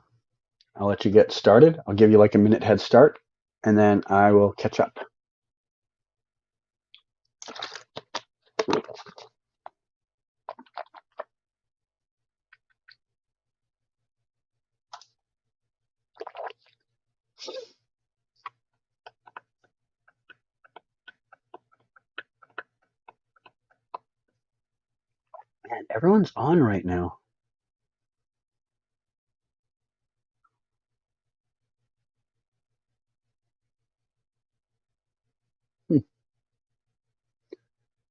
I'll let you get started. I'll give you like a minute head start, and then I will catch up. Man, everyone's on right now.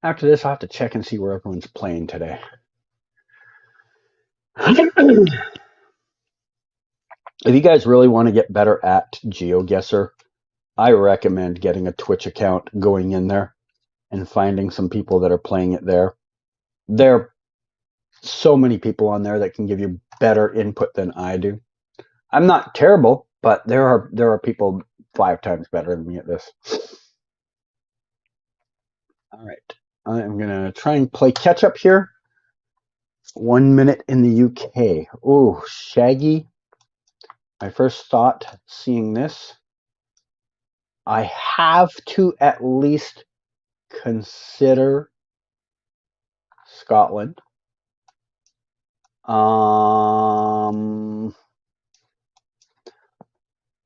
After this, I'll have to check and see where everyone's playing today. If you guys really want to get better at GeoGuessr, I recommend getting a Twitch account, going in there, and finding some people that are playing it there. There are so many people on there that can give you better input than I do. I'm not terrible, but there are people 5 times better than me at this. All right, I'm gonna try and play catch up here. 1 minute in the UK. Oh, Shaggy. My first thought seeing this, I have to at least consider Scotland. I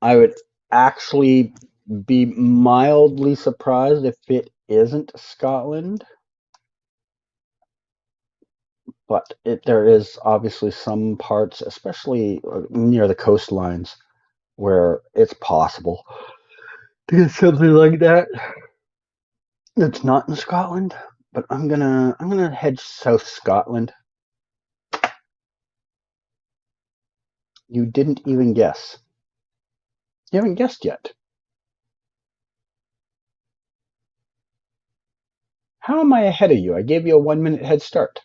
would actually be mildly surprised if it isn't Scotland. But there is obviously some parts, especially near the coastlines, where it's possible to get something like that. It's not in Scotland, but I'm gonna head South Scotland. You didn't even guess. You haven't guessed yet. How am I ahead of you? I gave you a 1 minute head start.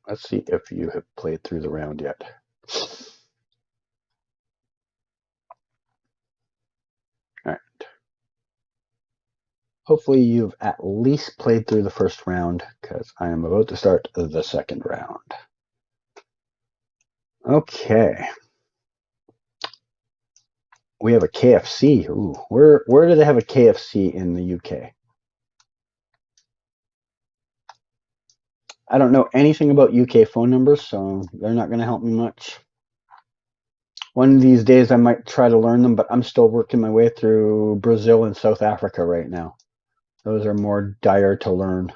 Let's see if you have played through the round yet. All right. Hopefully you've at least played through the first round, because I am about to start the second round. Okay. We have a KFC. Ooh, where do they have a KFC in the UK? I don't know anything about UK phone numbers, so they're not going to help me much. One of these days I might try to learn them, but I'm still working my way through Brazil and South Africa right now. Those are more dire to learn.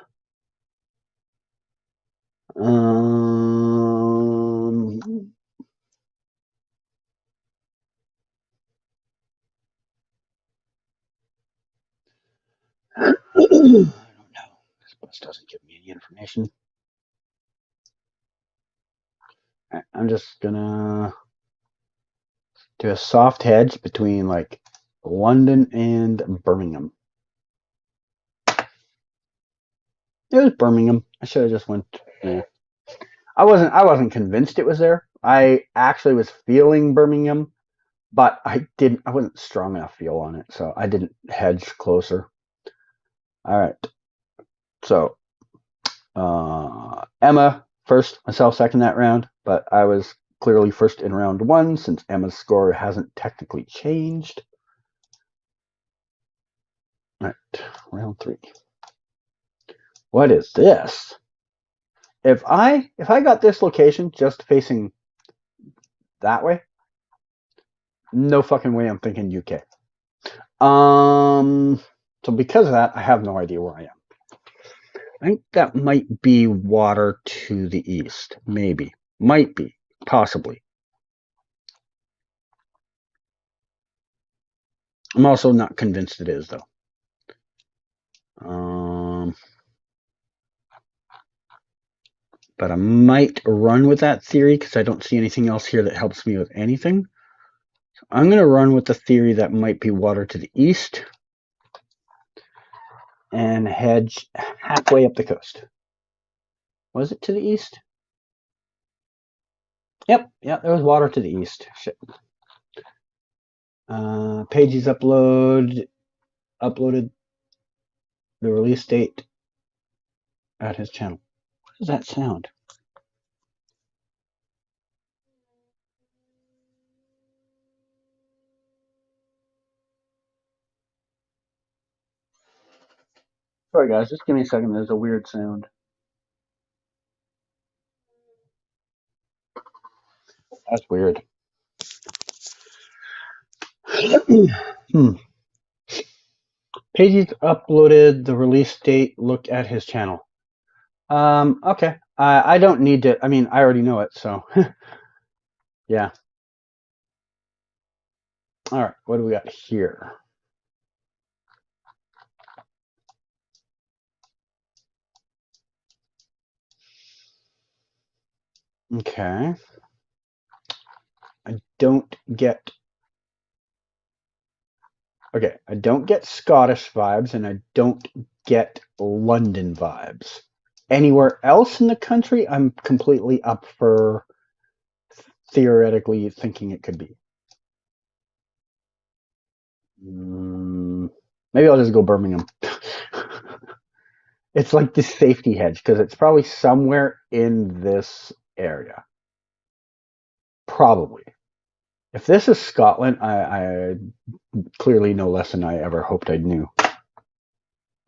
I don't know. This bus doesn't give me any information. Right, I'm just gonna do a soft hedge between like London and Birmingham. It was Birmingham. I should have just went. Yeah. I wasn't convinced it was there. I actually was feeling Birmingham, but I wasn't strong enough feel on it, so I didn't hedge closer. All right. So Emma first, myself second that round, but I was clearly first in round 1 since Emma's score hasn't technically changed. All right, round 3. What is this? If I got this location just facing that way, no fucking way I'm thinking UK. So because of that, I have no idea where I am. I think that might be water to the east. Maybe. Might be. Possibly. I'm also not convinced it is, though. But I might run with that theory because I don't see anything else here that helps me with anything. So I'm going to run with the theory that might be water to the east and hedge halfway up the coast. Was it to the east? Yep, there was water to the east. Shit. Pages uploaded the release date at his channel. What does that sound? Sorry guys, just give me a second. There's a weird sound. That's weird. Pages uploaded the release date. Look at his channel. Okay. I don't need to. I mean, I already know it, so yeah. All right. What do we got here? Okay. I don't get. Okay, I don't get Scottish vibes, and I don't get London vibes. Anywhere else in the country, I'm completely up for theoretically thinking it could be. Maybe I'll just go Birmingham. It's like the safety hedge because it's probably somewhere in this area. Probably. If this is Scotland, I clearly know less than I ever hoped I knew.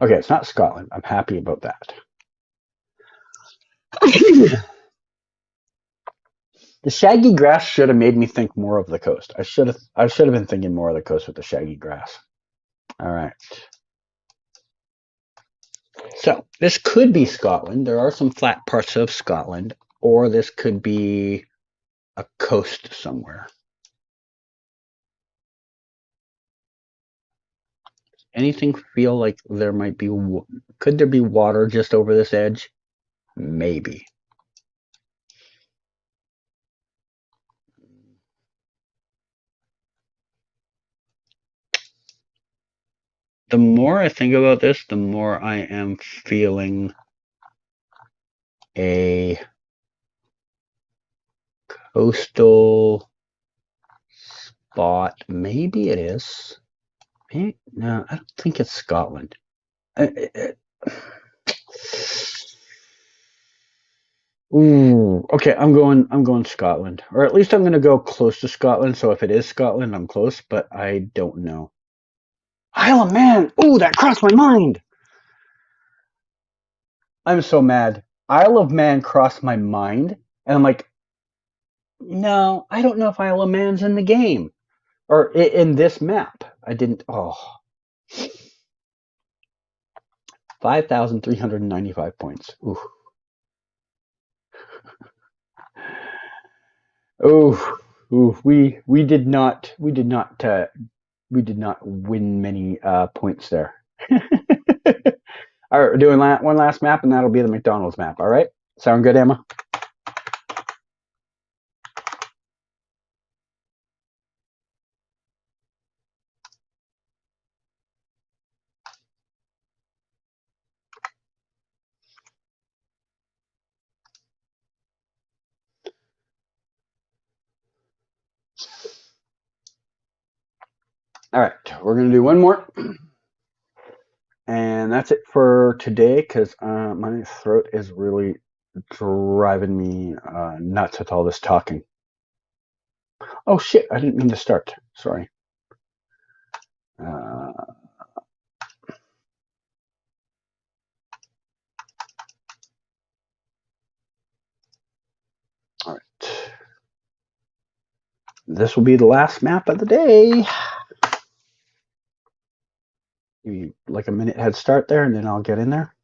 Okay, it's not Scotland. I'm happy about that. The shaggy grass should have made me think more of the coast. I should have been thinking more of the coast with the shaggy grass. All right. So this could be Scotland. There are some flat parts of Scotland, or this could be a coast somewhere. Anything feel like there might be? Could there be water just over this edge? Maybe. The more I think about this, the more I am feeling a coastal spot. Maybe it is. Maybe, no, I don't think it's Scotland. Ooh, okay, I'm going Scotland. Or at least I'm gonna go close to Scotland, so if it is Scotland, I'm close, but I don't know. Isle of Man! Ooh, that crossed my mind! I'm so mad. Isle of Man crossed my mind, and I'm like, no, I don't know if Isle of Man's in the game. Or in this map. I didn't, 5,395 points. Ooh. Ooh, we did not win many points there. All right, we're doing one last map, and that'll be the McDonald's map. All right, sound good, Emma? All right, we're gonna do one more. And that's it for today because my throat is really driving me nuts with all this talking. Oh shit! I didn't mean to start. Sorry. Uh, all right. This will be the last map of the day. Give you like a minute head start there, and then I'll get in there.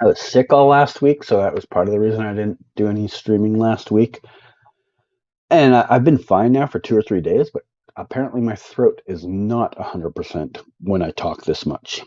I was sick all last week, so that was part of the reason I didn't do any streaming last week. And I've been fine now for 2 or 3 days, but apparently my throat is not 100% when I talk this much.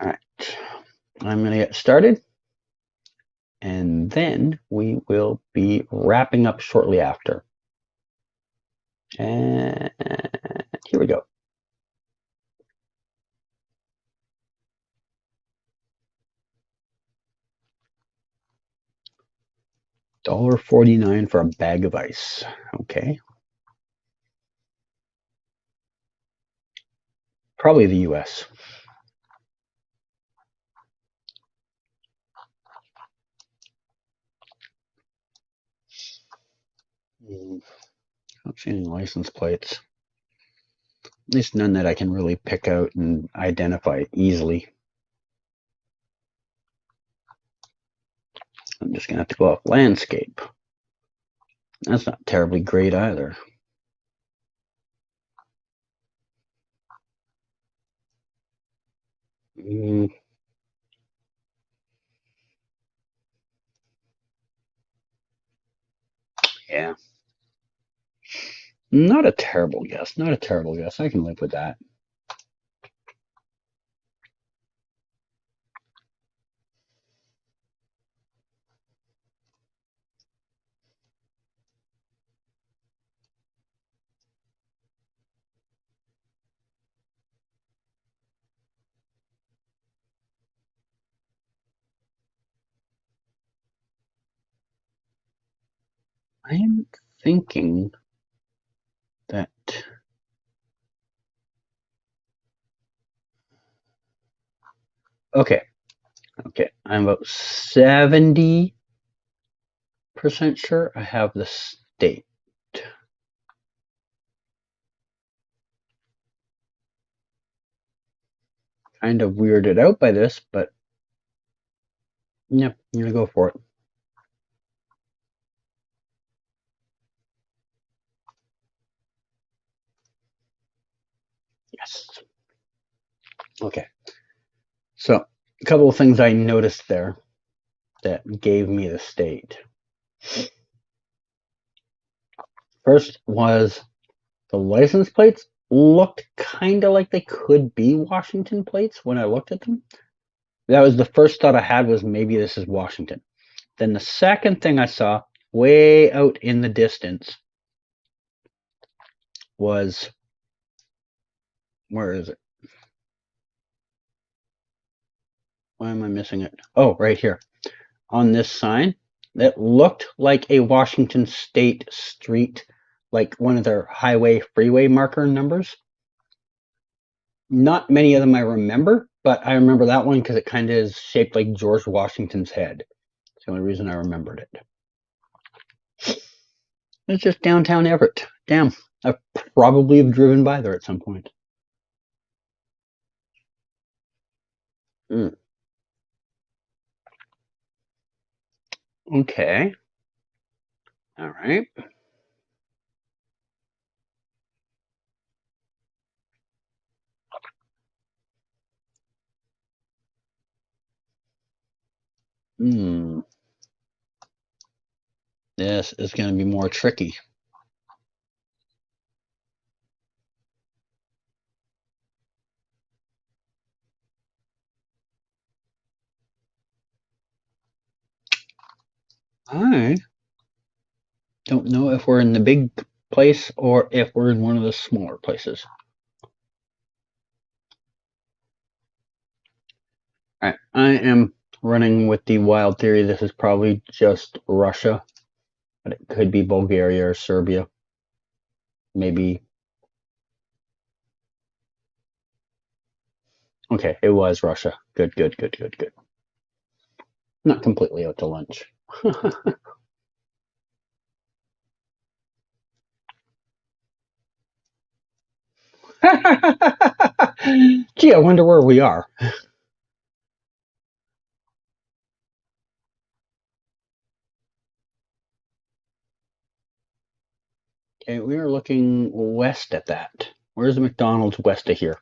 All right, I'm going to get started, and then we will be wrapping up shortly after. And here we go. $1.49 for a bag of ice. Okay. Probably the US. I don't see any license plates. At least none that I can really pick out and identify easily. I'm just going to have to go off landscape. That's not terribly great either. Yeah. Not a terrible guess. Not a terrible guess. I can live with that. I'm thinking that. Okay. Okay. I'm about 70% sure I have the state. Kind of weirded out by this, but yeah, I'm going to go for it. Yes. Okay. So, a couple of things I noticed there that gave me the state. First was the license plates looked kind of like they could be Washington plates when I looked at them. That was the first thought I had, was maybe this is Washington. Then the second thing I saw way out in the distance was, where is it? Why am I missing it? Oh, right here. On this sign, that looked like a Washington State street, like one of their highway freeway marker numbers. Not many of them I remember, but I remember that one because it kind of is shaped like George Washington's head. It's the only reason I remembered it. It's just downtown Everett. Damn, I probably have driven by there at some point. Mm. Okay. All right. Hmm. This is going to be more tricky. I don't know if we're in the big place or if we're in one of the smaller places. All right, I am running with the wild theory this is probably just Russia, but it could be Bulgaria or Serbia. Maybe. Okay, it was Russia. Good, good, good, good, good. Not completely out to lunch. Gee, I wonder where we are. Okay, we are looking west at that. Where's the McDonald's west of here?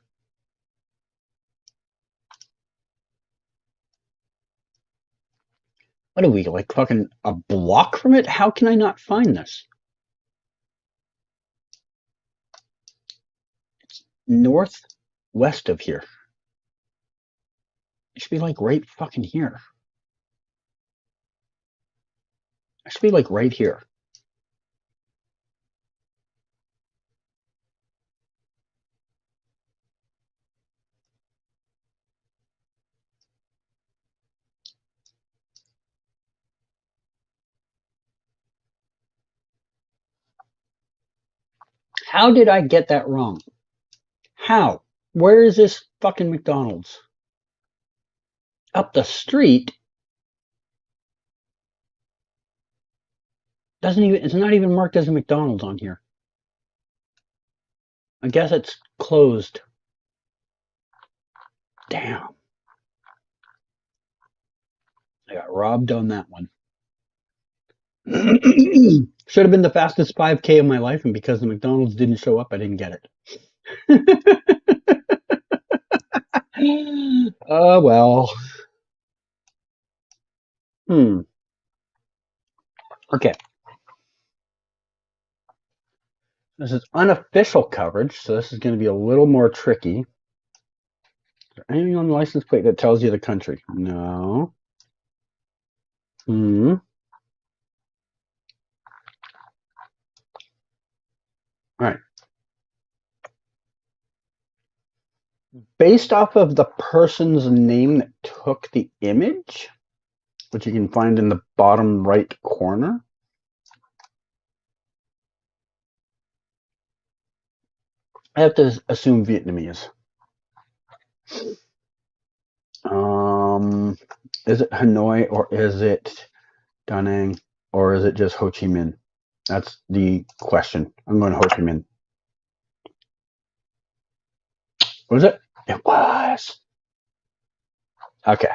What are we, like fucking a block from it? How can I not find this? Northwest of here. It should be like right fucking here. It should be like right here. How did I get that wrong? How? Where is this fucking McDonald's? Up the street? Doesn't even, it's not even marked as a McDonald's on here. I guess it's closed. Damn. I got robbed on that one. Should have been the fastest 5K of my life, and because the McDonald's didn't show up, I didn't get it. Oh, well. Okay. This is unofficial coverage, so this is going to be a little more tricky. Is there anything on the license plate that tells you the country? No. All right. Based off of the person's name that took the image, which you can find in the bottom right corner, I have to assume Vietnamese. Is it Hanoi or is it Da Nang or is it just Ho Chi Minh? That's the question. I'm going to Ho Chi Minh. Was it? It was. Okay.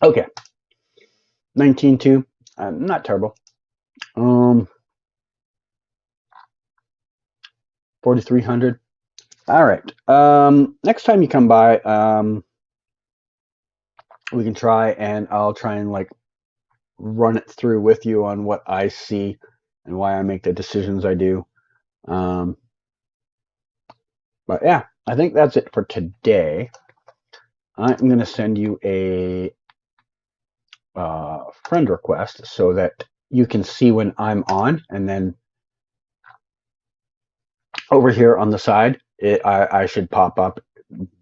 Okay. 19.2. Not terrible. 4,300. All right. Next time you come by, we can try, and I'll try and like run it through with you on what I see and why I make the decisions I do. But yeah, I think that's it for today. I'm going to send you a friend request so that you can see when I'm on, and then over here on the side, I should pop up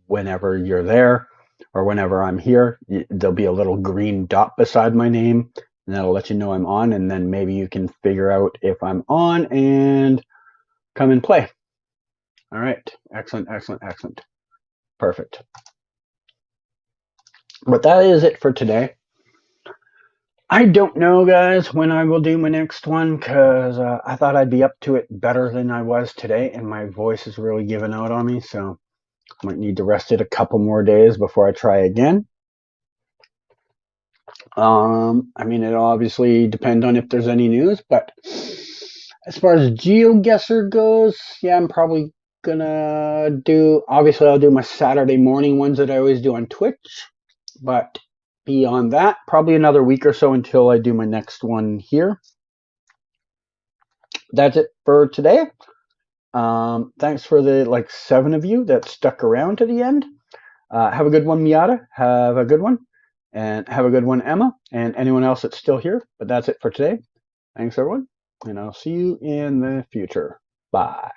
whenever you're there or whenever I'm here. There'll be a little green dot beside my name, and that'll let you know I'm on, and then maybe you can figure out if I'm on and come and play. All right. Excellent, excellent, excellent. Perfect. But that is it for today. I don't know, guys, when I will do my next one, because I thought I'd be up to it better than I was today, and my voice is really giving out on me, so I might need to rest it a couple more days before I try again. I mean, it'll obviously depend on if there's any news, but as far as GeoGuessr goes, yeah, I'm probably gonna do, obviously I'll do my Saturday morning ones that I always do on Twitch, but beyond that, probably another week or so until I do my next one here. That's it for today. Thanks for the 7 of you that stuck around to the end. Have a good one, Miata. Have a good one. And have a good one, Emma, and anyone else that's still here. But that's it for today. Thanks, everyone. And I'll see you in the future. Bye.